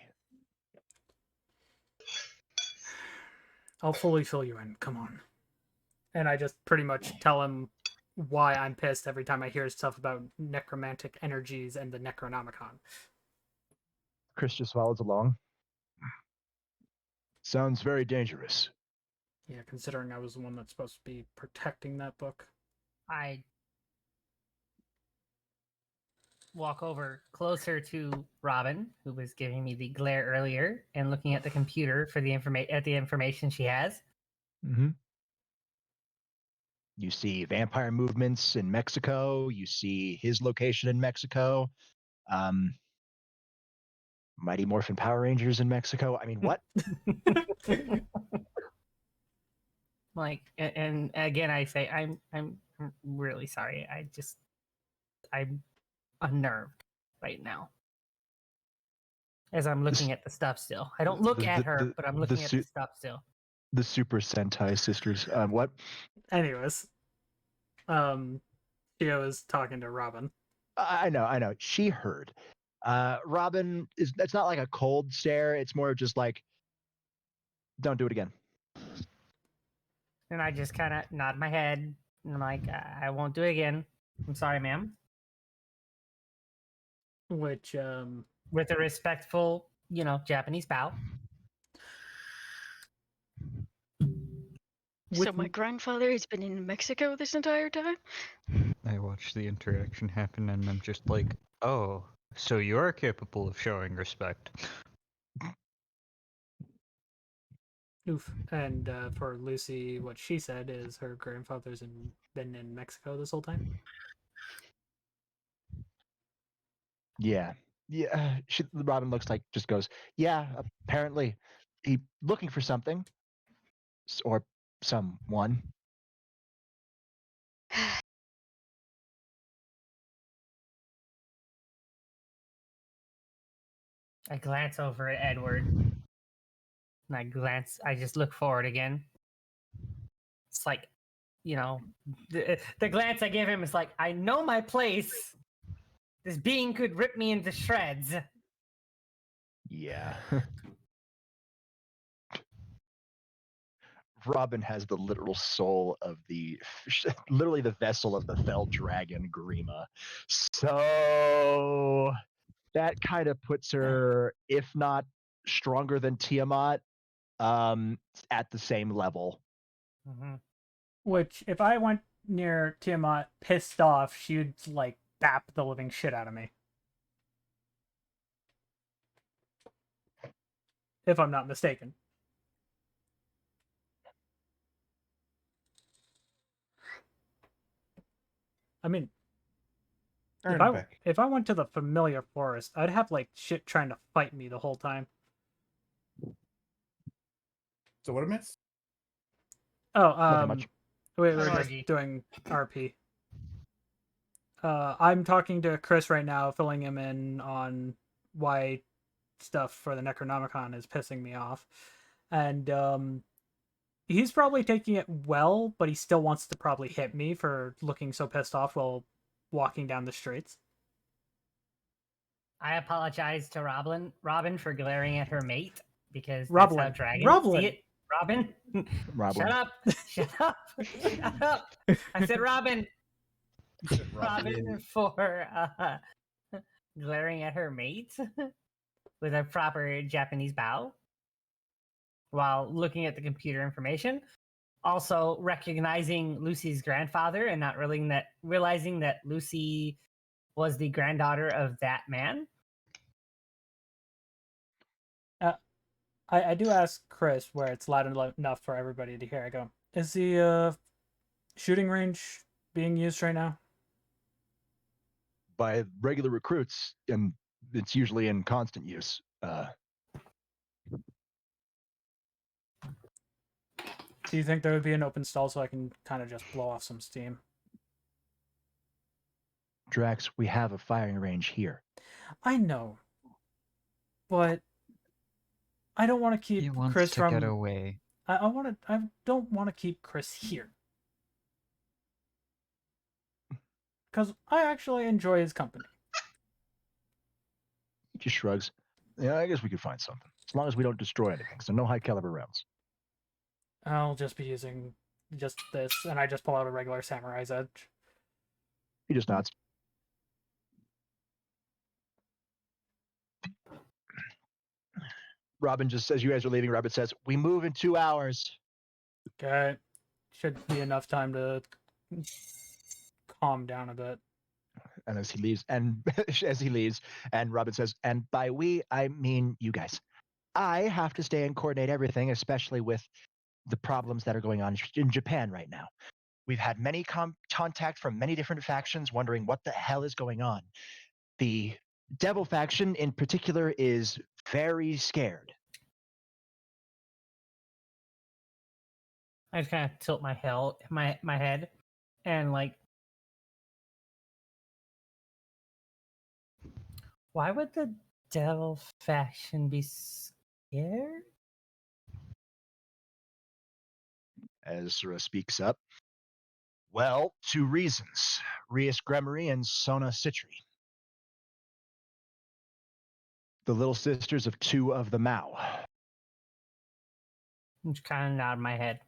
I'll fully fill you in. Come on. And I just pretty much tell him why I'm pissed every time I hear stuff about necromantic energies and the Necronomicon.
Chris just follows along. Sounds very dangerous.
Yeah, considering I was the one that's supposed to be protecting that book.
I walk over closer to Robin, who was giving me the glare earlier, and looking at the computer for the information she has.
Mm-hmm. You see vampire movements in Mexico. You see his location in Mexico. Mighty Morphin Power Rangers in Mexico. I mean, what?
Like, and again, I say I'm really sorry. I'm unnerved right now. As I'm looking at the stuff still. I don't look at her, but I'm looking at the stuff still.
The Super Sentai sisters. What?
Anyways, Theo is talking to Robin.
I know. She heard. Robin it's not like a cold stare. It's more just like, don't do it again.
And I just kind of nod my head. And I'm like, I won't do it again. I'm sorry, ma'am.
Which,
with a respectful, Japanese bow.
So my grandfather has been in Mexico this entire time?
I watch the interaction happen and I'm just like, oh, so you're capable of showing respect.
Oof. And for Lucy, what she said is her grandfather's been in Mexico this whole time.
Yeah. Robin looks like just goes, yeah, apparently he looking for something or someone.
I glance over at Edward. And I just look forward again. It's like, the glance I give him is like, I know my place. This being could rip me into shreds.
Yeah. Robin has the literal soul of literally the vessel of the fell dragon Grima. So that kind of puts her, if not stronger than Tiamat, at the same level.
Mm-hmm.
Which, if I went near Tiamat pissed off, she'd like bap the living shit out of me. If I'm not mistaken. I mean, if I went to the familiar forest, I'd have like shit trying to fight me the whole time.
So what I missed?
Oh,
Nothing much.
we were just doing RP. I'm talking to Chris right now, filling him in on why stuff for the Necronomicon is pissing me off. And he's probably taking it well, but he still wants to probably hit me for looking so pissed off while walking down the streets.
I apologize to Robin for glaring at her mate because
Roblin.
that's how dragons
Roblin.
see it. Robin,
Roblin.
shut up! Shut up! Shut up! I said Robin. Robin for glaring at her mate with a proper Japanese bow while looking at the computer information. Also recognizing Lucy's grandfather and not realizing that Lucy was the granddaughter of that man.
I do ask Chris where it's loud enough for everybody to hear. I go, is the shooting range being used right now?
By regular recruits, and it's usually in constant use.
Do you think there would be an open stall so I can kind of just blow off some steam?
Drax, we have a firing range here.
I know, but I don't want to keep
He wants
Chris
to
from.
get away.
I don't want to keep Chris here because I actually enjoy his company.
He just shrugs. Yeah, I guess we could find something as long as we don't destroy anything. So no high caliber rounds.
I'll just be using just this, and I just pull out a regular Samurai's Edge.
He just nods. Robin just says, you guys are leaving. Robin says, we move in 2 hours.
Okay. Should be enough time to calm down a bit.
And as he leaves, and Robin says, and by we, I mean you guys. I have to stay and coordinate everything, especially with the problems that are going on in Japan right now. We've had many contact from many different factions wondering what the hell is going on. The Devil faction in particular is very scared.
I just kind of tilt my head and like, why would the Devil faction be scared?
Ezra speaks up. Well, 2 reasons. Rias Gremory and Sona Citri. The little sisters of 2 of the Mao.
I'm just kind of nod my head.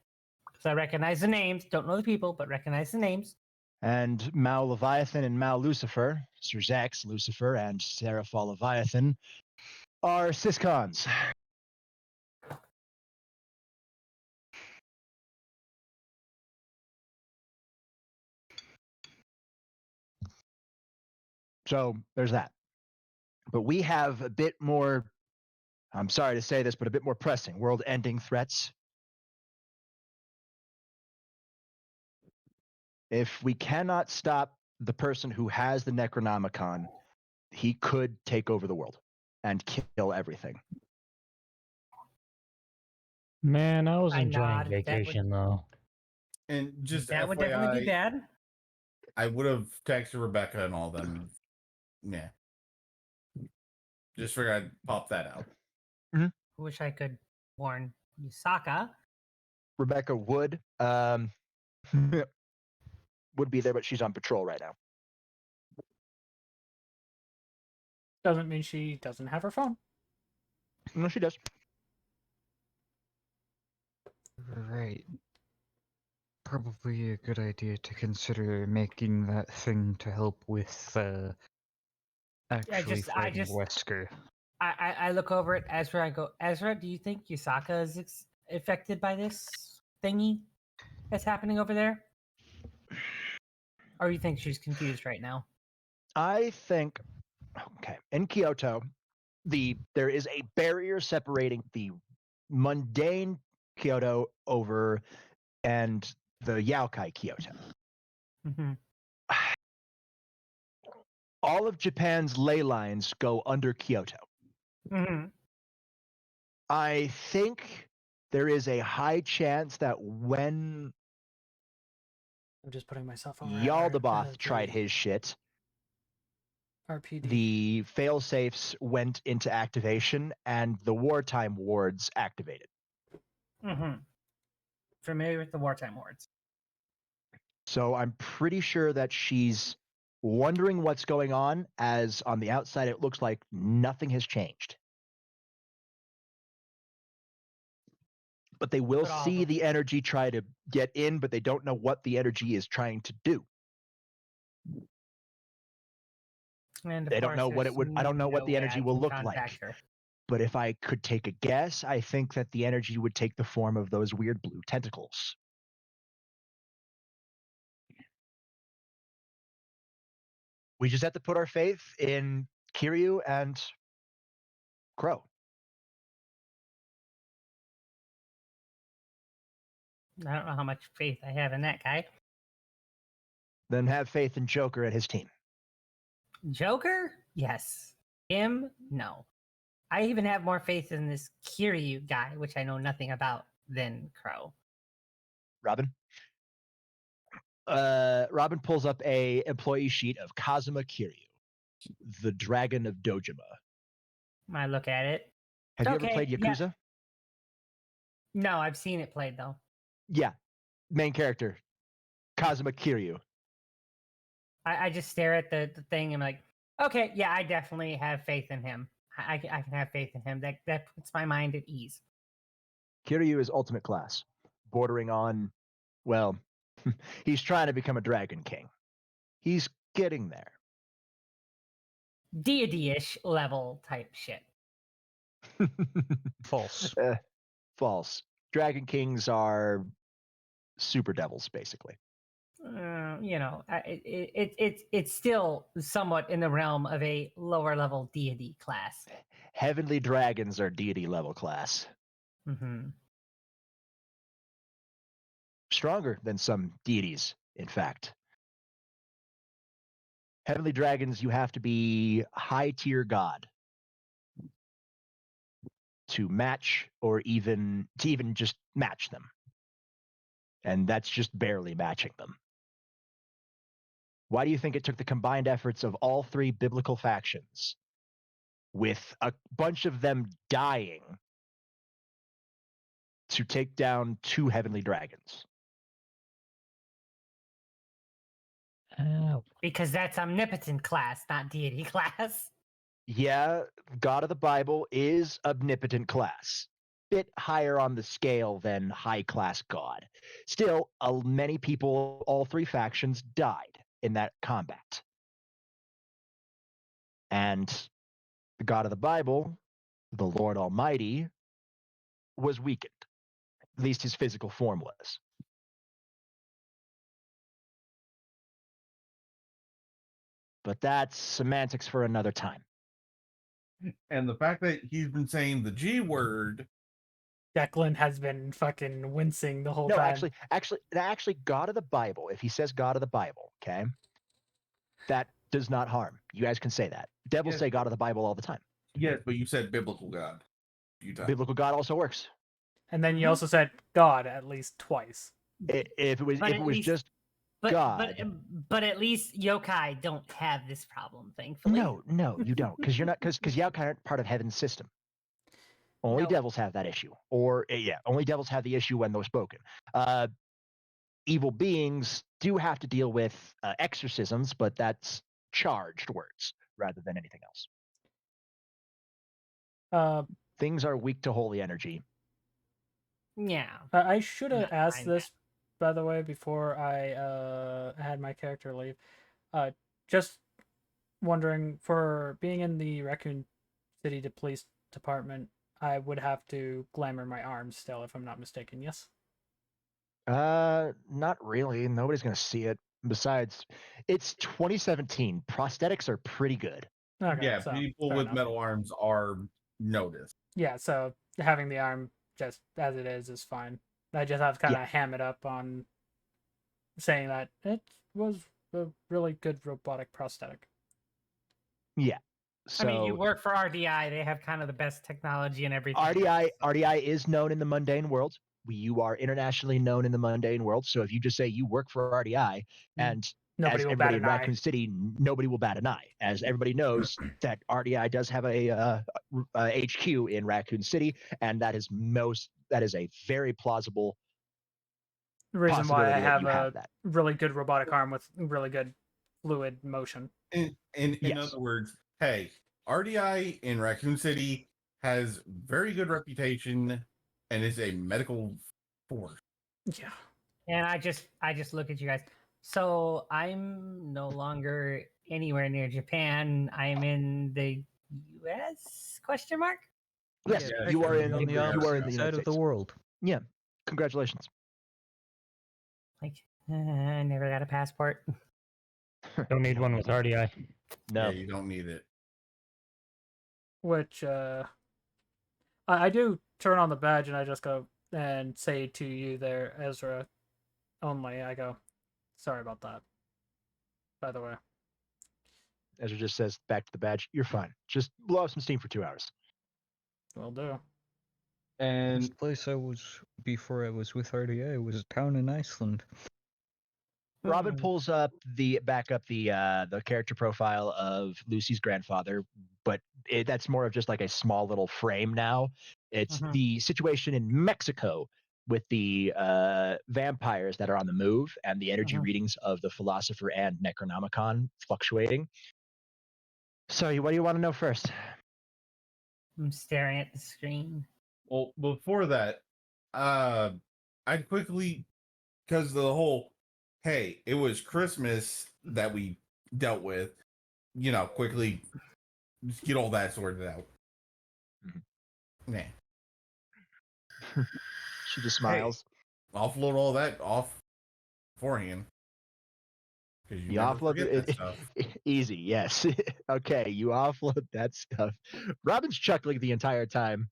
Because I recognize the names. Don't know the people, but recognize the names.
And Mao Leviathan and Mao Lucifer, Sir Zax Lucifer and Seraphal Leviathan, are Siscons. So there's that. But we have a bit more, I'm sorry to say this, but a bit more pressing world-ending threats. If we cannot stop the person who has the Necronomicon, he could take over the world and kill everything.
Man, I was
I
enjoying
nod.
vacation though.
And just
That would definitely be
FYI,
bad.
I would have texted Rebecca and all them. Yeah. Just figured I'd pop that out.
Wish I could warn Yusaka.
Rebecca would be there, but she's on patrol right now.
Doesn't mean she doesn't have her phone.
No, she does.
Right. Probably a good idea to consider making that thing to help with actually fighting Wesker.
I look over at Ezra. I go, Ezra, do you think Yusaka is affected by this thingy that's happening over there? Or you think she's confused right now?
I think, okay, in Kyoto, there is a barrier separating the mundane Kyoto over and the Yaokai Kyoto.
Mm-hmm.
All of Japan's ley lines go under Kyoto.
Mm-hmm.
I think there is a high chance that when
I'm just putting myself on
Yaldabaoth tried his shit,
RPD.
the fail safes went into activation and the wartime wards activated.
Mm-hmm. Familiar with the wartime wards.
So I'm pretty sure that she's wondering what's going on, as on the outside it looks like nothing has changed. But they will see the energy try to get in, but they don't know what the energy is trying to do.
And
They don't know what it would. I don't know what the energy will look like.
Her.
But if I could take a guess, I think that the energy would take the form of those weird blue tentacles. We just have to put our faith in Kiryu and Crow.
I don't know how much faith I have in that guy.
Then have faith in Joker and his team.
Joker? Yes. Him? No. I even have more faith in this Kiryu guy, which I know nothing about, than Crow.
Robin? Robin pulls up a employee sheet of Kazuma Kiryu, the Dragon of Dojima.
I look at it.
Have you ever played Yakuza?
Yeah. No, I've seen it played, though.
Yeah. Main character, Kazuma Kiryu.
I just stare at the thing and I'm like, okay, yeah, I definitely have faith in him. I can have faith in him. That puts my mind at ease.
Kiryu is ultimate class, bordering on, well, he's trying to become a Dragon King. He's getting there.
Deity-ish level type shit.
False.
False. Dragon Kings are super devils, basically.
It's still somewhat in the realm of a lower level deity class.
Heavenly dragons are deity level class.
Mm-hmm.
Stronger than some deities, in fact. Heavenly dragons, you have to be high tier god to match or even just match them. And that's just barely matching them. Why do you think it took the combined efforts of all three biblical factions, with a bunch of them dying, to take down 2 heavenly dragons?
Because that's omnipotent class, not deity class.
Yeah, God of the Bible is omnipotent class. Bit higher on the scale than high class God. Still, many people, all 3 factions, died in that combat. And the God of the Bible, the Lord Almighty, was weakened. At least his physical form was. But that's semantics for another time.
And the fact that he's been saying the G word.
Declan has been fucking wincing the whole
no,
time.
actually, God of the Bible, if he says God of the Bible, okay, that does not harm. You guys can say that. Devils say God of the Bible all the time.
Yes, but you said biblical God.
Biblical God also works.
And then you also said God at least twice.
If it was just God.
But at least yokai don't have this problem, thankfully.
No, you don't, because yokai aren't part of heaven's system. Only devils have that issue, or only devils have the issue when they're spoken. Evil beings do have to deal with exorcisms, but that's charged words rather than anything else. Things are weak to holy energy.
Yeah.
I should have asked this, by the way, before I had my character leave. Just wondering, for being in the Raccoon City Police Department, I would have to glamour my arms still, if I'm not mistaken, yes?
Not really. Nobody's going to see it. Besides, it's 2017. Prosthetics are pretty good.
Okay,
yeah,
so,
people with metal arms are noticed.
Yeah, so having the arm just as it is fine. I just have to kind of ham it up on saying that it was a really good robotic prosthetic.
Yeah. So,
I mean, you work for RDI. They have kind of the best technology and everything.
RDI is known in the mundane world. You are internationally known in the mundane world. So if you just say you work for RDI and
Nobody
as
will bat
everybody
an
in
eye.
Raccoon City, nobody will bat an eye. As everybody knows, that RDI does have a HQ in Raccoon City, and that is a very plausible
The reason why I
possibility that
have
you
a
have that.
really good robotic arm with really good fluid motion.
In
Yes.
other words, hey, RDI in Raccoon City has very good reputation and is a medical force.
Yeah.
And I just look at you guys. So I'm no longer anywhere near Japan. I'm in the U.S. question mark.
Yes,
Yeah,
you are in
on the
you are in the
opposite
United
side of
States.
the world.
Yeah, congratulations.
Like, I never got a passport.
Don't need one with RDI.
No,
Yeah, you don't need it.
Which I do turn on the badge and I just go and say to you there, Ezra, only. I go, sorry about that. By the way.
Ezra just says back to the badge. You're fine. Just blow off some steam for 2 hours.
Will do.
And
And
the place I was before I was with RDA was a town in Iceland.
Robin pulls up the character profile of Lucy's grandfather, but that's more of just like a small little frame now. It's the situation in Mexico with the vampires that are on the move and the energy readings of the Philosopher and Necronomicon fluctuating. So, what do you want to know first?
I'm staring at the screen.
Well, before that, I'd quickly, because the whole, hey, it was Christmas that we dealt with, quickly just get all that sorted out. Nah.
She just smiles.
Hey, offload all that off beforehand. Because you never
offload
forget that stuff.
Easy, yes. Okay, you offload that stuff. Robin's chuckling the entire time.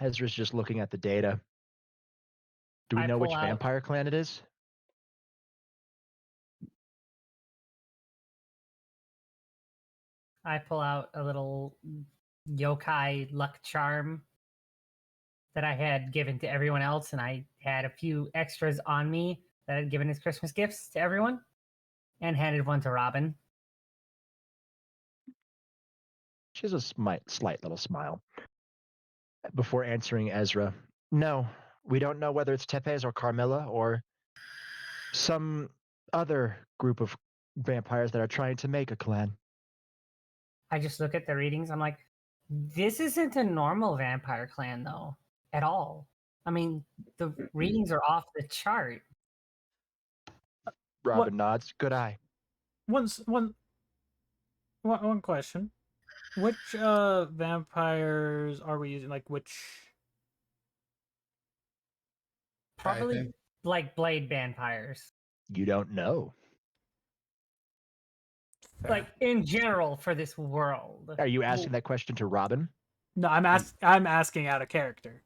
Ezra's just looking at the data. Do we know which vampire clan it is?
I pull out a little yokai luck charm that I had given to everyone else, and I had a few extras on me that I'd given as Christmas gifts to everyone, and handed one to Robin.
She has a slight little smile before answering Ezra. No, we don't know whether it's Tepes or Carmilla or some other group of vampires that are trying to make a clan.
I just look at the readings. I'm like, this isn't a normal vampire clan, though, at all. I mean, the readings are off the chart.
Robin nods. Good eye.
One question. Which vampires are we using? Like which?
Probably like blade vampires.
You don't know.
Like in general for this world.
Are you asking that question to Robin?
No, I'm asking out of character.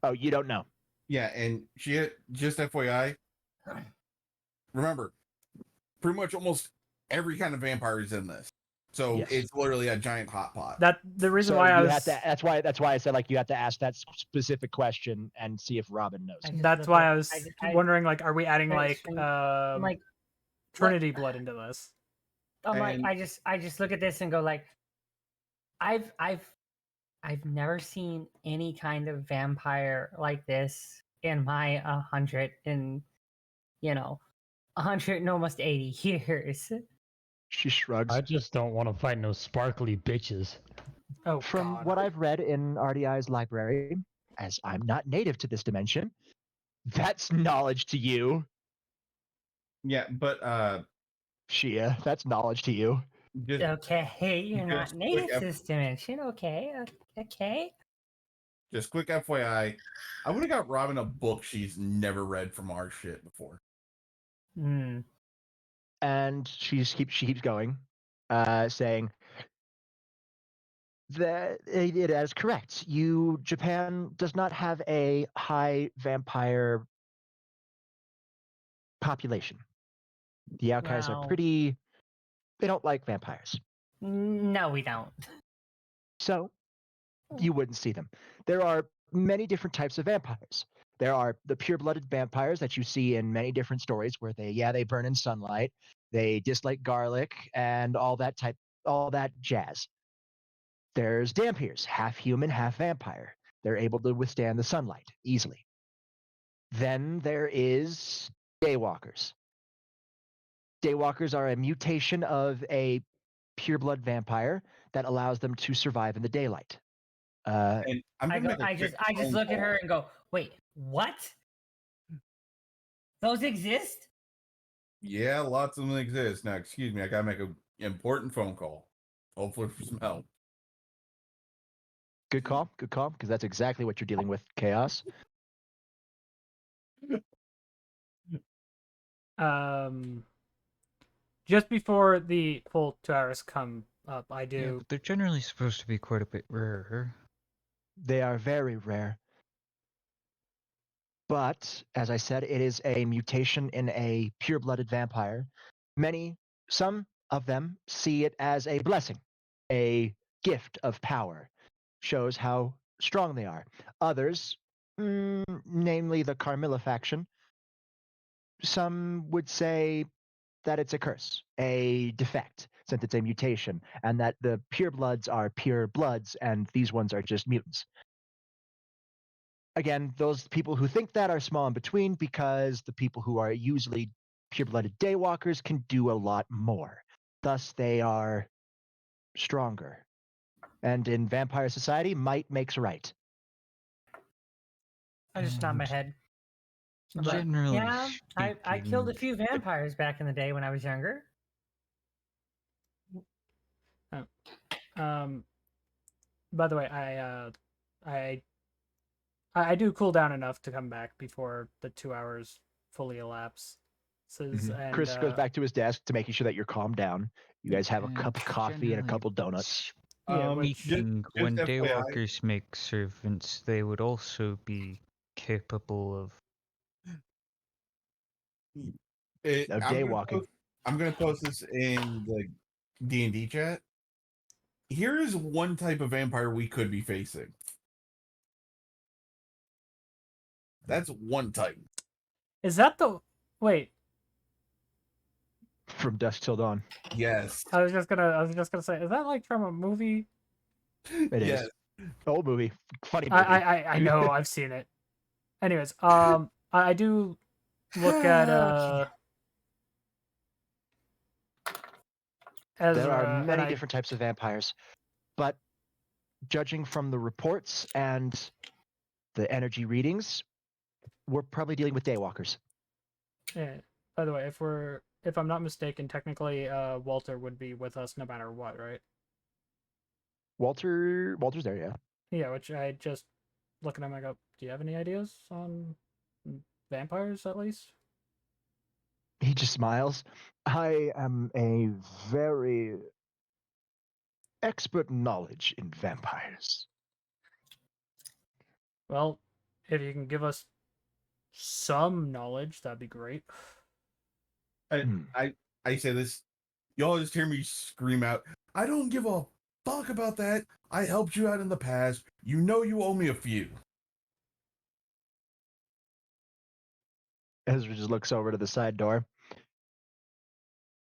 Oh, you don't know.
Yeah, and she just FYI. Remember, pretty much almost every kind of vampire is in this. So it's literally a giant hot pot.
That the reason why I was
that's why I said like you have to ask that specific question and see if Robin knows.
That's why I was wondering like, are we adding like Trinity blood into this?
I'm like, I just look at this and go like, I've never seen any kind of vampire like this in my 100 and 100 and almost 80 years.
She shrugs.
I just don't want to fight no sparkly bitches.
Oh,
From what I've read in RDI's library, as I'm not native to this dimension, that's knowledge to you.
Yeah, but
Shia, that's knowledge to you.
Okay, you're not native to this dimension. Okay.
Just quick FYI, I would have got Robin a book she's never read from our shit before.
And she keeps going, saying that it is correct. Japan does not have a high vampire population. The Yaokais are pretty. They don't like vampires.
No, we don't.
So you wouldn't see them. There are many different types of vampires. There are the pure-blooded vampires that you see in many different stories where they burn in sunlight, they dislike garlic, and all that jazz. There's Dampiers, half human, half vampire. They're able to withstand the sunlight easily. Then there is Daywalkers. Daywalkers are a mutation of a pure-blood vampire that allows them to survive in the daylight.
And I'm
I
gonna
go.
make a
I
quick
just
phone
look at
call.
her and go, "Wait, what? Those exist?"
Yeah, lots of them exist. Now, excuse me, I gotta make an important phone call. Hopefully for some help.
Good call, because that's exactly what you're dealing with, Chaos.
Just before the full 2 hours come up, I
Yeah,
do.
but they're generally supposed to be quite a bit rarer.
They are very rare. But, as I said, it is a mutation in a pure-blooded vampire. Some of them see it as a blessing, a gift of power. Shows how strong they are. Others, namely the Carmilla faction, some would say that it's a curse, a defect, since it's a mutation, and that the purebloods are pure bloods and these ones are just mutants. Again, those people who think that are small in between because the people who are usually pure-blooded daywalkers can do a lot more. Thus, they are stronger. And in vampire society, might makes right.
I just nod my head. But,
Generally
yeah, I killed a
speaking,
few vampires back in the day when I was younger.
By the way, I do cool down enough to come back before the 2 hours fully elapse. And,
Chris goes back to his desk to making sure that you're calmed down. You guys have a
and
cup of coffee and a couple donuts.
Yeah,
speaking,
just
when
FYI.
daywalkers make servants, they would also be capable of
Of daywalking.
I'm gonna post this in the D&D chat. Here is one type of vampire we could be facing. That's one type.
is that the wait?
From dusk till dawn.
Yes.
I was just gonna say, is that like from a movie?
It is.
Yes.
Old movie. Funny movie.
I know, I've seen it. Anyways, I do look at Ezra,
there are many
and
different types of vampires, but judging from the reports and the energy readings, we're probably dealing with daywalkers.
Yeah. By the way, if I'm not mistaken, technically, Walter would be with us no matter what, right?
Walter's there, yeah.
Yeah, which I just look at him. I go, "Do you have any ideas on vampires, at least?"
He just smiles. I am a very expert knowledge in vampires.
Well, if you can give us some knowledge, that'd be great.
I say this, y'all just hear me scream out, I don't give a fuck about that. I helped you out in the past. You know you owe me a few.
Ezra just looks over to the side door.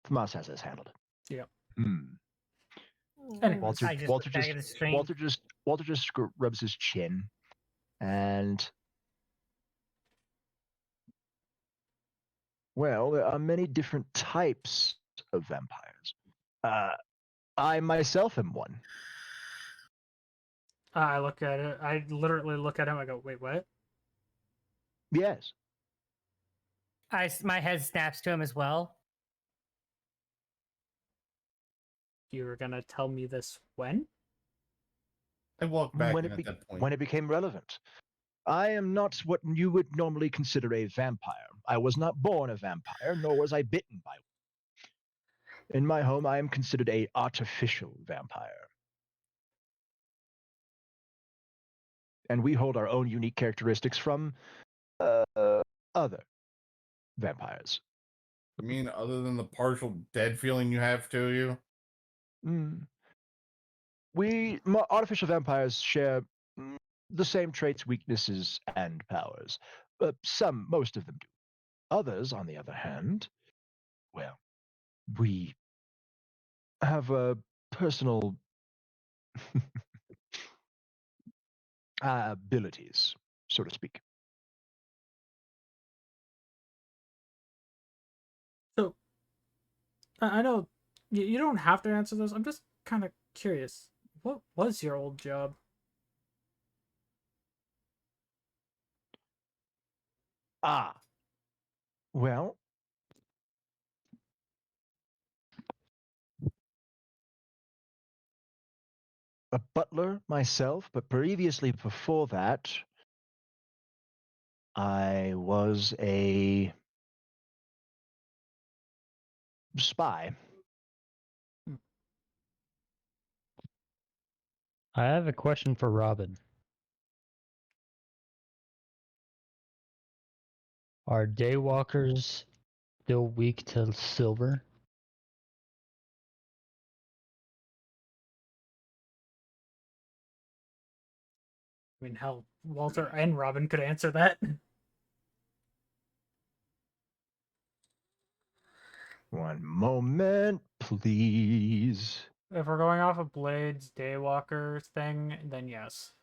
Tomas has this handled.
Yeah.
Anyways,
Walter,
I just
Walter
look back
just,
at the stream.
Walter just rubs his chin, and well, there are many different types of vampires. I myself am one.
I look at it. I literally look at him. I go, "Wait, what?"
Yes.
My head snaps to him as well.
You were gonna tell me this when?
I walk back
when
in
it
at that point.
when it became relevant. I am not what you would normally consider a vampire. I was not born a vampire, nor was I bitten by one. In my home, I am considered a artificial vampire. And we hold our own unique characteristics from other vampires.
I mean, other than the partial dead feeling you have to you?
Artificial vampires share the same traits, weaknesses, and powers. Most of them do. Others, on the other hand, well, we have a personal abilities, so to speak.
So, I know you don't have to answer this. I'm just kind of curious. What was your old job?
Well, a butler myself, but previously before that, I was a spy.
I have a question for Robin. Are daywalkers still weak to silver?
I mean, hell, Walter and Robin could answer that.
One moment, please.
If we're going off of Blade's Daywalker thing, then yes.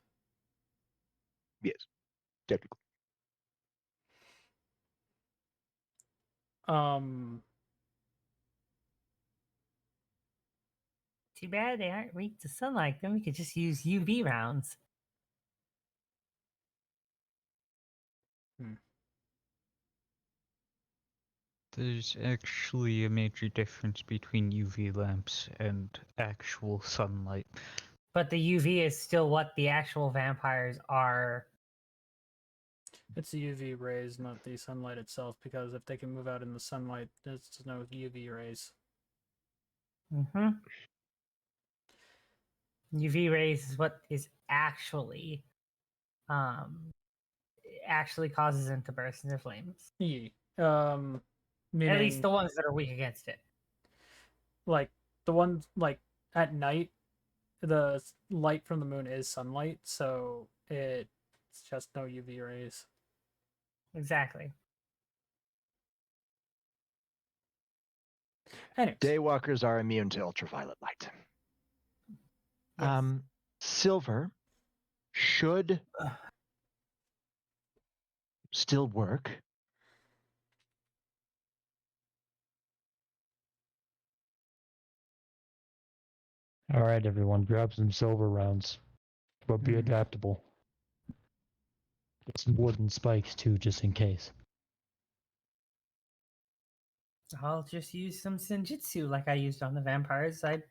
Yes, technically.
Too bad they aren't weak to sunlight. Then we could just use UV rounds.
There's actually a major difference between UV lamps and actual sunlight.
But the UV is still what the actual vampires are.
It's the UV rays, not the sunlight itself, because if they can move out in the sunlight, there's no UV rays.
Mm-hmm. UV rays is what is actually causes them to burst into flames.
Yeah.
At least the ones that are weak against it.
Like the ones like at night, the light from the moon is sunlight, so it's just no UV rays.
Exactly.
Anyways.
Daywalkers are immune to ultraviolet light. Yes. Silver should still work.
All right, everyone, grab some silver rounds, but be adaptable. Get some wooden spikes too, just in case.
I'll just use some senjutsu like I used on the vampires. I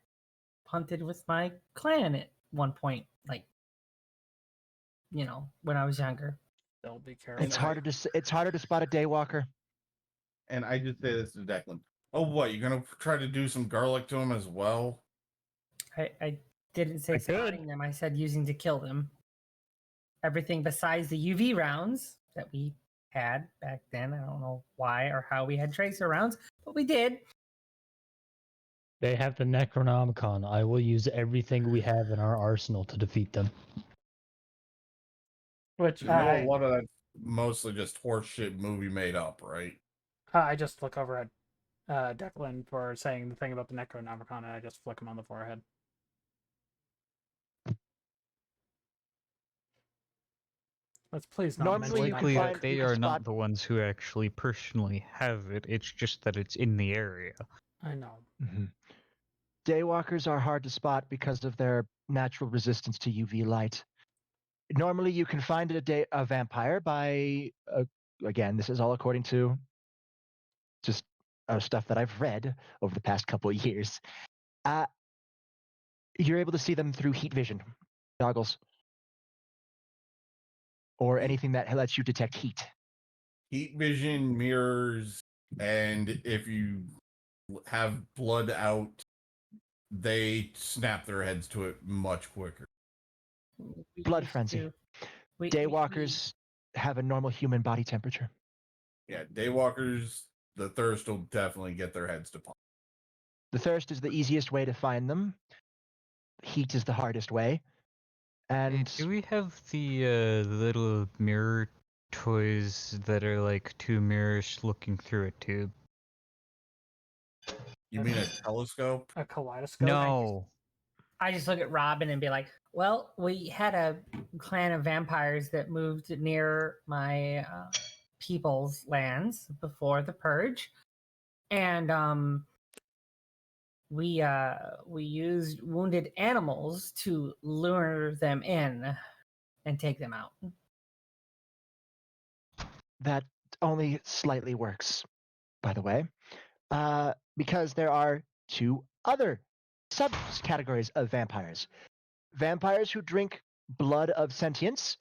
hunted with my clan at one point, like, you know, when I was younger.
They'll be careful.
It's harder to spot a daywalker.
And I just say this to Declan. Oh, what? You're gonna try to do some garlic to him as well?
I didn't say spotting them. I said using to kill them. Everything besides the UV rounds that we had back then. I don't know why or how we had tracer rounds, but we did.
They have the Necronomicon. I will use everything we have in our arsenal to defeat them.
Which
you know, a lot of that's mostly just horseshit movie made up, right?
I just look over at Declan for saying the thing about the Necronomicon, and I just flick him on the forehead. Let's please not mention
likely that they are not the ones who actually personally have it. It's just that it's in the area.
I know.
Mm-hmm. Daywalkers are hard to spot because of their natural resistance to UV light. Normally, you can find a vampire by, again, this is all according to just stuff that I've read over the past couple of years. You're able to see them through heat vision goggles or anything that lets you detect heat.
Heat vision, mirrors, and if you have blood out, they snap their heads to it much quicker.
Blood frenzy. Daywalkers have a normal human body temperature.
Yeah, daywalkers, the thirst will definitely get their heads to pop.
The thirst is the easiest way to find them. Heat is the hardest way. And
do we have the little mirror toys that are like two mirrors looking through a tube.
You mean a telescope?
A kaleidoscope?
No.
I just look at Robin and be like, well, we had a clan of vampires that moved near my people's lands before the purge. And we used wounded animals to lure them in and take them out.
That only slightly works, by the way, because there are two other subcategories of vampires. Vampires who drink blood of sentience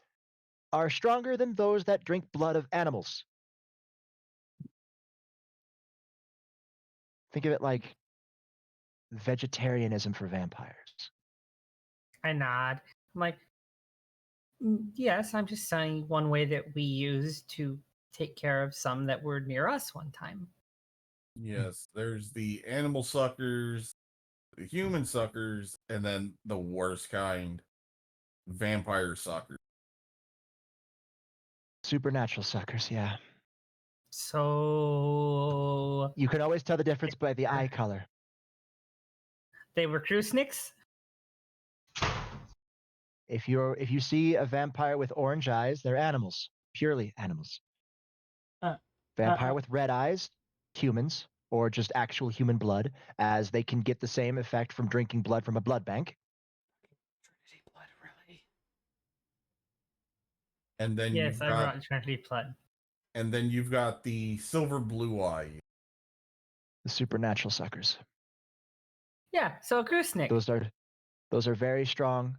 are stronger than those that drink blood of animals. Think of it like vegetarianism for vampires.
I nod. I'm like, yes, I'm just saying one way that we used to take care of some that were near us one time.
Yes, there's the animal suckers, the human suckers, and then the worst kind, vampire suckers.
Supernatural suckers, yeah.
So
you can always tell the difference by the eye color.
They were Krusniks?
If you see a vampire with orange eyes, they're animals, purely animals. Vampire with red eyes, humans, or just actual human blood, as they can get the same effect from drinking blood from a blood bank.
Trinity blood, really?
And then
yes,
you've
I
got,
brought Trinity blood.
and then you've got the silver blue eye.
The supernatural suckers.
Yeah, so a Krusnik.
Those are very strong.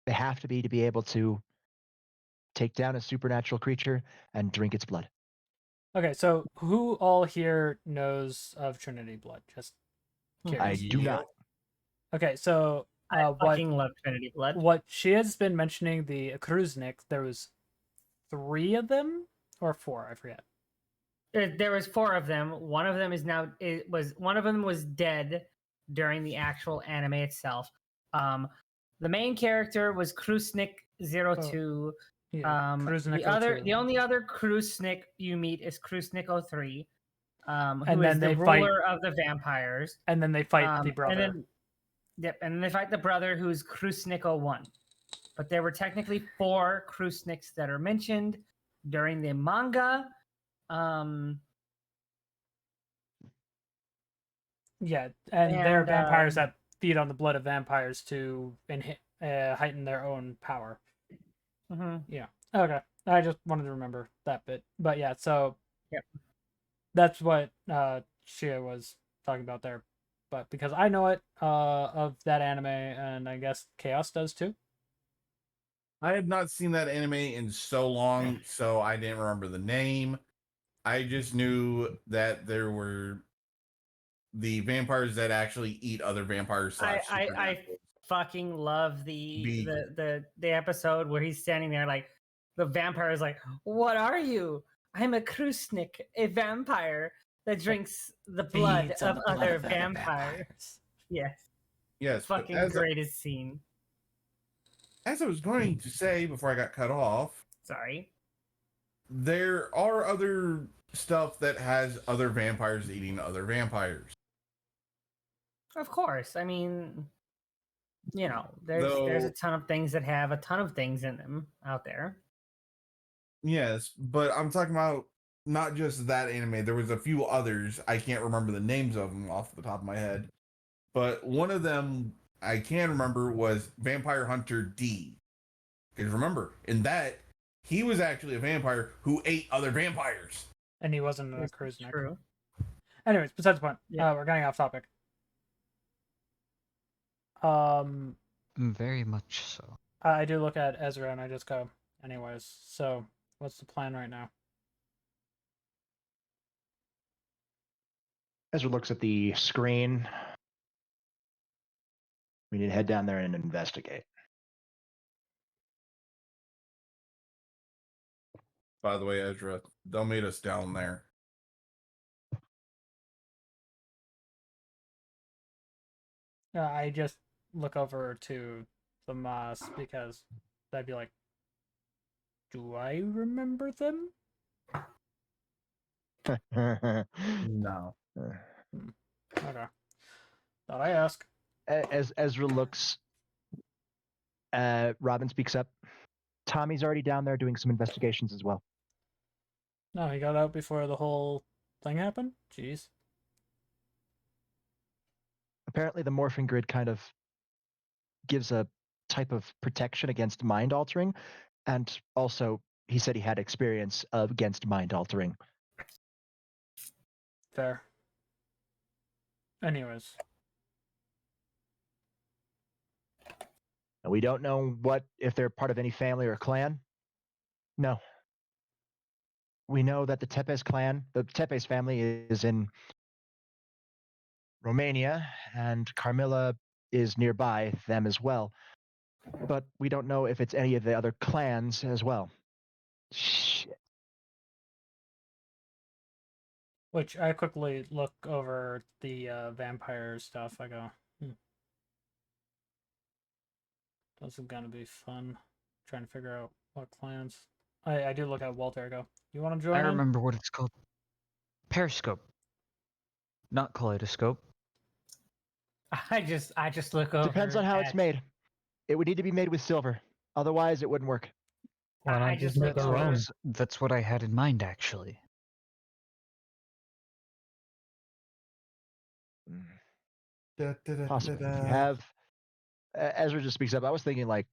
They have to be able to take down a supernatural creature and drink its blood.
Okay, so who all here knows of Trinity blood? Just curious.
I do not.
Okay, so
I fucking love Trinity blood.
What she has been mentioning, the Kruznik, there was 3 of them or 4, I forget.
There was 4 of them. One of them is now one of them was dead during the actual anime itself. The main character was Krusnik 02.
Kruznik
the only other Krusnik you meet is Krusnik 03,
And
who
then
is the
they fight-
ruler of the vampires.
And then they fight the brother.
And then they fight the brother who's Krusnik 01. But there were technically 4 Krusniks that are mentioned during the manga.
Yeah, and they're vampires that feed on the blood of vampires to heighten their own power. Yeah. Okay. I just wanted to remember that bit. But yeah, so that's what Shia was talking about there. But because I know it of that anime, and I guess Chaos does too.
I have not seen that anime in so long, so I didn't remember the name. I just knew that there were the vampires that actually eat other vampires.
I fucking love the episode where he's standing there like the vampire is like, "What are you? I'm a Krusnik, a vampire that drinks the blood of other vampires." Yes.
Yes.
Fucking greatest scene.
As I was going to say before I got cut off,
sorry,
there are other stuff that has other vampires eating other vampires.
Of course. I mean, there's a ton of things that have a ton of things in them out there.
Yes, but I'm talking about not just that anime. There was a few others. I can't remember the names of them off the top of my head. But one of them I can remember was Vampire Hunter D. Because remember, in that, he was actually a vampire who ate other vampires.
And he wasn't a Kruznik.
True.
Anyways, besides the point.
Yeah.
We're getting off topic.
Very much so.
I do look at Ezra and I just go, anyways, so what's the plan right now?
Ezra looks at the screen. We need to head down there and investigate.
By the way, Ezra, don't meet us down there.
I just look over to the Moss because that'd be like Do I remember them?
No.
Okay. Thought I ask.
As Ezra looks, Robin speaks up. Tommy's already down there doing some investigations as well.
No, he got out before the whole thing happened? Jeez.
Apparently the morphing grid kind of gives a type of protection against mind altering, and also he said he had experience against mind altering.
Fair. Anyways.
We don't know if they're part of any family or clan. No. We know that the Tepes family is in Romania, and Carmilla is nearby them as well. But we don't know if it's any of the other clans as well. Shit.
Which I quickly look over the vampire stuff. I go, this is gonna be fun. Trying to figure out what clans. I do look at Walter. I go, you want to join
I
in?
remember what it's called. Periscope. Not kaleidoscope.
I just look over.
Depends on how it's
at-
made. It would need to be made with silver. Otherwise, it wouldn't work.
Why not
I
just
just
make
look
our
over.
own?
That's what I had in mind, actually.
Possibly. If you have, Ezra just speaks up. I was thinking like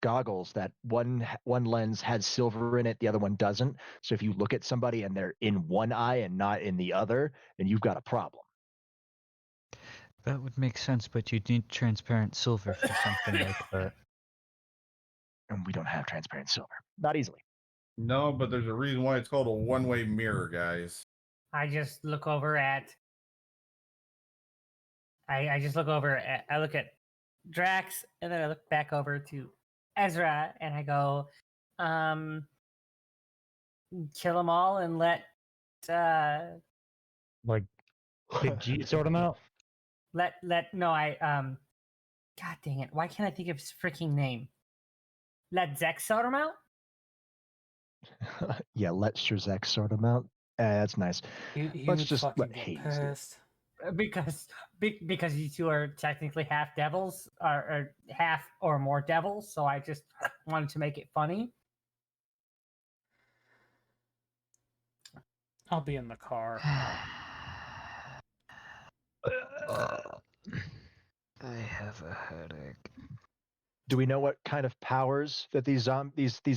goggles that one lens has silver in it, the other one doesn't. So if you look at somebody and they're in one eye and not in the other, then you've got a problem.
That would make sense, but you'd need transparent silver for something like that.
And we don't have transparent silver. Not easily.
No, but there's a reason why it's called a one-way mirror, guys.
I just look over at. I just look over at. I look at Drax, and then I look back over to Ezra, and I go, kill them all and let
Like, Big G sort him out?
no, God dang it, why can't I think of his freaking name? Let Zex sort him out?
Yeah, let Shazek sort him out. That's nice.
He
Let's
would
just
fucking
let
get
Hayes do it.
pissed.
Because you two are technically half devils, or half or more devils, so I just wanted to make it funny.
I'll be in the car.
I have a headache.
Do we know what kind of powers that these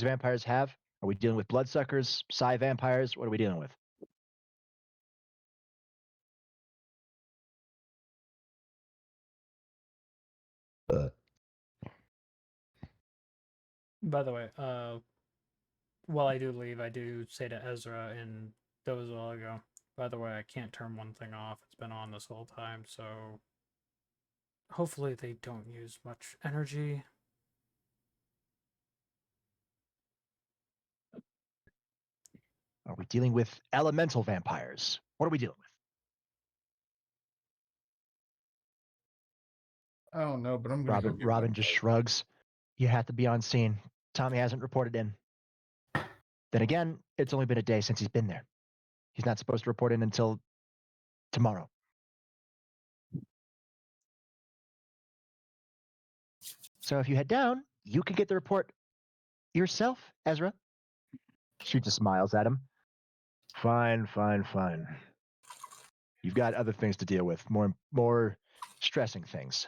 vampires have? Are we dealing with bloodsuckers, psi vampires? What are we dealing with?
By the way, while I do leave, I do say to Ezra and those a while ago, by the way, I can't turn one thing off. It's been on this whole time, so hopefully they don't use much energy.
Are we dealing with elemental vampires? What are we dealing with?
I don't know, but I'm gonna go get
Robin
my
just
bike.
shrugs. You have to be on scene. Tommy hasn't reported in. Then again, it's only been a day since he's been there. He's not supposed to report in until tomorrow. So if you head down, you can get the report yourself, Ezra. She just smiles at him. Fine. You've got other things to deal with, more stressing things.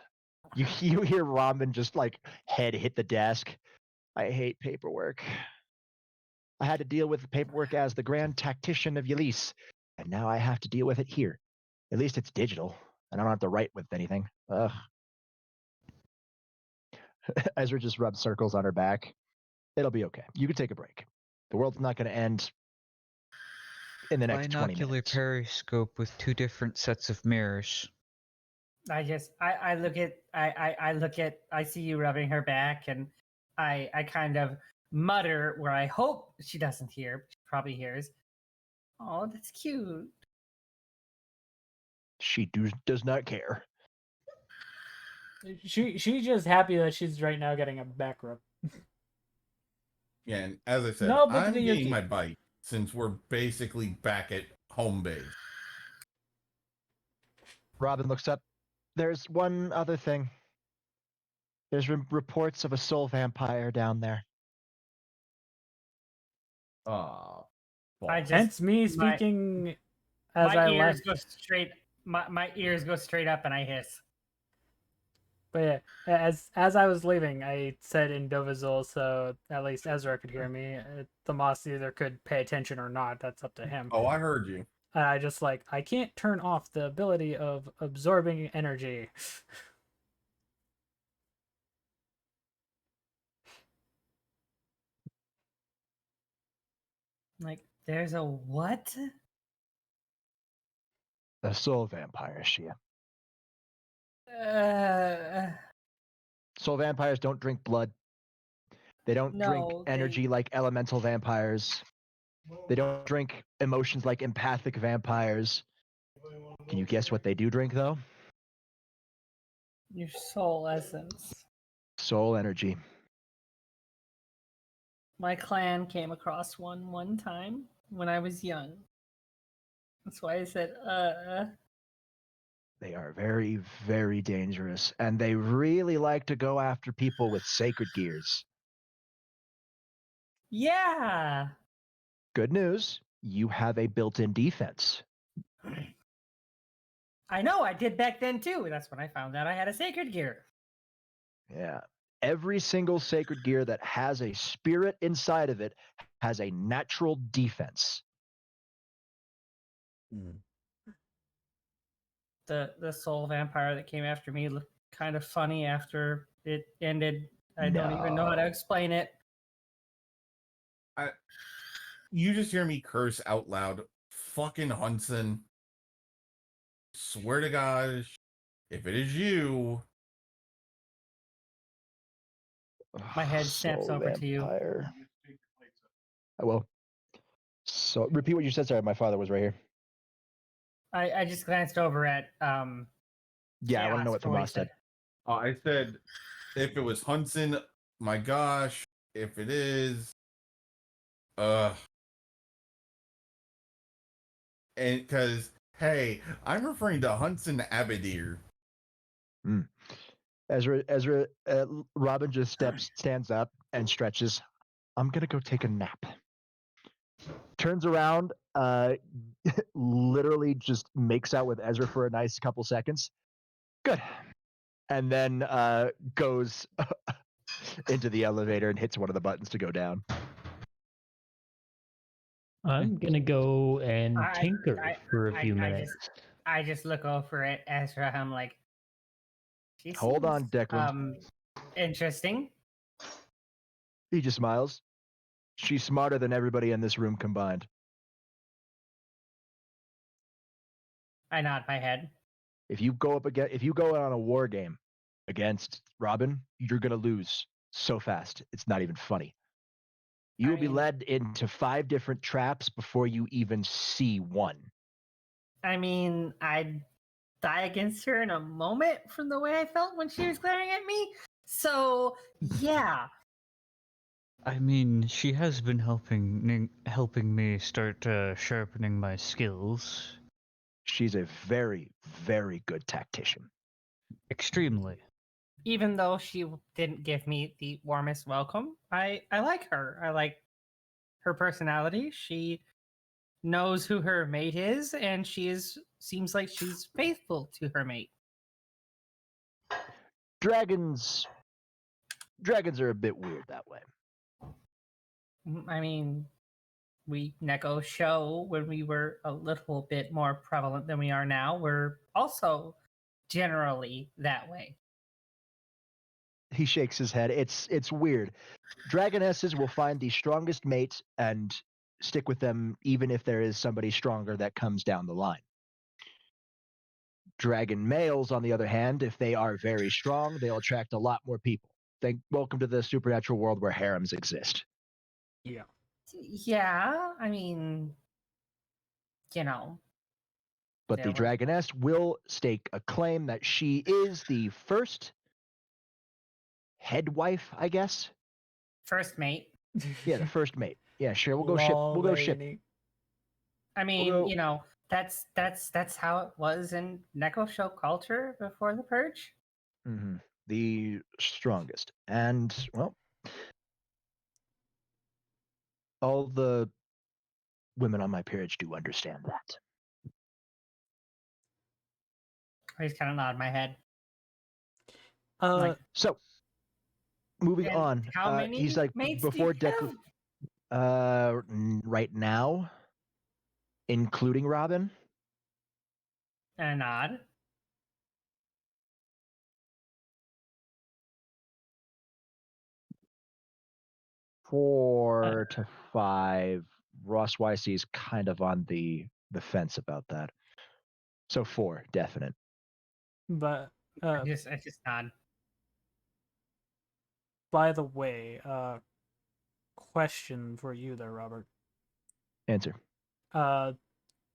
You hear Robin just like head hit the desk. I hate paperwork. I had to deal with the paperwork as the grand tactician of Yelise, and now I have to deal with it here. At least it's digital, and I don't have to write with anything. Ugh. Ezra just rubs circles on her back. It'll be okay. You can take a break. The world's not going to end in the next 20
Binocular
minutes.
periscope with two different sets of mirrors.
I see you rubbing her back, and I kind of mutter where I hope she doesn't hear, but she probably hears. Oh, that's cute.
She does not care.
She's just happy that she's right now getting a back rub.
Yeah, and as I said,
No, but
I'm
you're
getting my bite since we're basically back at home base.
Robin looks up. There's one other thing. There's reports of a soul vampire down there.
Hence me speaking as I left.
My ears go straight up, and I hiss.
But yeah, as I was leaving, I said in Dovizul, so at least Ezra could hear me. The Moss either could pay attention or not. That's up to him.
Oh, I heard you.
I just I can't turn off the ability of absorbing energy.
Like, there's a what?
A soul vampire, Shia. Soul vampires don't drink blood. They don't drink energy like elemental vampires. They don't drink emotions like empathic vampires. Can you guess what they do drink, though?
Your soul essence.
Soul energy.
My clan came across one time when I was young. That's why I said,
They are very, very dangerous, and they really like to go after people with sacred gears.
Yeah.
Good news, you have a built-in defense.
I know, I did back then too. That's when I found out I had a sacred gear.
Yeah. Every single sacred gear that has a spirit inside of it has a natural defense.
The soul vampire that came after me looked kind of funny after it ended. I don't even know how to explain it.
You just hear me curse out loud. Fucking Hunson. Swear to God, if it is you.
My head snaps over to you.
I will. So repeat what you said. Sorry, my father was right here.
I just glanced over at
Yeah, I want to know what Tomas said.
I said, if it was Hunson, my gosh, if it is, and because hey, I'm referring to Hunson Abadir.
Ezra, Robin just stands up and stretches. I'm gonna go take a nap. Turns around, literally just makes out with Ezra for a nice couple seconds. Good. And then goes into the elevator and hits one of the buttons to go down.
I'm gonna go and tinker for a few minutes.
I just look over at Ezra. I'm like,
Hold on, Declan.
Interesting.
He just smiles. She's smarter than everybody in this room combined.
I nod my head.
If you go on a war game against Robin, you're gonna lose so fast. It's not even funny. You will be led into 5 different traps before you even see one.
I mean, I'd die against her in a moment from the way I felt when she was glaring at me. So, yeah.
I mean, she has been helping me start sharpening my skills.
She's a very, very good tactician.
Extremely.
Even though she didn't give me the warmest welcome, I like her. I like her personality. She knows who her mate is, and seems like she's faithful to her mate.
Dragons are a bit weird that way.
I mean, we Neko show when we were a little bit more prevalent than we are now. We're also generally that way.
He shakes his head. It's weird. Dragonesses will find the strongest mates and stick with them even if there is somebody stronger that comes down the line. Dragon males, on the other hand, if they are very strong, they'll attract a lot more people. Welcome to the supernatural world where harems exist.
Yeah.
Yeah, I mean, you know.
But the dragoness will stake a claim that she is the first head wife, I guess.
First mate.
Yeah, the first mate. Yeah, sure. We'll go ship.
Lol,
We'll go ship.
lady.
I mean,
go-
you know, that's how it was in Neko show culture before the purge.
hmm The strongest, and well, all the women on my peerage do understand that.
I just kind of nod my head.
Uh,
So, moving
And
on.
how many
He's like
mates
before
do you
Declan. Right now, including Robin.
have? And a nod.
4 to 5. Ross Weissy is kind of on the fence about that. So 4, definite.
but
I just nod.
by the way, question for you there, Robert.
Answer.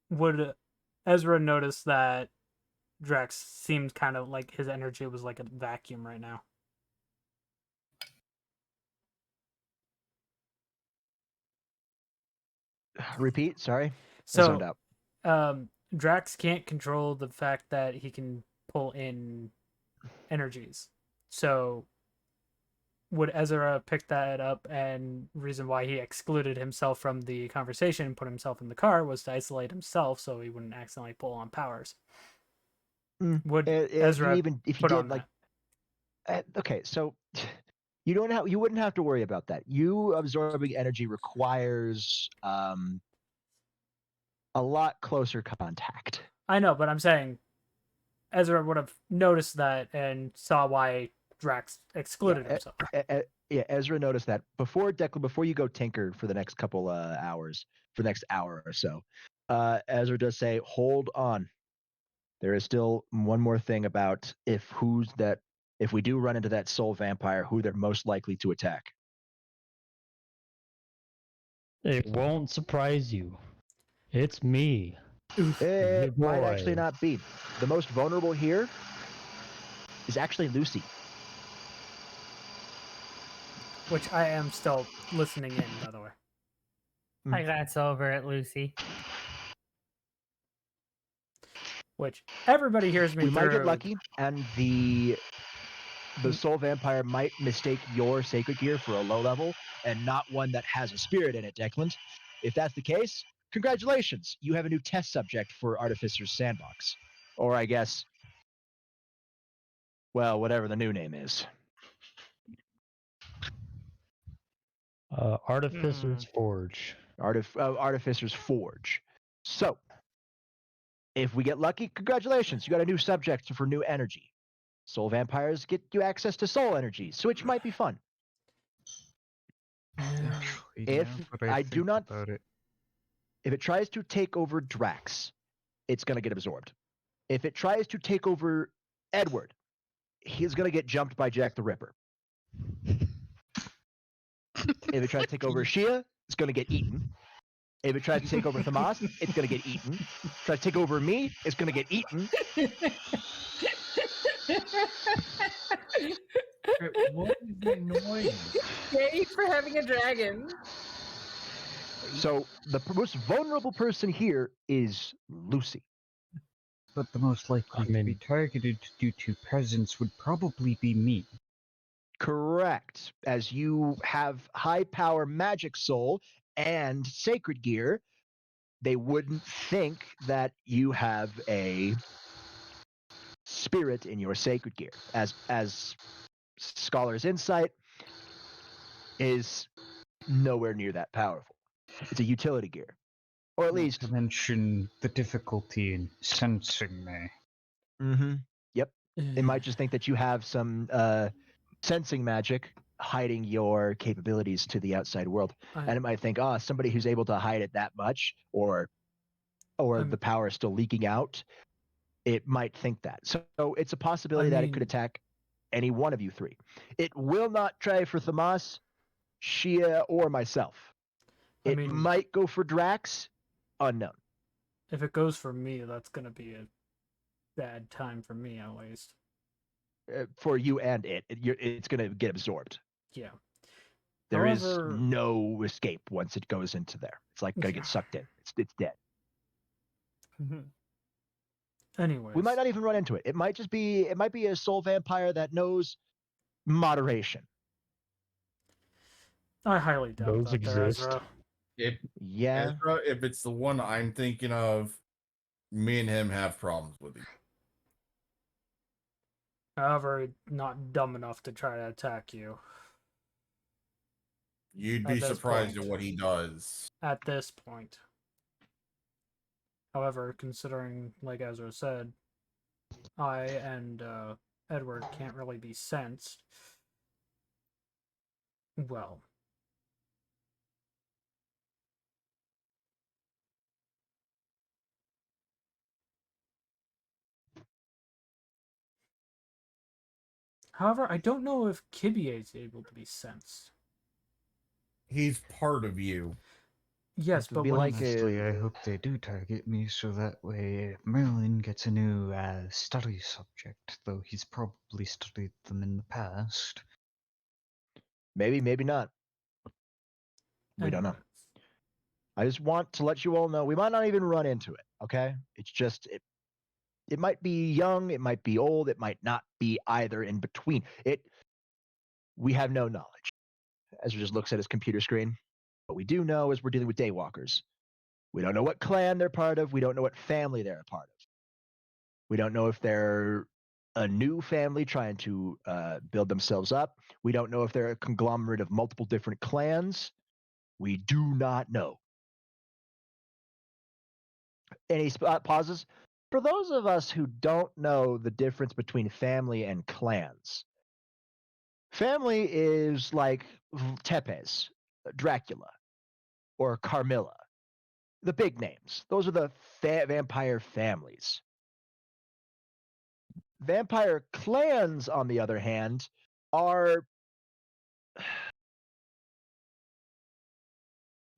Would Ezra notice that Drax seems kind of like his energy was like a vacuum right now?
Repeat. Sorry. I
So,
zoned out.
Drax can't control the fact that he can pull in energies. So, would Ezra pick that up, and reason why he excluded himself from the conversation and put himself in the car was to isolate himself so he wouldn't accidentally pull on powers? Would Ezra
if you
put
did
on
like
that?
okay, so you wouldn't have to worry about that. You absorbing energy requires a lot closer contact.
I know, but I'm saying Ezra would have noticed that and saw why Drax excluded himself.
Yeah, Ezra noticed that before Declan. Before you go tinker for the next couple hours, for the next hour or so, Ezra does say, "Hold on. There is still one more thing about if we do run into that soul vampire, who they're most likely to attack."
It won't surprise you. It's me.
It
Your
might actually
boy.
not be. The most vulnerable here is actually Lucy.
Which I am still listening in, by the way.
I glance over at Lucy.
Which everybody hears me
We
through.
might get lucky, and the soul vampire might mistake your sacred gear for a low level and not one that has a spirit in it, Declan. If that's the case, congratulations. You have a new test subject for Artificer's Sandbox. Or I guess, well, whatever the new name is.
Artificer's Forge.
Artificer's Forge. So, if we get lucky, congratulations. You got a new subject for new energy. Soul vampires get you access to soul energy, so which might be fun. If I do not, if it tries to take over Drax, it's going to get absorbed. If it tries to take over Edward, he's going to get jumped by Jack the Ripper. If it tries to take over Shia, it's going to get eaten. If it tries to take over Thamas, it's going to get eaten. If it tries to take over me, it's going to get eaten.
What is the noise?
Yay for having a dragon.
So the most vulnerable person here is Lucy.
But the most likely to be targeted due to presence would probably be me.
Correct. As you have high power magic soul and sacred gear, they wouldn't think that you have a spirit in your sacred gear. As Scholar's Insight is nowhere near that powerful. It's a utility gear. Or at least
to mention the difficulty in sensing me.
Mm-hmm. Yep. They might just think that you have some sensing magic hiding your capabilities to the outside world, and it might think, somebody who's able to hide it that much, or the power is still leaking out. It might think that. So it's a possibility that it could attack any one of you three. It will not try for Thamas, Shia, or myself. It might go for Drax. Unknown.
If it goes for me, that's going to be a bad time for me, at least.
For you and it's going to get absorbed.
Yeah.
There is
However-
no escape once it goes into there. It's like gonna get sucked in. It's dead.
Anyways,
We might not even run into it. It might be a soul vampire that knows moderation.
I highly doubt
Those
that there,
exist.
Ezra.
Yeah.
Ezra, if it's the one I'm thinking of, me and him have problems with it.
However, not dumb enough to try to attack you.
You'd
At
be
this
surprised
point.
at what he does.
At this point. However, considering, like Ezra said, I and Edward can't really be sensed. Well. However, I don't know if Kibie is able to be sensed.
He's part of you.
Yes, but when
honestly, I hope they do target me so that way Merlin gets a new study subject, though he's probably studied them in the past.
Maybe, maybe not. We don't know. I just want to let you all know we might not even run into it, okay? It's just it might be young, it might be old, it might not be either in between. We have no knowledge. Ezra just looks at his computer screen. What we do know is we're dealing with daywalkers. We don't know what clan they're part of. We don't know what family they're a part of. We don't know if they're a new family trying to build themselves up. We don't know if they're a conglomerate of multiple different clans. We do not know. Any pauses? For those of us who don't know the difference between family and clans, family is like Tepes, Dracula, or Carmilla. The big names. Those are the vampire families. Vampire clans, on the other hand, are a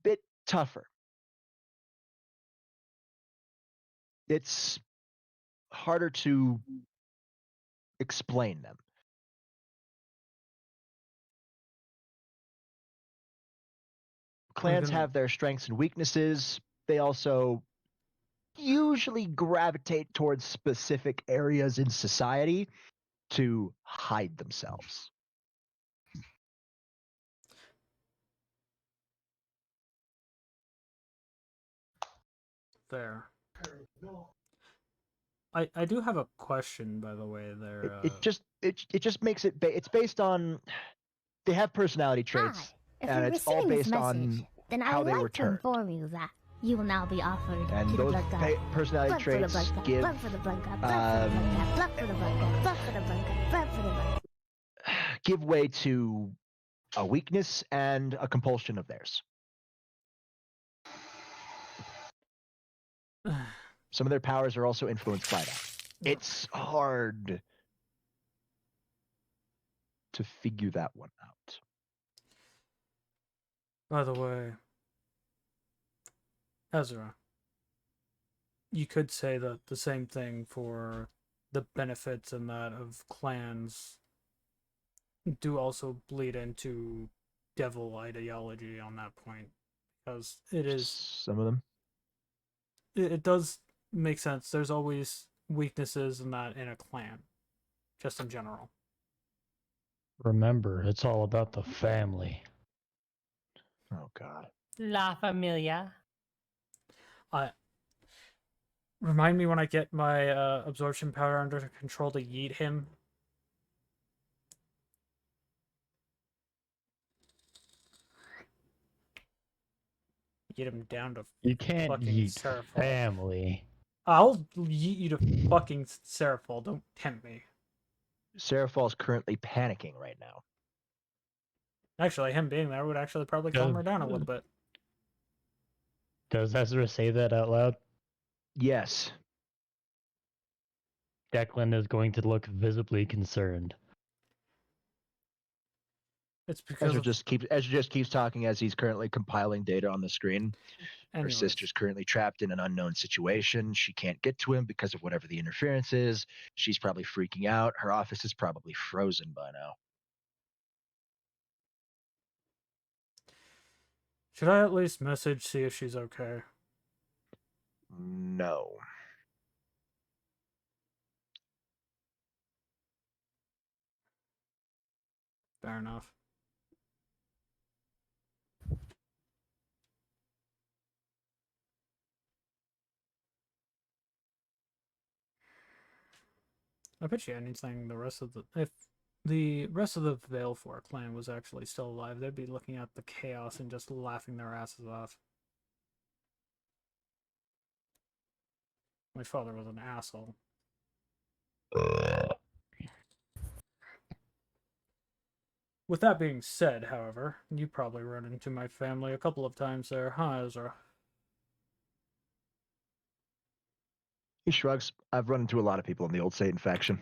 bit tougher. It's harder to explain them. Clans have their strengths and weaknesses. They also usually gravitate towards specific areas in society to hide themselves.
There. I do have a question, by the way. There.
It just makes it. It's based on. They have personality traits,
If
and
you're
it's all
receiving this
based
message,
on
then I
how
would
they
like
were
to
turned.
inform you that you will now be offered
And
to the
those
blood god.
personality
Blood for the
traits
blood god,
give
blood for the blood god, blood for the blood god, blood for the blood god, blood for the blood god, blood for the blood god.
give way to a weakness and a compulsion of theirs. Some of their powers are also influenced by that. It's hard to figure that one out.
By the way, Ezra, you could say that the same thing for the benefits and that of clans do also bleed into devil ideology on that point, because it is
some of them.
It does make sense. There's always weaknesses in that in a clan, just in general.
Remember, it's all about the family.
Oh God.
La Familia.
Remind me when I get my absorption power under control to yeet him. Get him down to
You can't
fucking
yeet
Seraphol.
family.
I'll yeet you to fucking Seraphol. Don't tempt me.
Seraphol's currently panicking right now.
Actually, him being there would actually probably calm her down a little bit.
Does Ezra say that out loud?
Yes.
Declan is going to look visibly concerned.
It's because
Ezra just keeps talking as he's currently compiling data on the screen. Her sister's currently trapped in an unknown situation. She can't get to him because of whatever the interference is. She's probably freaking out. Her office is probably frozen by now.
Should I at least message, see if she's okay?
No.
Fair enough. I bet you anything if the rest of the Valefor clan was actually still alive, they'd be looking at the chaos and just laughing their asses off. My father was an asshole. With that being said, however, you probably run into my family a couple of times there, huh, Ezra?
He shrugs. I've run into a lot of people in the old Satan faction.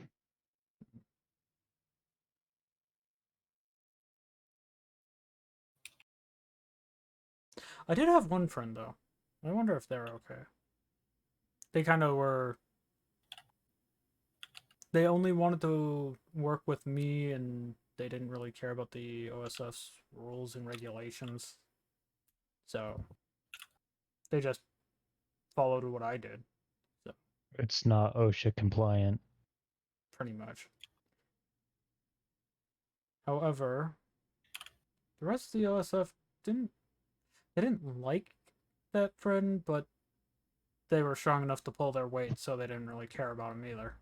I did have one friend, though. I wonder if they're okay. They kind of were... They only wanted to work with me, and they didn't really care about the OSS rules and regulations. So, they just followed what I did. So,
It's not OSHA compliant.
pretty much. However, the rest of the OSF didn't like that friend, but they were strong enough to pull their weight, so they didn't really care about him either.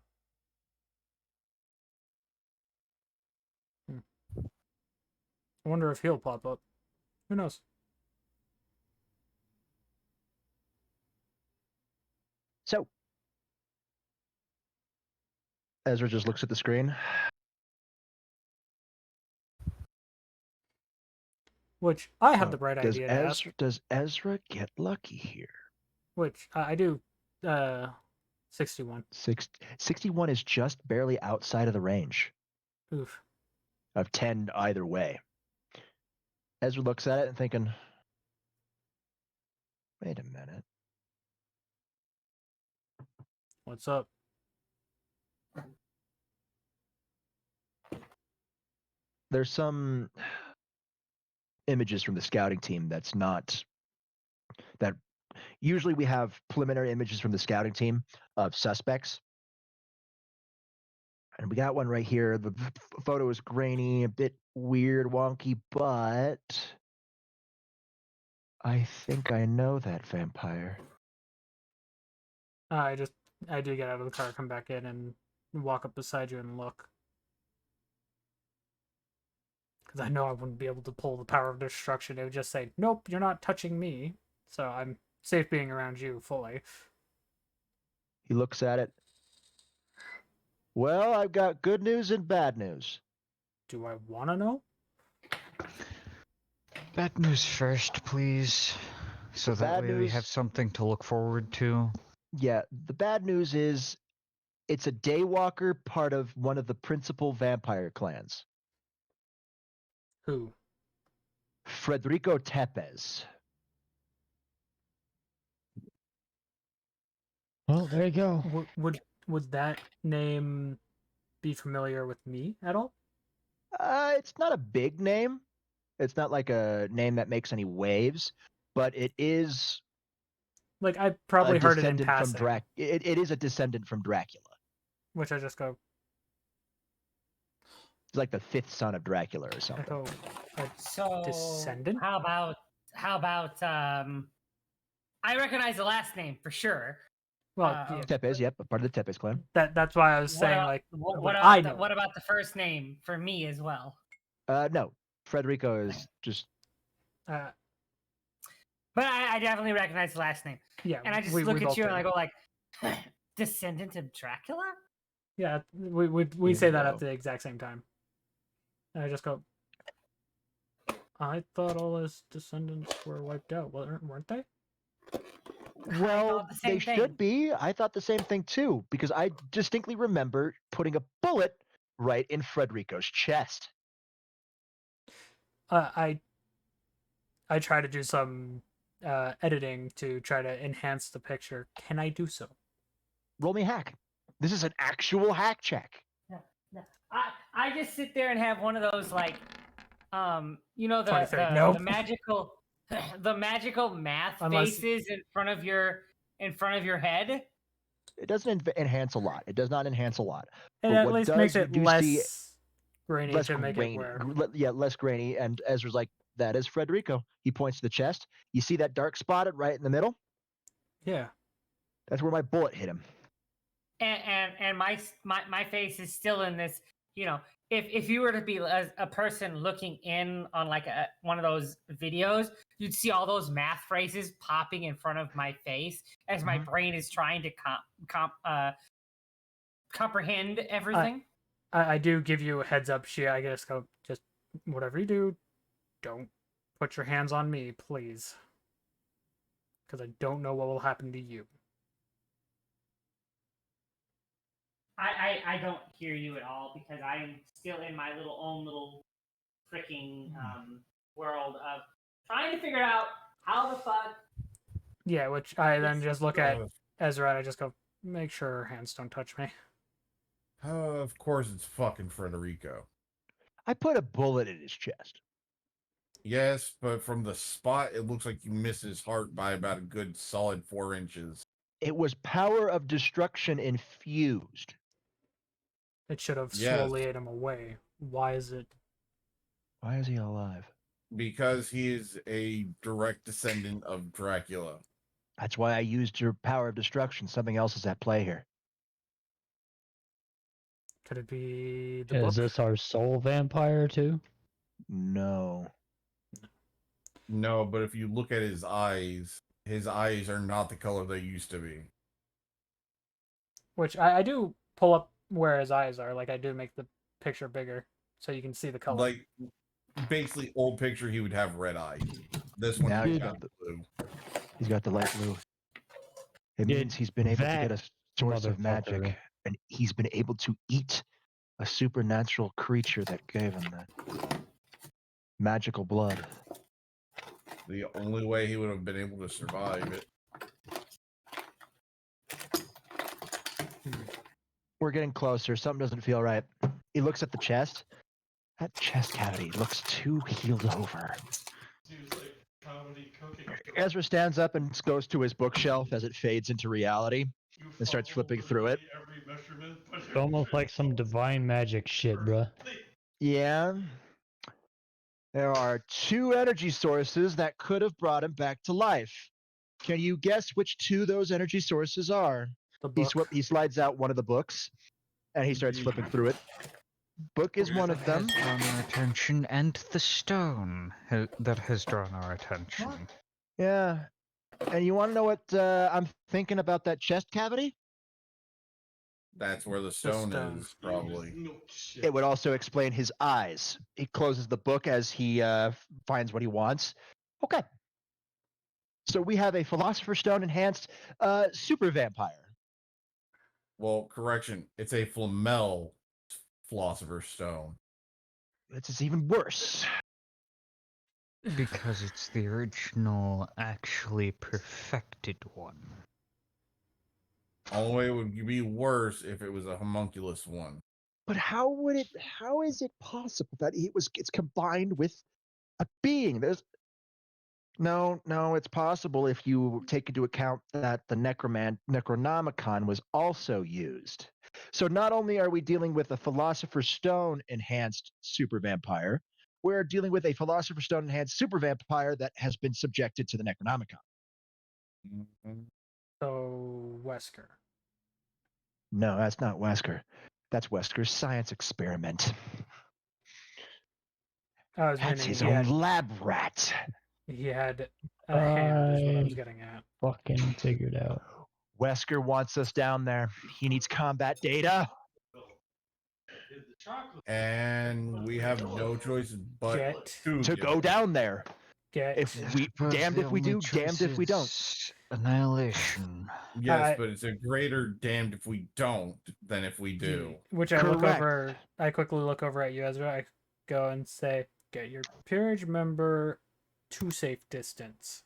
I wonder if he'll pop up. Who knows?
So, Ezra just looks at the screen.
Which I have the bright idea to ask.
Does Ezra get lucky here?
Which I do. 61.
61 is just barely outside of the range.
Oof.
Of 10 either way. Ezra looks at it and thinking, wait a minute.
What's up?
There's some images from the scouting team that usually we have preliminary images from the scouting team of suspects. And we got one right here. The photo is grainy, a bit weird, wonky, but I think I know that vampire.
I do get out of the car, come back in, and walk up beside you and look. Because I know I wouldn't be able to pull the power of destruction. It would just say, nope, you're not touching me. So I'm safe being around you fully.
He looks at it. Well, I've got good news and bad news.
Do I want to know?
Bad news first, please. So that way we have something to look forward to.
Yeah, the bad news is it's a daywalker, part of one of the principal vampire clans.
Who?
Federico Tepes.
Well, there you go.
Would that name be familiar with me at all?
It's not a big name. It's not like a name that makes any waves, but it is.
Like I probably heard it in passing.
It is a descendant from Dracula.
Which I just go.
He's like the fifth son of Dracula or something.
So
descendant?
How about I recognize the last name for sure.
Well,
Tepes, yep, part of the Tepes clan.
That's why I was saying
what about the first name for me as well?
No, Federico is just.
But I definitely recognize the last name.
Yeah,
and I just look at you and I go like, descendant of Dracula.
Yeah, we say that at the exact same time. And I just go. I thought all his descendants were wiped out, weren't they?
Well, they should be. I thought the same thing too, because I distinctly remember putting a bullet right in Federico's chest.
I try to do some editing to try to enhance the picture. Can I do so?
Roll me hack. This is an actual hack check.
No. I just sit there and have one of those like, the
nope.
magical. the magical math
Unless-
faces in front of your head.
It doesn't enhance a lot. It does not enhance a lot.
It
But
at
what
least
does,
makes
you
it
do
less
see
grainy
less
to make it
grainy.
wear.
Yeah, less grainy. And Ezra's like, that is Frederico. He points to the chest. You see that dark spot right in the middle?
Yeah.
That's where my bullet hit him.
And my face is still in this. You know, if you were to be a person looking in on like one of those videos, you'd see all those math phrases popping in front of my face as my brain is trying to comprehend everything.
I do give you a heads up, Shia. I guess go just whatever you do, don't put your hands on me, please. Because I don't know what will happen to you.
I don't hear you at all because I am still in my own little freaking world of trying to figure out how the fuck.
Yeah, which I then just look at Ezra and I just go, make sure her hands don't touch me.
Of course, it's fucking Frederico.
I put a bullet in his chest.
Yes, but from the spot, it looks like you missed his heart by about a good solid 4 inches.
It was power of destruction infused.
It should have slowly ate him away. Why is it?
Why is he alive?
Because he is a direct descendant of Dracula.
That's why I used your power of destruction. Something else is at play here.
Could it be the book?
Is this our soul vampire too?
No.
No, but if you look at his eyes are not the color they used to be.
Which I do pull up where his eyes are. Like I do make the picture bigger so you can see the color.
Like, basically, old picture, he would have red eyes. This one,
Now
he's
he's
got
got
blue.
He's got the light blue. It means he's been able to get a source of magic,
motherfucker.
and he's been able to eat a supernatural creature that gave him that magical blood.
The only way he would have been able to survive it.
We're getting closer. Something doesn't feel right. He looks at the chest. That chest cavity looks too healed over.
Seems like comedy cooking.
Ezra stands up and goes to his bookshelf as it fades into reality and starts flipping through it.
Every measurement, but
It's almost like some divine magic shit, bruh.
Yeah. There are 2 energy sources that could have brought him back to life. Can you guess which 2 those energy sources are?
The book.
He slides out one of the books and he starts flipping through it. Book is one of them.
Has drawn our attention, and the stone that has drawn our attention.
Yeah. And you want to know what I'm thinking about that chest cavity?
That's where the stone
stone.
is, probably.
It would also explain his eyes. He closes the book as he finds what he wants. Okay. So we have a Philosopher's Stone enhanced super vampire.
Well, correction. It's a Flamel Philosopher's Stone.
It's even worse.
Because it's the original, actually perfected one.
Only way it would be worse if it was a homunculus one.
But how is it possible that it's combined with a being? No, it's possible if you take into account that the Necronomicon was also used. So not only are we dealing with a Philosopher's Stone enhanced super vampire, we're dealing with a Philosopher's Stone enhanced super vampire that has been subjected to the Necronomicon.
Mm-hmm.
So Wesker.
No, that's not Wesker. That's Wesker's science experiment.
I was
That's
meaning
his
he
own
had,
lab rat.
he had a hand, is what I was
I
getting at.
fucking figured out.
Wesker wants us down there. He needs combat data.
And we have no choice but
Get
to go down there.
Get
If we damned if we do, damned if we don't.
Annihilation.
Yes, but it's a greater damned if we don't than if we do.
Which I look over. I quickly look over at you, Ezra. I go and say, "Get your peerage member to safe distance."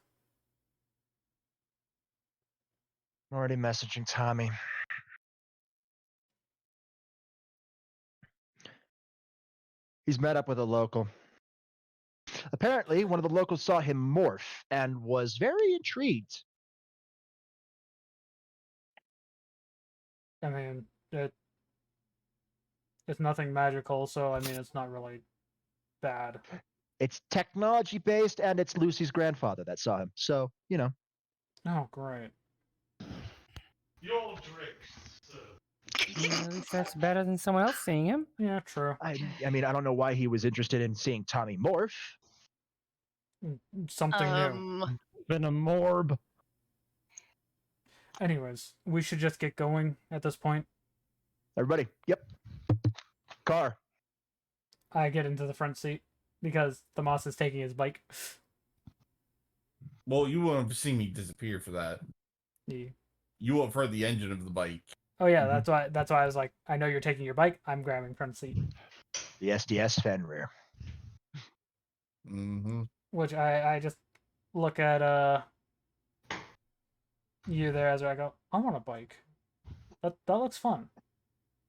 I'm already messaging Tommy. He's met up with a local. Apparently, one of the locals saw him morph and was very intrigued.
I mean, it's nothing magical, so I mean, it's not really bad.
It's technology based, and it's Lucy's grandfather that saw him. So, you know.
Oh, great.
Your drink, sir.
At least that's better than someone else seeing him.
Yeah, true.
I mean, I don't know why he was interested in seeing Tommy morph.
Something new.
Been a morb.
Anyways, we should just get going at this point.
Everybody, yep. Car.
I get into the front seat because the Moss is taking his bike.
Well, you won't have seen me disappear for that.
Yeah.
You won't have heard the engine of the bike.
Oh yeah, that's why I was like, I know you're taking your bike. I'm grabbing front seat.
The SDS Fenrir.
Mm-hmm.
Which I just look at you there, Ezra. I go, I want a bike. That looks fun.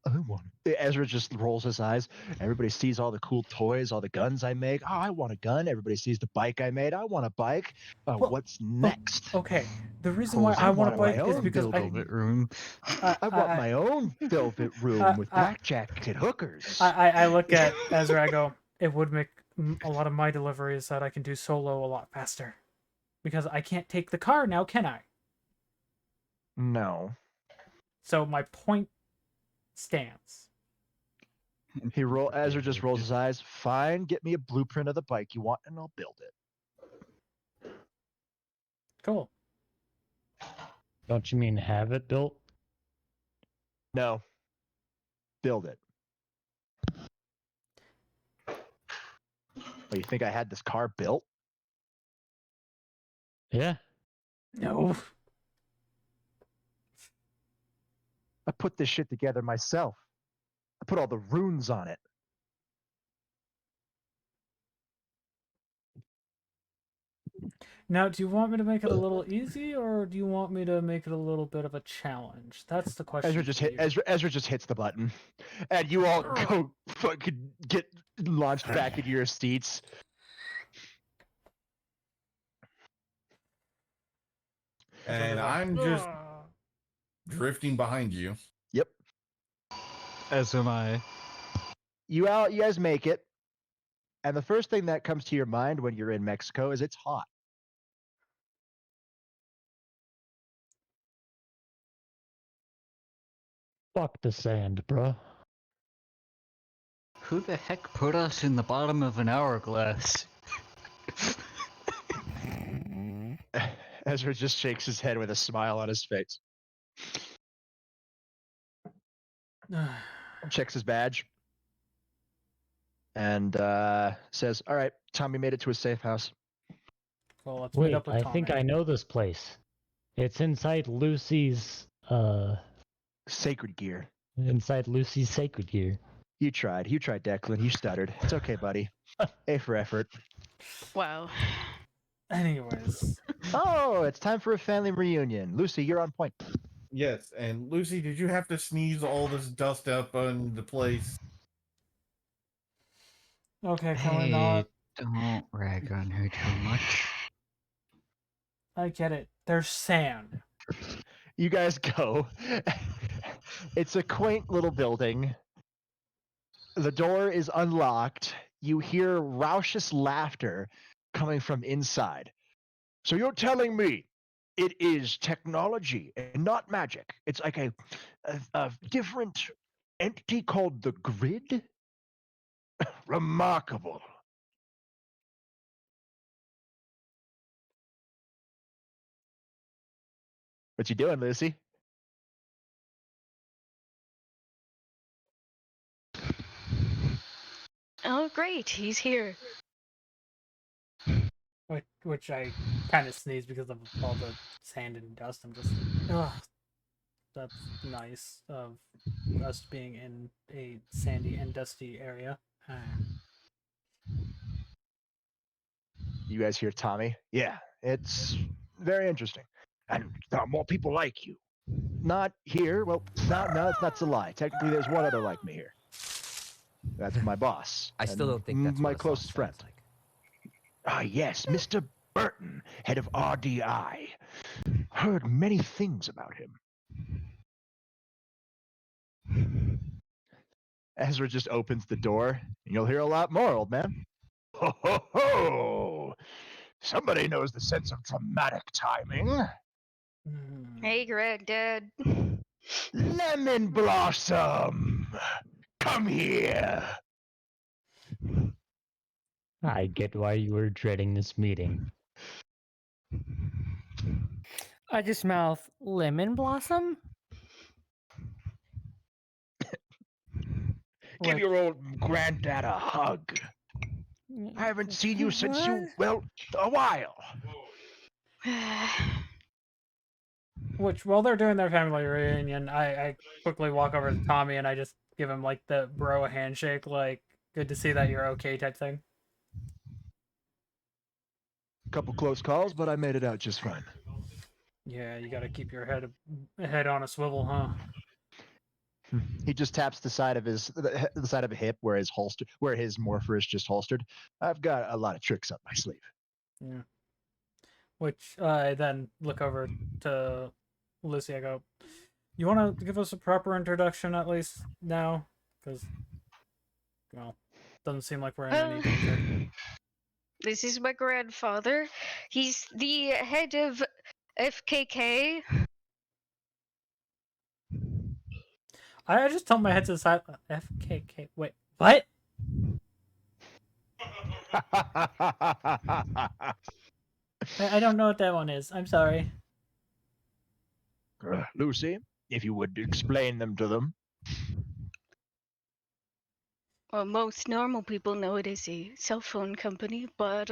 I want it. Ezra just rolls his eyes. Everybody sees all the cool toys, all the guns I make. Oh, I want a gun. Everybody sees the bike I made. I want a bike. What's next?
Okay, the reason why I want a bike is because I
want my own velvet room with blackjack and hookers.
I look at Ezra. I go, it would make a lot of my deliveries that I can do solo a lot faster, because I can't take the car now, can I?
No.
So my point stands.
Ezra just rolls his eyes. Fine, get me a blueprint of the bike you want, and I'll build it.
Cool.
Don't you mean have it built?
No. Build it. Oh, you think I had this car built?
Yeah.
No.
I put this shit together myself. I put all the runes on it.
Now, do you want me to make it a little easy, or do you want me to make it a little bit of a challenge? That's the question.
Ezra just hits the button, and you all go fucking get launched back into your seats.
And I'm just drifting behind you.
Yep.
As am I.
You guys make it, and the first thing that comes to your mind when you're in Mexico is it's hot.
Fuck the sand, bruh.
Who the heck put us in the bottom of an hourglass?
Ezra just shakes his head with a smile on his face. Checks his badge. And says, all right, Tommy made it to a safe house.
Well, let's meet up with
I
Tommy.
think I know this place. It's inside Lucy's,
Sacred gear.
Inside Lucy's sacred gear.
You tried, Declan. You stuttered. It's okay, buddy. A for effort.
Wow.
Anyways.
Oh, it's time for a family reunion. Lucy, you're on point.
Yes, and Lucy, did you have to sneeze all this dust up on the place?
Okay, can we not?
Don't rag on her too much.
I get it. There's sand.
You guys go. It's a quaint little building. The door is unlocked. You hear raucous laughter coming from inside. So you're telling me it is technology and not magic? It's like a different entity called the grid? Remarkable. What you doing, Lucy?
Oh, great. He's here.
Which I kind of sneeze because of all the sand and dust. I'm just, ugh. That's nice of us being in a sandy and dusty area.
You guys hear Tommy? Yeah, it's very interesting. And there are more people like you. Not here. Well, no, that's a lie. Technically, there's one other like me here. That's my boss.
I still don't think that's
my
what a
closest
soft
friend.
sounds like.
Ah, yes, Mr. Burton, head of RDI. Heard many things about him. Ezra just opens the door, and you'll hear a lot more, old man. Ho, ho, ho! Somebody knows the sense of dramatic timing.
Hey, Granddad.
Lemon Blossom! Come here!
I get why you were dreading this meeting.
I just mouth lemon blossom.
Give your old granddad a hug. I haven't seen you since you, well, a while.
Which, while they're doing their family reunion, I quickly walk over to Tommy and I just give him like the bro handshake, like good to see that you're okay type thing.
Couple close calls, but I made it out just fine.
Yeah, you got to keep your head on a swivel, huh?
He just taps the side of the side of a hip where his morpher is just holstered. I've got a lot of tricks up my sleeve.
Yeah. Which I then look over to Lucy. I go, "You want to give us a proper introduction at least now, because well, doesn't seem like we're in any danger."
This is my grandfather. He's the head of FKK.
I just tilt my head to the side. FKK. Wait, what? I don't know what that one is. I'm sorry.
Lucy, if you would explain them to them.
Well, most normal people know it as a cell phone company, but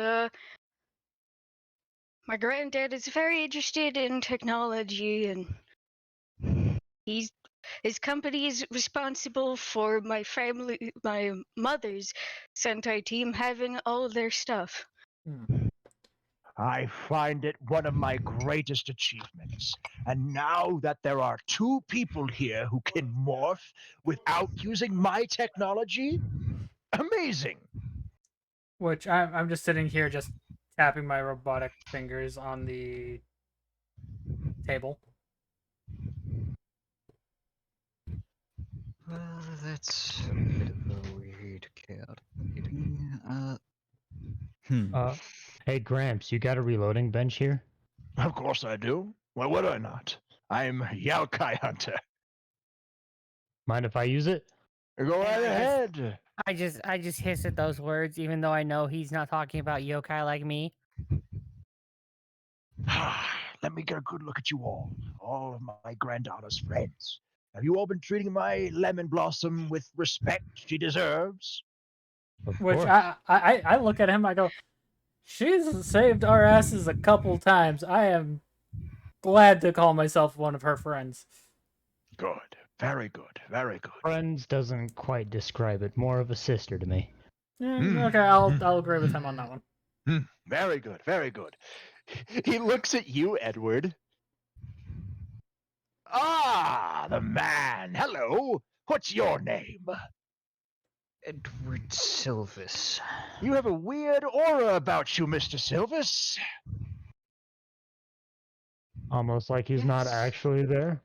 my granddad is very interested in technology, and his company is responsible for my mother's Sentai team having all of their stuff.
I find it one of my greatest achievements. And now that there are two people here who can morph without using my technology, amazing.
Which I'm just sitting here, just tapping my robotic fingers on the table.
Well, that's a bit of a weird chaotic meeting.
Hey Gramps, you got a reloading bench here?
Of course I do. Why would I not? I'm Yaokai Hunter.
Mind if I use it?
Go right ahead.
I just hiss at those words, even though I know he's not talking about yokai like me.
Let me get a good look at you all of my granddaughter's friends. Have you all been treating my lemon blossom with respect she deserves?
Which I look at him. I go, "She's saved our asses a couple times. I am glad to call myself one of her friends."
Good. Very good. Very good.
Friends doesn't quite describe it. More of a sister to me.
Okay, I'll agree with him on that one.
Very good. Very good. He looks at you, Edward. Ah, the man. Hello. What's your name?
Edward Silvis.
You have a weird aura about you, Mr. Silvis.
Almost like he's not actually there.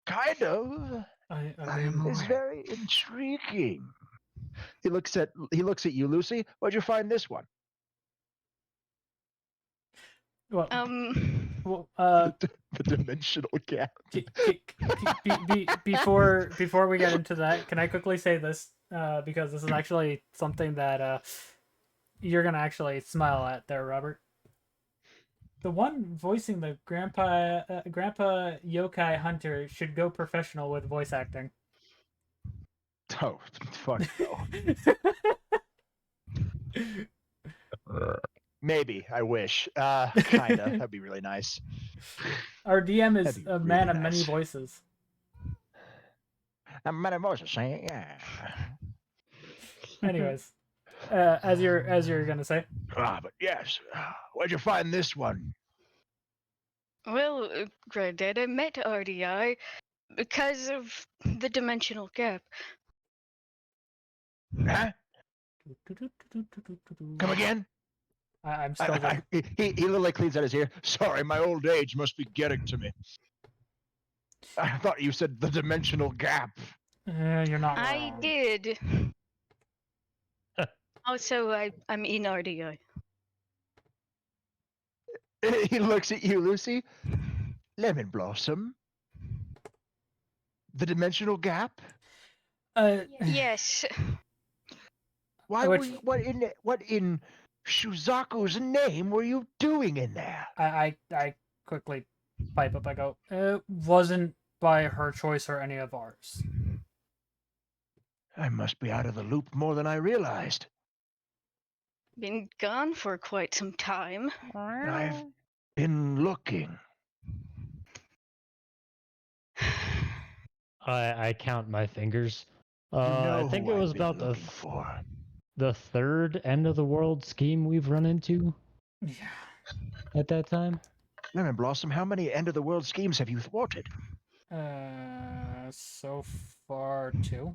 Kind of. It's very intriguing. He looks at you, Lucy. Where'd you find this one?
Well,
the dimensional gap.
Before we get into that, can I quickly say this? Because this is actually something that you're gonna actually smile at there, Robert. The one voicing the Grandpa Yokai Hunter should go professional with voice acting.
Oh, fuck no. Maybe. I wish. Kinda. That'd be really nice.
Our DM is a man of many voices.
Many voices, yeah.
Anyways, as you're gonna say.
But yes. Where'd you find this one?
Well, Granddad, I met RDI because of the dimensional gap.
Huh? Come again?
I'm still good.
He literally cleans out his ear. Sorry, my old age must be getting to me. I thought you said the dimensional gap.
You're not
I
wrong.
did. Also, I'm in RDI.
He looks at you, Lucy. Lemon Blossom. The dimensional gap.
Yes.
Why were you? What in Shuzaku's name were you doing in there?
I quickly pipe up. I go, it wasn't by her choice or any of ours.
I must be out of the loop more than I realized.
Been gone for quite some time.
I've been looking.
I count my fingers.
You know
I think
who
it was
I've been
about
looking for.
the third end of the world scheme we've run into.
Yeah.
At that time.
Lemon Blossom, how many end of the world schemes have you thwarted?
So far 2.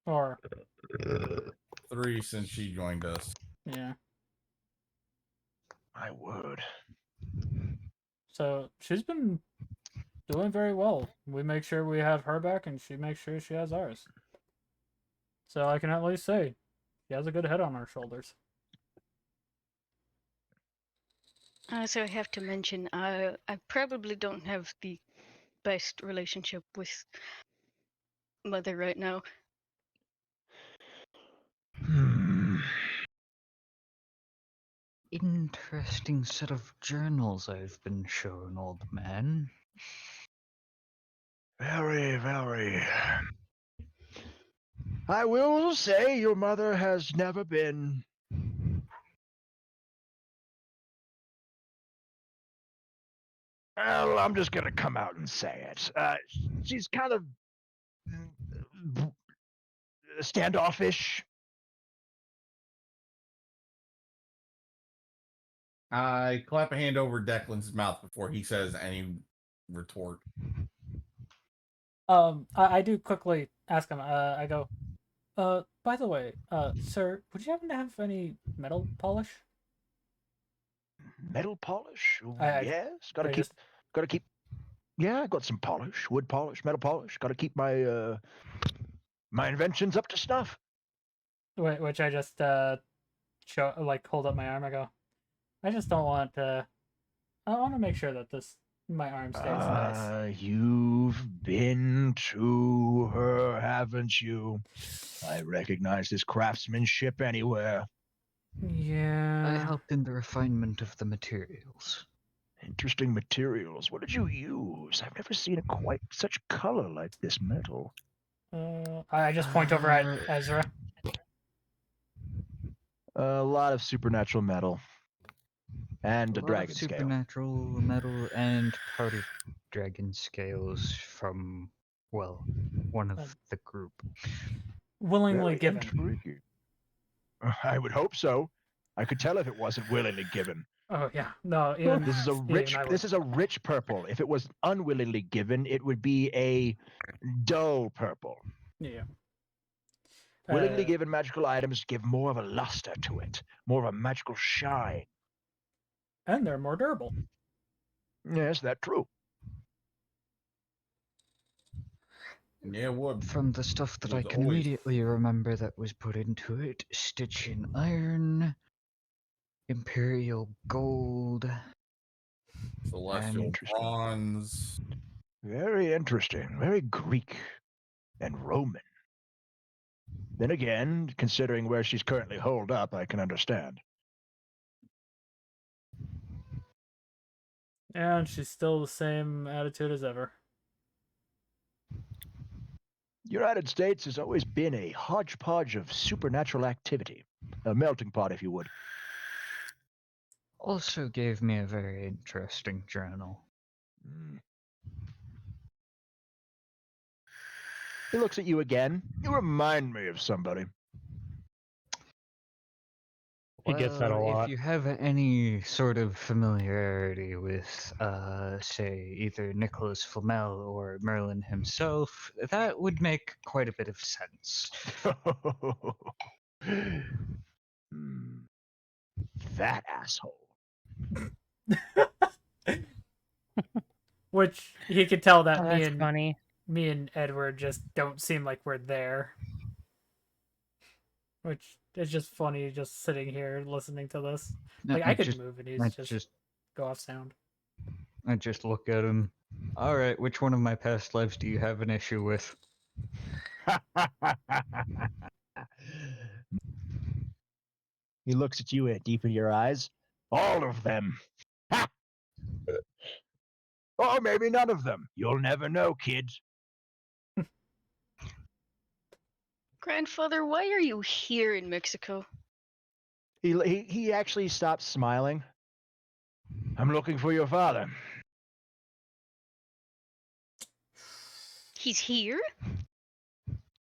Or
3 since she joined us.
yeah.
My word.
So she's been doing very well. We make sure we have her back, and she makes sure she has ours. So I can at least say she has a good head on her shoulders.
Also, I have to mention, I probably don't have the best relationship with Mother right now.
Interesting set of journals I've been shown, old man.
Very, very. I will say your mother has never been. Well, I'm just going to come out and say it. She's kind of standoffish.
I clap a hand over Declan's mouth before he says any retort.
I do quickly ask him. I go, by the way, sir, would you happen to have any metal polish?
Metal polish?
I
Yes. Gotta keep. Yeah, I got some polish, wood polish, metal polish. Gotta keep my my inventions up to snuff.
Which I just show, like, hold up my arm. I go, I just don't want I want to make sure that my arm stays nice.
You've been to her, haven't you? I recognize this craftsmanship anywhere.
Yeah.
I helped in the refinement of the materials.
Interesting materials. What did you use? I've never seen quite such color like this metal.
I just point over at Ezra.
A lot of supernatural metal. And a dragon scale.
Supernatural metal and part of dragon scales from, well, one of the group.
Willingly
Very
given.
Intriguing. I would hope so. I could tell if it wasn't willingly given.
Oh yeah, no.
This is a rich. This is a rich purple. If it was unwillingly given, it would be a dull purple.
Yeah.
Willingly given magical items give more of a luster to it, more of a magical shine.
And they're more durable.
Yes, that's true.
Yeah, wood.
From the stuff that I
Wood's
can
always-
immediately remember that was put into it, stitch in iron, imperial gold,
Celestial bronze.
Very interesting. Very Greek and Roman. Then again, considering where she's currently holed up, I can understand.
And she's still the same attitude as ever.
United States has always been a hodgepodge of supernatural activity. A melting pot, if you would.
also gave me a very interesting journal.
He looks at you again. You remind me of somebody.
He gets that a
Well,
lot.
if you have any sort of familiarity with, say, either Nicholas Flamel or Merlin himself, that would make quite a bit of sense.
That asshole.
Which he could tell that
Oh, that's funny.
me and Edward just don't seem like we're there. Which is just funny, just sitting here listening to this. Like I could move and he's just go off sound.
I just look at him. All right, which one of my past lives do you have an issue with?
He looks at you deep in your eyes. All of them. Ha! Or maybe none of them. You'll never know, kid.
Grandfather, why are you here in Mexico?
He actually stopped smiling. I'm looking for your father.
He's here?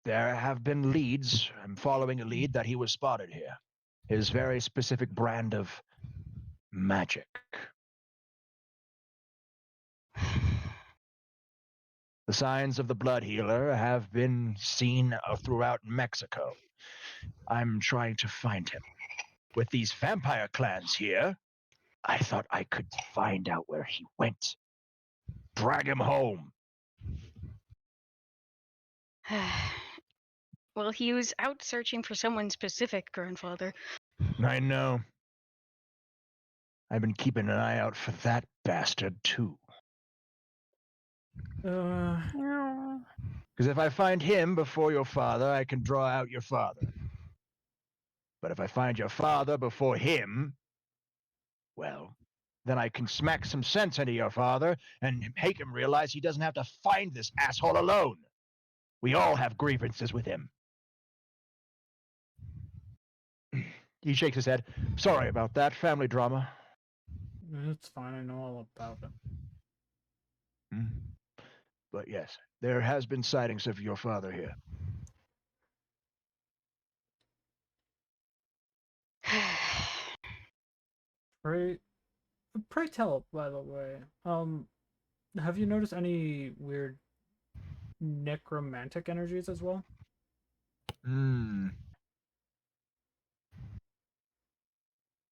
There have been leads. I'm following a lead that he was spotted here. His very specific brand of magic. The signs of the blood healer have been seen throughout Mexico. I'm trying to find him. With these vampire clans here, I thought I could find out where he went. Drag him home.
Well, he was out searching for someone specific, Grandfather.
I know. I've been keeping an eye out for that bastard, too. Because if I find him before your father, I can draw out your father. But if I find your father before him, well, then I can smack some sense into your father and make him realize he doesn't have to find this asshole alone. We all have grievances with him. He shakes his head. Sorry about that. Family drama.
It's fine. I know all about it.
But yes, there has been sightings of your father here.
Pray tell, by the way, have you noticed any weird necromantic energies as well?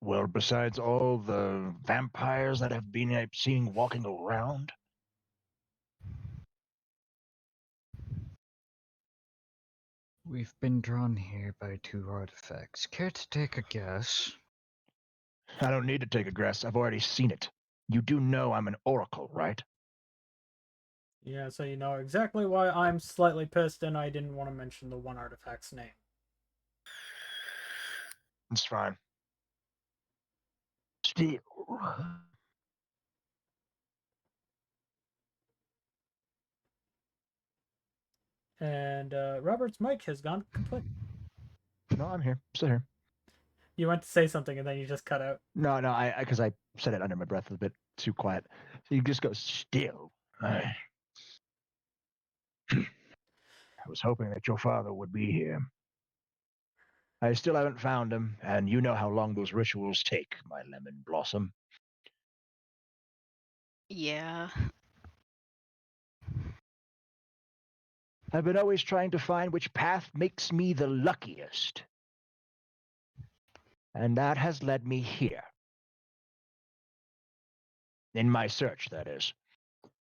Well, besides all the vampires that have been seen walking around?
We've been drawn here by 2 artifacts. Care to take a guess?
I don't need to take a guess. I've already seen it. You do know I'm an oracle, right?
Yeah, so you know exactly why I'm slightly pissed and I didn't want to mention the one artifact's name.
It's fine. Still.
And Robert's mic has gone complete.
No, I'm here. Still here.
You went to say something and then you just cut out.
No, because I said it under my breath a bit too quiet. So you just go still. I was hoping that your father would be here. I still haven't found him, and you know how long those rituals take, my lemon blossom.
Yeah.
I've been always trying to find which path makes me the luckiest. And that has led me here. In my search, that is.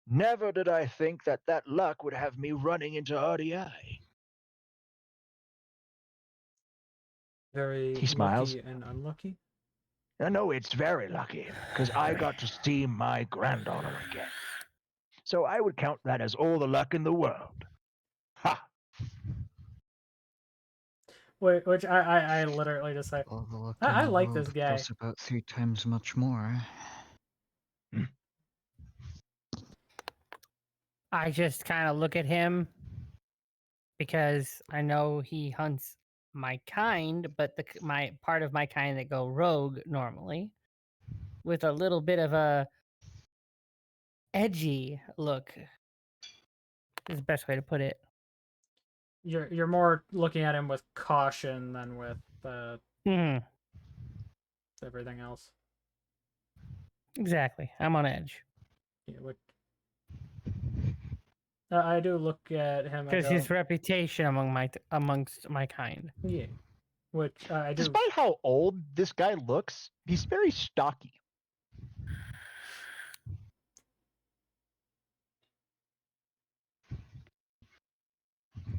Never did I think that that luck would have me running into RDI.
Very
He smiles.
lucky and unlucky?
I know it's very lucky, because I got to see my granddaughter again. So I would count that as all the luck in the world. Ha!
Wait, which I literally just like,
All the luck
I
in the
like
world,
this guy.
plus about 3 times much more.
I just kind of look at him because I know he hunts my kind, but my part of my kind that go rogue normally, with a little bit of a edgy look. Is the best way to put it.
You're more looking at him with caution than with everything else.
Exactly. I'm on edge.
Yeah, I do look at him.
Because his reputation amongst my kind.
Yeah. Which I do.
Despite how old this guy looks, he's very stocky.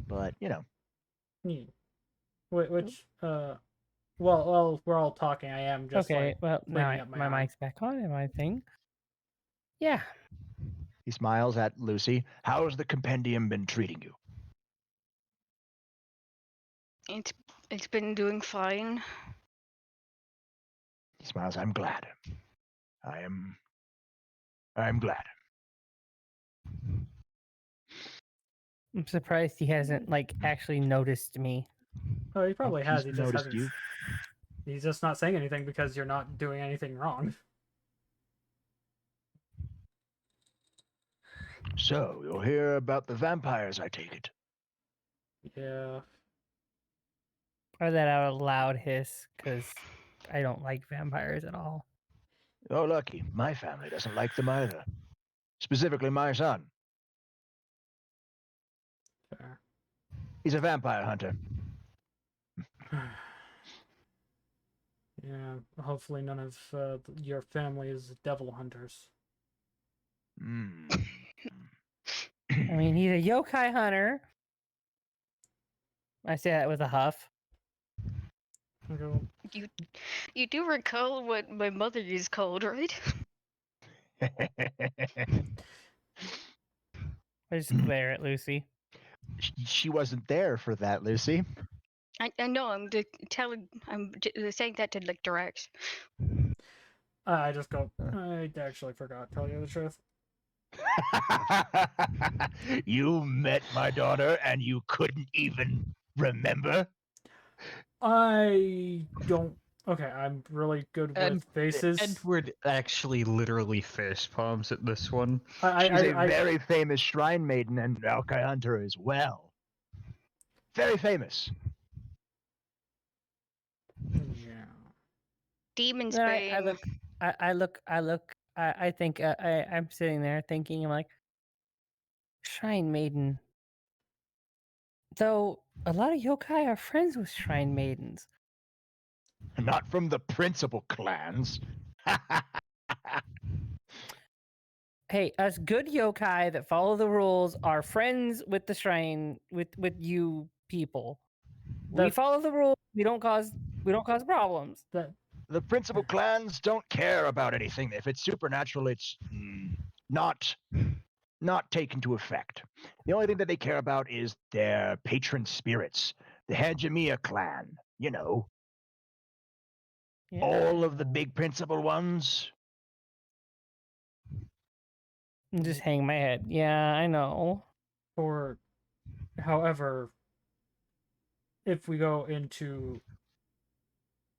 But, you know.
Yeah. Which, well, we're all talking. I am just
okay,
like
well, now
bringing up
my
arm.
mic's back on and my thing. Yeah.
He smiles at Lucy. How's the compendium been treating you?
It's been doing fine.
He smiles. I'm glad. I'm glad.
I'm surprised he hasn't like actually noticed me.
Oh, he probably has. He
He's
just
noticed
hasn't.
you.
He's just not saying anything because you're not doing anything wrong.
So, you'll hear about the vampires, I take it.
Yeah.
Or that out a loud hiss, because I don't like vampires at all.
Oh, lucky. My family doesn't like them either. Specifically, my son.
Fair.
He's a vampire hunter.
Yeah. Hopefully, none of your family is devil hunters.
I mean, he's a yokai hunter. I say that with a huff.
You do recall what my mother is called, right?
I just glare at Lucy.
She wasn't there for that, Lucy.
I know. I'm saying that to like Dirax.
I just go. I actually forgot. Tell you the truth.
You met my daughter and you couldn't even remember?
I don't. Okay, I'm really good with faces.
Edward actually literally face palms at this one.
She's a very famous shrine maiden and Yokai hunter as well. Very famous.
Yeah.
Demon's
Then
Bane.
I think I'm sitting there thinking, I'm like, Shrine Maiden. Though a lot of yokai are friends with Shrine Maidens.
Not from the principal clans.
Hey, us good yokai that follow the rules are friends with the shrine with you people. We follow the rules. We don't cause problems.
The principal clans don't care about anything. If it's supernatural, it's not taken into effect. The only thing that they care about is their patron spirits. The Hajimiya clan, you know.
Yeah.
All of the big principal ones.
I'm just hang my head. Yeah, I know.
However, if we go into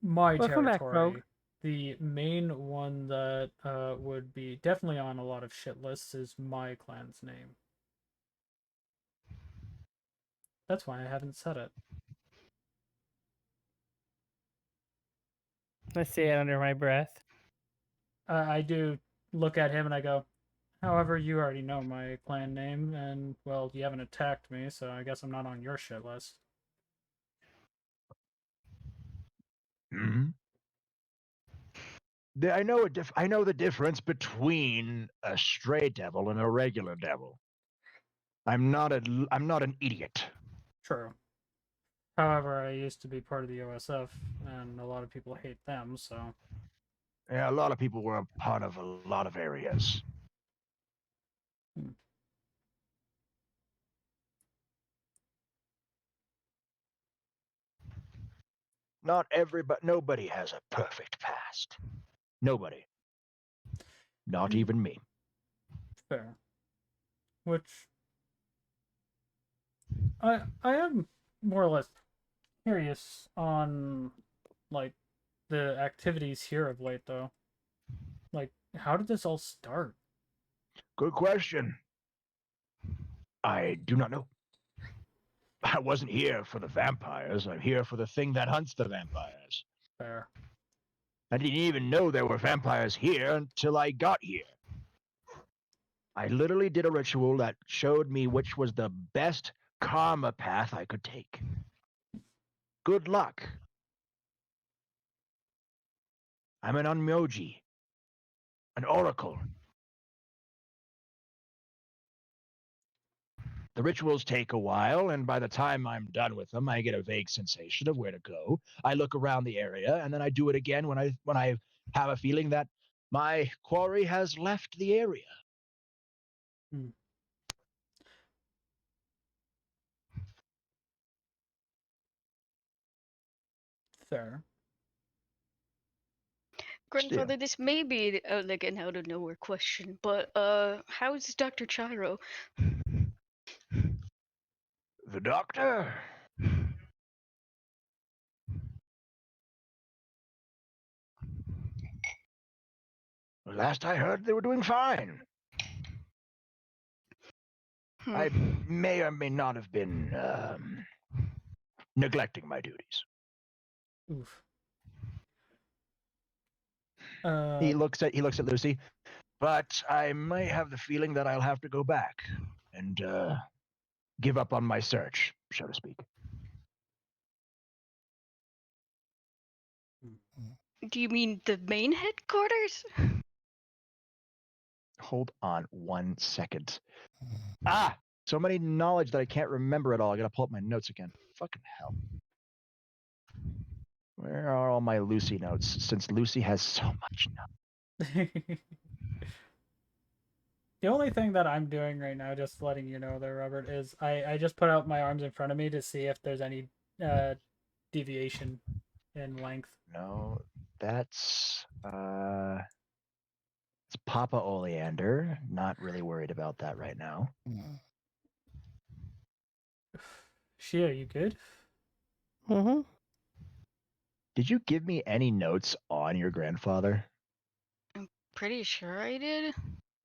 my
Welcome back,
territory,
Rogue.
the main one that would be definitely on a lot of shit lists is my clan's name. That's why I haven't said it.
I say it under my breath.
I do look at him and I go, however, you already know my clan name, and, well, you haven't attacked me, so I guess I'm not on your shit list.
Hmm? I know the difference between a stray devil and a regular devil. I'm not an idiot.
True. However, I used to be part of the OSF, and a lot of people hate them, so...
Yeah, a lot of people were a part of a lot of areas. Nobody has a perfect past. Nobody. Not even me.
Fair. Which... I am more or less curious on, like, the activities here of late, though. Like, how did this all start?
Good question. I do not know. I wasn't here for the vampires. I'm here for the thing that hunts the vampires.
Fair.
I didn't even know there were vampires here until I got here. I literally did a ritual that showed me which was the best karma path I could take. Good luck. I'm an Unmyoji, an oracle. The rituals take a while, and by the time I'm done with them, I get a vague sensation of where to go. I look around the area, and then I do it again when I have a feeling that my quarry has left the area.
Fair.
Grandfather, this may be like an out of nowhere question, but how's Dr. Chiro?
The doctor? Last I heard, they were doing fine. I may or may not have been neglecting my duties.
Oof.
He looks at Lucy, but I might have the feeling that I'll have to go back and give up on my search, so to speak.
Do you mean the main headquarters?
Hold on 1 second. Ah! So many knowledge that I can't remember it all. I gotta pull up my notes again. Fucking hell. Where are all my Lucy notes, since Lucy has so much notes?
The only thing that I'm doing right now, just letting you know there, Robert, is I just put out my arms in front of me to see if there's any deviation in length.
No, that's it's Papa Oleander. Not really worried about that right now.
Shia, are you good?
Mm-hmm.
Did you give me any notes on your grandfather?
I'm pretty sure I did.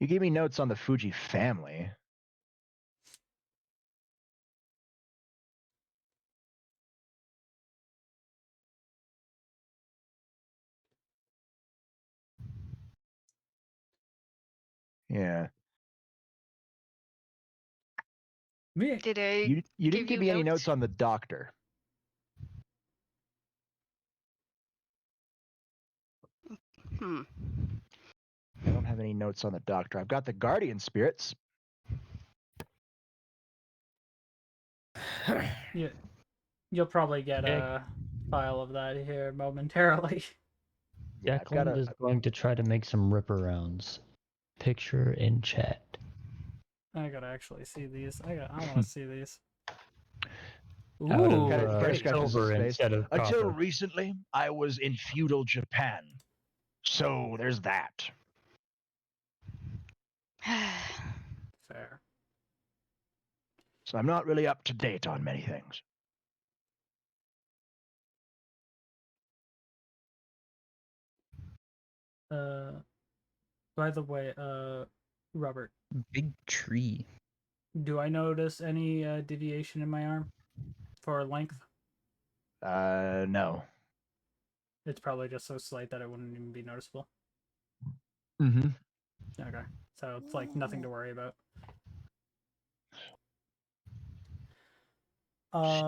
You gave me notes on the Fuji family. Yeah.
Did I?
You didn't give me any notes on the doctor. I don't have any notes on the doctor. I've got the guardian spirits.
Yeah, you'll probably get a file of that here momentarily.
Yeah,
Declan is going to try to make some rip arounds. Picture in chat.
I gotta actually see these. I want to see these.
Out
Ooh,
of
Kinda scratches
silver
his face.
instead of
Until
copper.
recently, I was in feudal Japan. So there's that.
Fair.
So I'm not really up to date on many things.
By the way, Robert.
Big tree.
Do I notice any deviation in my arm for length?
No.
It's probably just so slight that it wouldn't even be noticeable.
Mm-hmm.
Okay, so it's like nothing to worry about.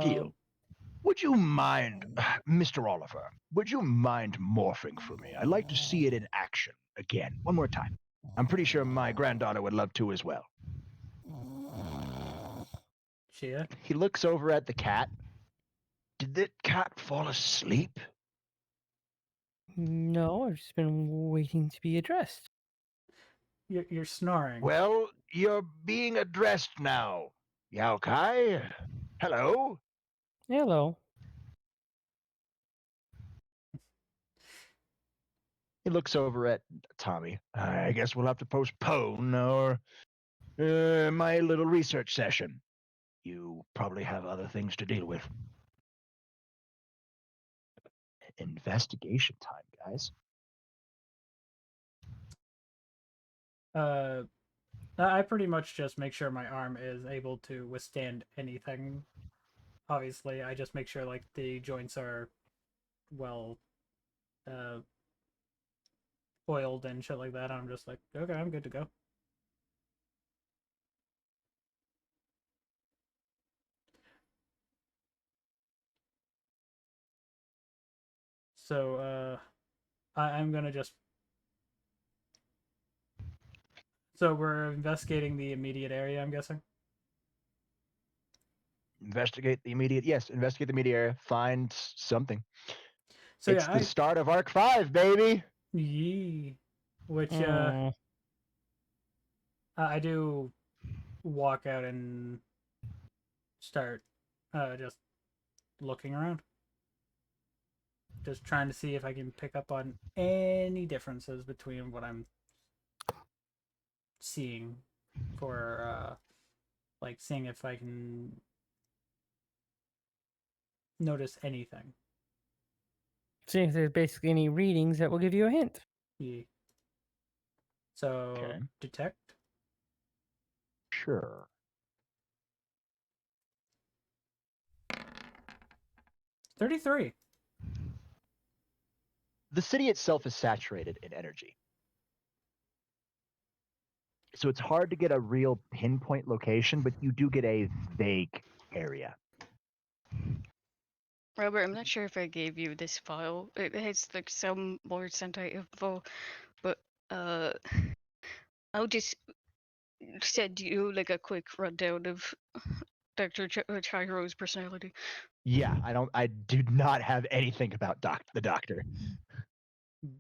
Steele, would you mind, Mr. Oliver, would you mind morphing for me? I'd like to see it in action again, one more time. I'm pretty sure my granddaughter would love to as well.
Shia?
He looks over at the cat. Did that cat fall asleep?
No, I've just been waiting to be addressed.
You're snoring.
Well, you're being addressed now. Yao Kai? Hello?
Hello.
He looks over at Tommy. I guess we'll have to postpone our my little research session. You probably have other things to deal with. Investigation time, guys.
I pretty much just make sure my arm is able to withstand anything. Obviously, I just make sure like the joints are well oiled and shit like that. I'm just like, okay, I'm good to go. So I'm gonna just. So we're investigating the immediate area, I'm guessing.
Investigate the immediate. Yes, investigate the immediate area. Find something.
So
it's
yeah,
the start of Arc 5, baby.
Yee. Which I do walk out and start just looking around. Just trying to see if I can pick up on any differences between what I'm seeing for like seeing if I can notice anything.
Seeing if there's basically any readings that will give you a hint.
Yeah. So
Okay.
detect.
Sure.
33.
The city itself is saturated in energy. So it's hard to get a real pinpoint location, but you do get a vague area.
Robert, I'm not sure if I gave you this file. It has like some more Sentai info, but I'll just send you like a quick rundown of Dr. Chihiro's personality.
Yeah, I do not have anything about the doctor.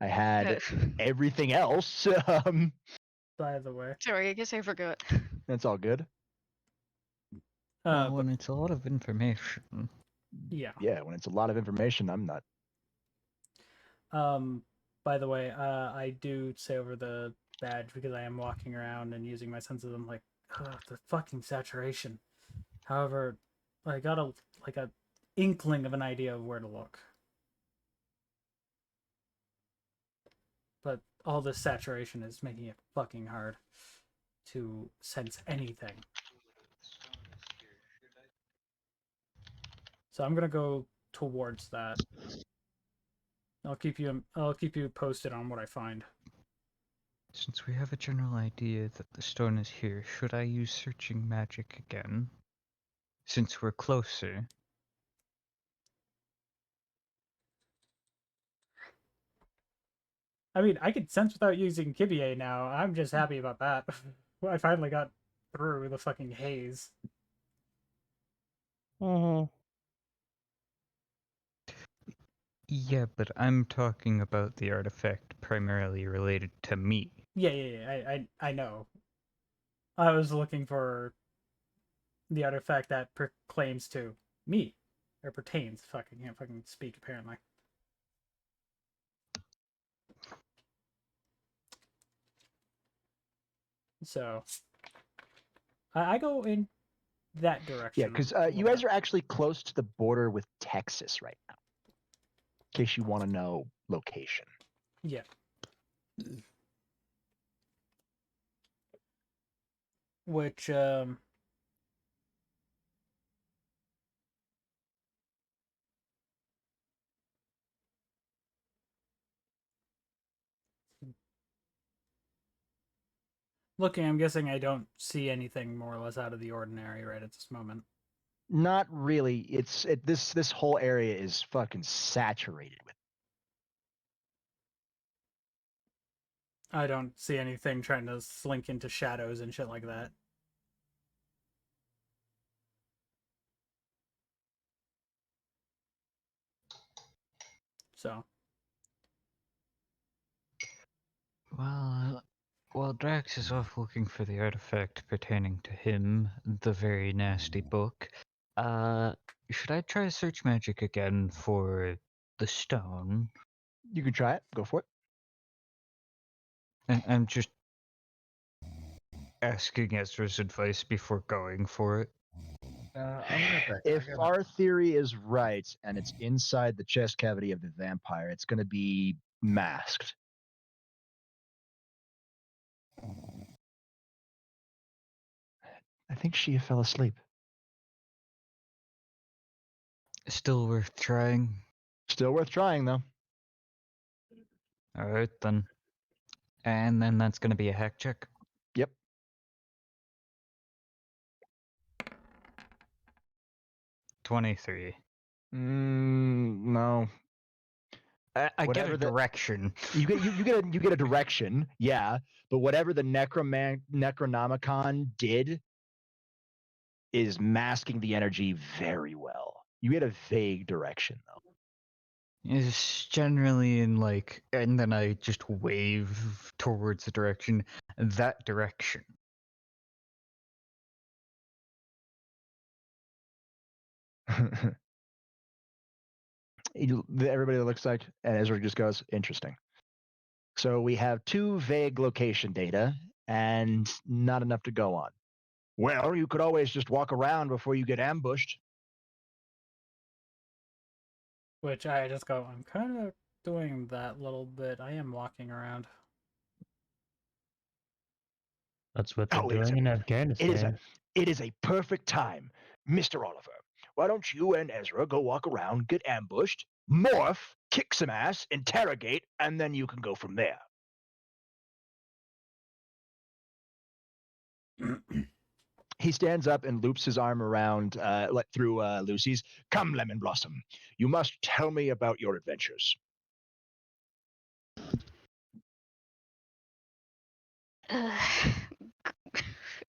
I had everything else.
By the way.
Sorry, I guess I forgot.
That's all good.
Well, when it's a lot of information.
Yeah.
Yeah, when it's a lot of information, I'm not.
By the way, I do say over the badge because I am walking around and using my senses. I'm like, the fucking saturation. However, I got a inkling of an idea of where to look. But all this saturation is making it fucking hard to sense anything. So I'm gonna go towards that. I'll keep you posted on what I find.
Since we have a general idea that the stone is here, should I use searching magic again? Since we're closer.
I mean, I can sense without using Kibie now. I'm just happy about that. I finally got through the fucking haze.
Mm-hmm.
Yeah, but I'm talking about the artifact primarily related to me.
Yeah. I know. I was looking for the artifact that proclaims to me, or pertains. Fuck, I can't fucking speak apparently. So I go in that direction.
Yeah, because you guys are actually close to the border with Texas right now. In case you want to know location.
Yeah. Which looking, I'm guessing I don't see anything more or less out of the ordinary right at this moment.
Not really. This whole area is fucking saturated with.
I don't see anything trying to slink into shadows and shit like that. So.
Well, while Drax is off looking for the artifact pertaining to him, the very nasty book, should I try search magic again for the stone?
You can try it. Go for it.
I'm just asking Ezra's advice before going for it.
If our theory is right and it's inside the chest cavity of the vampire, it's going to be masked. I think Shia fell asleep.
Still worth trying.
Still worth trying, though.
Alright then. And then that's going to be a hack check.
Yep.
$23.
No.
I get
Whatever
a
the-
direction.
You get a direction, yeah. But whatever the Necronomicon did is masking the energy very well. You get a vague direction though.
It's generally in like, and then I just wave towards the direction. That direction.
Everybody looks like, and Ezra just goes, interesting. So we have 2 vague location data and not enough to go on. Well, you could always just walk around before you get ambushed.
Which I just go, I'm kind of doing that little bit. I am walking around.
That's what they're
Oh, it is
doing in
a-
Afghanistan.
It is a perfect time. Mr. Oliver, why don't you and Ezra go walk around, get ambushed, morph, kick some ass, interrogate, and then you can go from there. He stands up and loops his arm around through Lucy's. Come, Lemon Blossom. You must tell me about your adventures.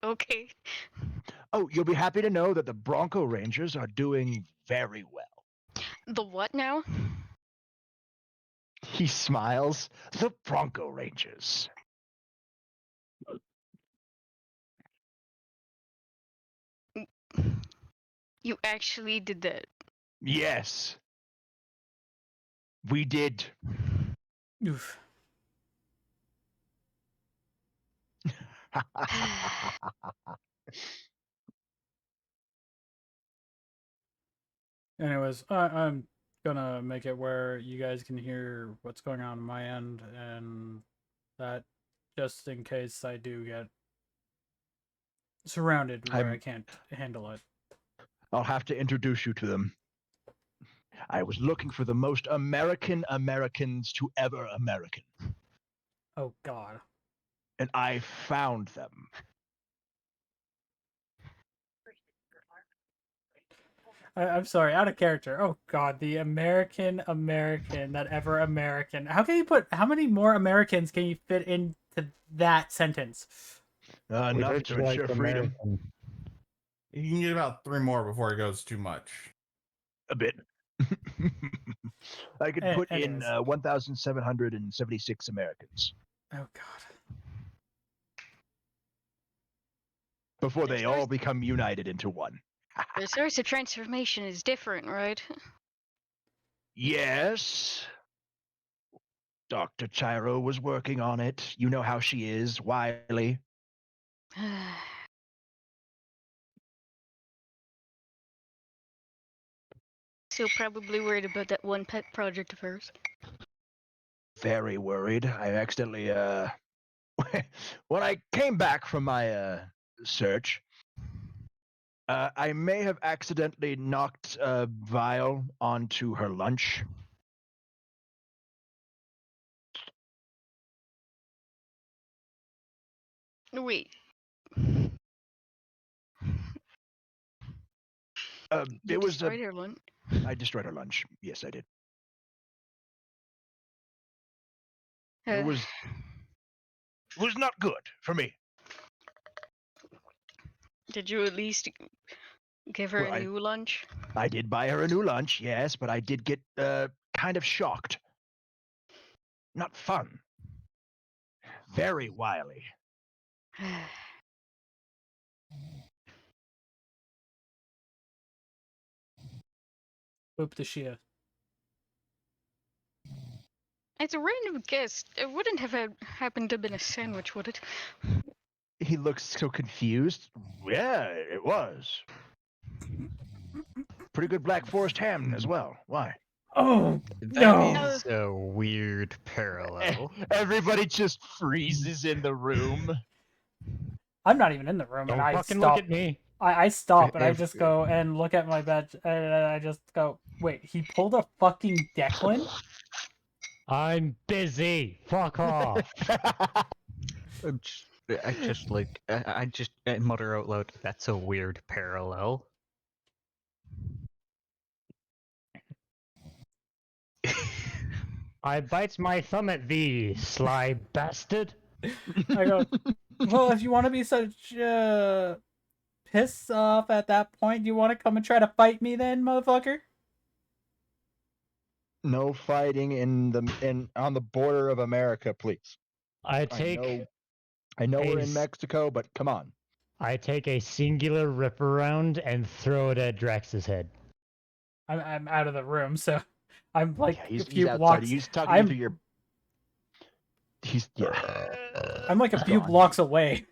Okay.
Oh, you'll be happy to know that the Bronco Rangers are doing very well.
The what now?
He smiles. The Bronco Rangers.
You actually did that.
Yes. We did.
Oof. Anyways, I'm gonna make it where you guys can hear what's going on my end, and that just in case I do get surrounded where I can't handle it.
I'll have to introduce you to them. I was looking for the most American Americans to ever American.
Oh God.
And I found them.
I'm sorry, out of character. Oh God, the American that ever American. How can you put? How many more Americans can you fit into that sentence?
Enough to ensure freedom.
You can get about 3 more before it goes too much.
A bit. I could put in 1,776 Americans.
Oh God.
Before they all become united into one.
The source of transformation is different, right?
Yes. Dr. Chiro was working on it. You know how she is, wily.
Still probably worried about that one pet project of hers.
Very worried. I accidentally, when I came back from my search, I may have accidentally knocked a vial onto her lunch.
Wait.
It was
destroyed her lunch?
I destroyed her lunch. Yes, I did. It was not good for me.
Did you at least give her a new lunch?
I did buy her a new lunch, yes, but I did get kind of shocked. Not fun. Very wily.
Boop the Shia.
As a random guess, it wouldn't have happened to have been a sandwich, would it?
He looks so confused. Yeah, it was. Pretty good Black Forest ham as well. Why?
Oh,
that is a weird parallel.
Everybody just freezes in the room.
I'm not even in the room,
Don't
and I
fucking
stop.
look at me.
I stop and I just go and look at my badge, and I just go, wait, he pulled a fucking Declan?
I'm busy. Fuck off.
I just mutter out loud, that's a weird parallel.
I bites my thumb at thee, sly bastard.
I go, well, if you want to be such piss off at that point, do you want to come and try to fight me then, motherfucker?
No fighting on the border of America, please.
I take
I know we're
a
in Mexico, but come on.
I take a singular rip around and throw it at Drax's head.
I'm out of the room, so I'm like
Yeah,
a few
outside.
blocks.
He's talking to your.
I'm like a few blocks away.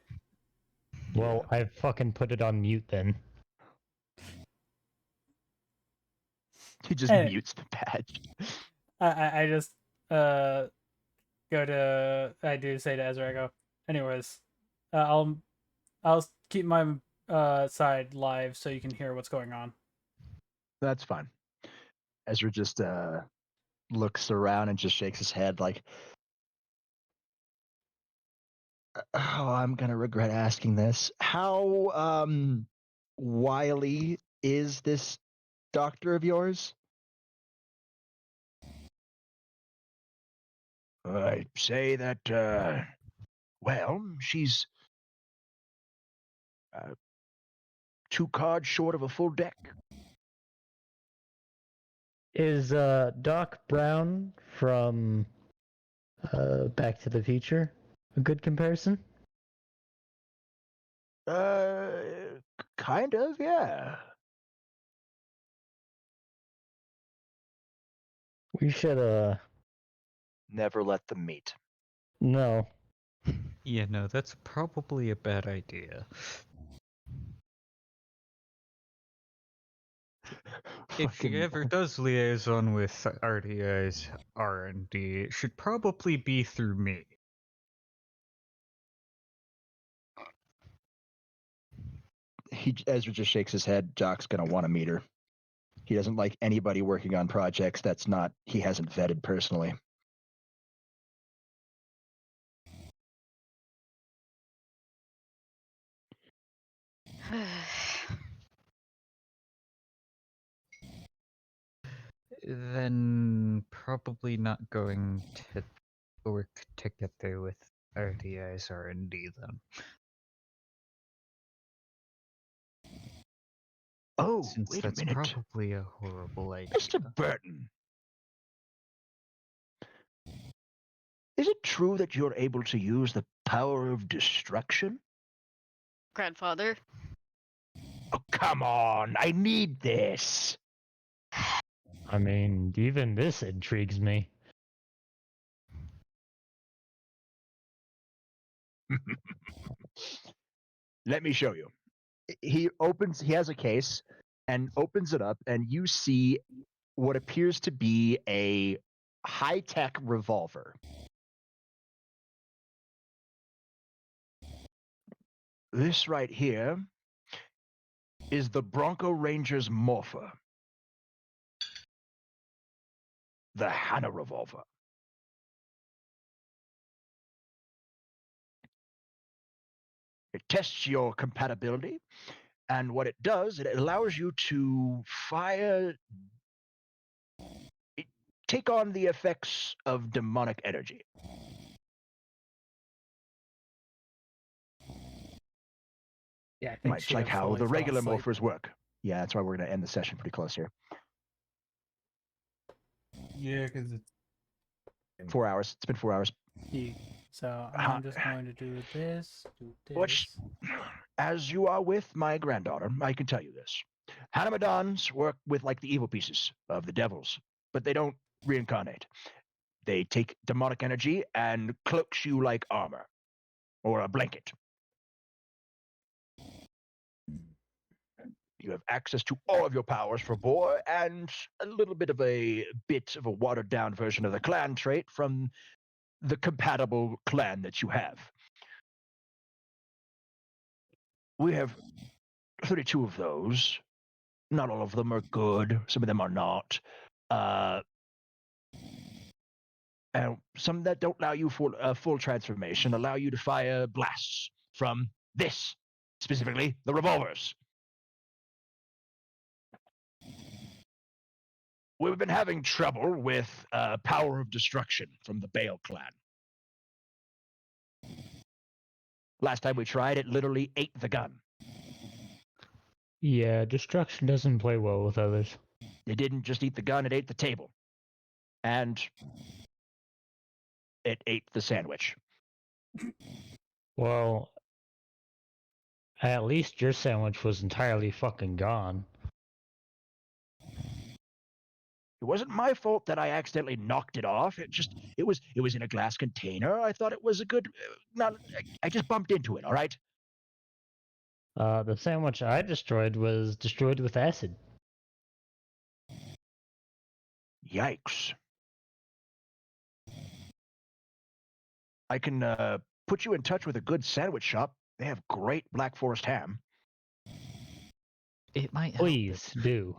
Well, I fucking put it on mute then.
He just mutes the badge.
I just go to. I do say to Ezra, I go. Anyways, I'll keep my side live so you can hear what's going on.
That's fine. Ezra just looks around and just shakes his head like, oh, I'm gonna regret asking this. How wily is this doctor of yours? I'd say that well, she's 2 cards short of a full deck.
Is Doc Brown from Back to the Future a good comparison?
Kind of, yeah.
We should
never let them meet.
No.
Yeah, no, that's probably a bad idea. If she ever does liaison with RDI's R&D, it should probably be through me.
Ezra just shakes his head. Jock's gonna want to meet her. He doesn't like anybody working on projects he hasn't vetted personally.
Then probably not going to work together with RDI's R&D then.
Oh,
since
wait
that's
a minute.
Probably a horrible idea.
Mr. Burton, is it true that you're able to use the power of destruction?
Grandfather?
Oh, come on. I need this.
I mean, even this intrigues me.
Let me show you. He has a case and opens it up, and you see what appears to be a high-tech revolver. This right here is the Bronco Ranger's Morpher. The Hannah revolver. It tests your compatibility, and what it does, it allows you to take on the effects of demonic energy.
Yeah, I think
much like how the regular morphers work. Yeah, that's why we're going to end the session pretty close here.
Yeah, because it's
4 hours. It's been 4 hours.
So I'm just going to do this.
As you are with my granddaughter, I can tell you this. Hanamadons work with like the evil pieces of the devils, but they don't reincarnate. They take demonic energy and cloaks you like armor or a blanket. You have access to all of your powers for boar and a little bit of a watered down version of the clan trait from the compatible clan that you have. We have 32 of those. Not all of them are good. Some of them are not. And some that don't allow you full transformation allow you to fire blasts from this, specifically the revolvers. We've been having trouble with power of destruction from the Bale clan. Last time we tried, it literally ate the gun.
Yeah, destruction doesn't play well with others.
It didn't just eat the gun, it ate the table. And it ate the sandwich.
Well, at least your sandwich was entirely fucking gone.
It wasn't my fault that I accidentally knocked it off. It was in a glass container. I thought it was a good. I just bumped into it. All right.
The sandwich I destroyed was destroyed with acid.
Yikes. I can put you in touch with a good sandwich shop. They have great Black Forest ham.
It might help.
Please do.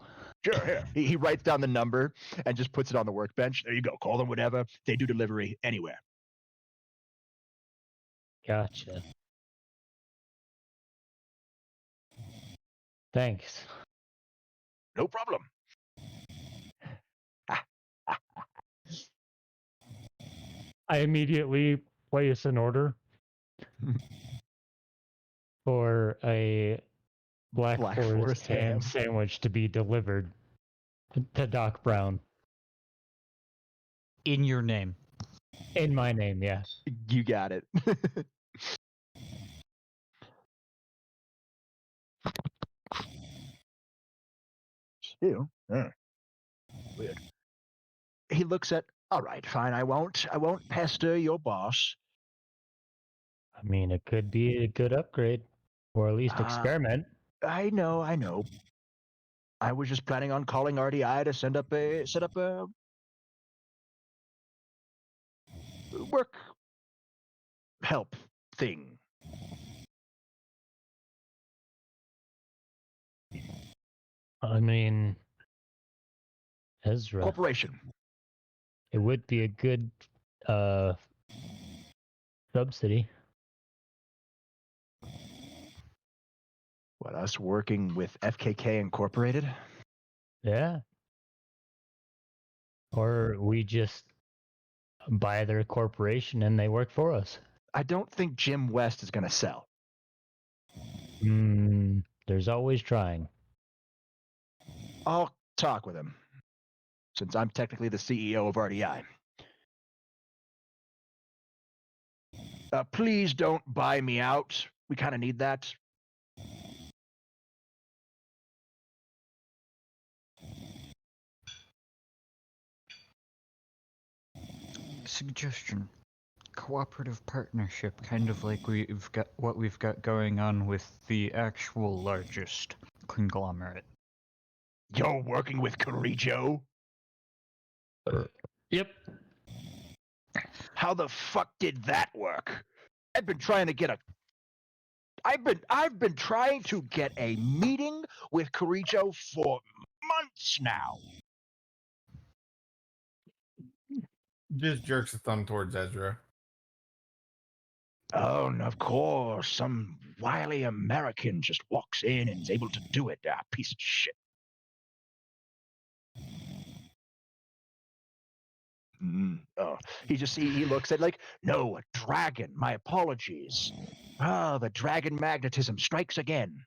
Sure, here. He writes down the number and just puts it on the workbench. There you go. Call them whatever. They do delivery anywhere.
Gotcha. Thanks.
No problem.
I immediately place an order for a Black Forest ham sandwich to be delivered to Doc Brown.
In your name.
In my name, yeah.
You got it. Ew. Weird. He looks at, all right, fine, I won't pester your boss.
I mean, it could be a good upgrade, or at least experiment.
I know. I was just planning on calling RDI to set up a work help thing.
I mean, Ezra.
Corporation.
It would be a good subsidy.
What, us working with FKK Incorporated?
Yeah. Or we just buy their corporation and they work for us.
I don't think Jim West is going to sell.
There's always trying.
I'll talk with him, since I'm technically the CEO of RDI. Please don't buy me out. We kind of need that.
Suggestion. Cooperative partnership, kind of like we've got going on with the actual largest conglomerate.
You're working with Carijo?
Yep.
How the fuck did that work? I've been trying to get a meeting with Carijo for months now.
Just jerks a thumb towards Ezra.
Oh, and of course, some wily American just walks in and is able to do it. Piece of shit. He looks at no, a dragon. My apologies. The dragon magnetism strikes again.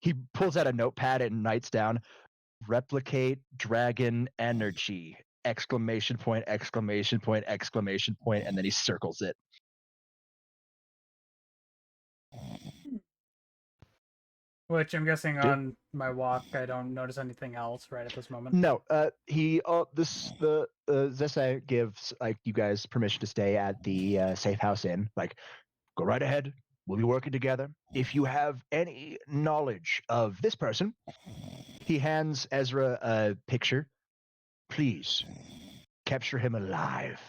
He pulls out a notepad and writes down, replicate dragon energy, ! And then he circles it.
Which I'm guessing on my walk, I don't notice anything else right at this moment.
No, Zessa gives you guys permission to stay at the Safe House Inn. Go right ahead. We'll be working together. If you have any knowledge of this person, he hands Ezra a picture. Please capture him alive.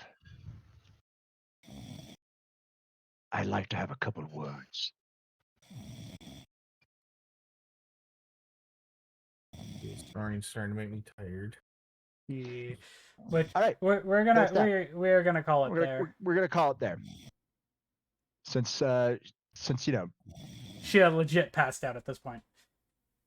I'd like to have a couple words.
This story's starting to make me tired.
Yeah. Which
All right,
we're
that's
gonna
that.
we're gonna call it there.
We're gonna call it there. Since you know
She had legit passed out at this point.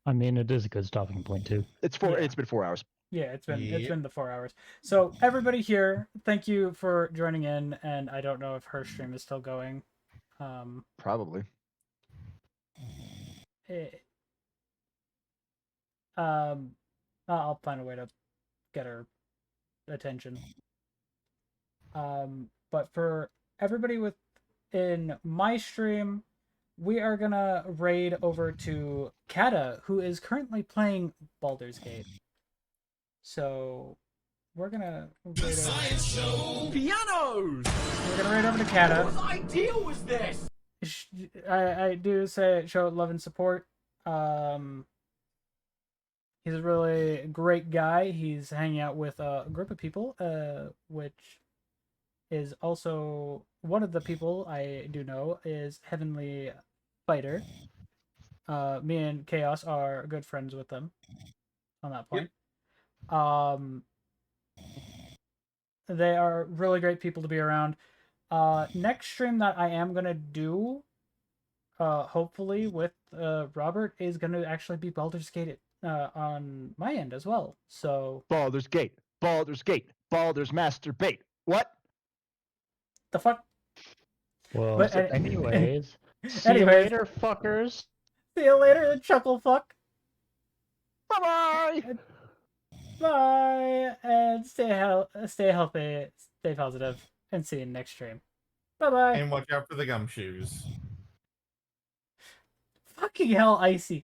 I mean, it is a good stopping point too.
it's
Yeah.
been 4 hours.
Yeah, it's
Yep.
been the 4 hours. So everybody here, thank you for joining in. And I don't know if her stream is still going.
Probably.
I'll find a way to get her attention. But for everybody within my stream, we are gonna raid over to Kata, who is currently playing Baldur's Gate. So we're gonna raid over.
Pianos!
We're gonna raid over to Kata.
Whose idea was this?
I do say show love and support. He's a really great guy. He's hanging out with a group of people, which is also one of the people I do know is Heavenly Fighter. Me and Chaos are good friends with them on that point. They are really great people to be around. Next stream that I am gonna do, hopefully with Robert, is gonna actually be Baldur's Gate on my end as well. So
Baldur's Gate, Baldur's Masturbate. What?
The fuck?
Well,
But
anyways, see you
anyways,
later, fuckers.
See you later, chuckle fuck.
Bye-bye.
Bye, and stay healthy, stay positive, and see you next stream. Bye bye.
And watch out for the gumshoes.
Fucking hell, Icy.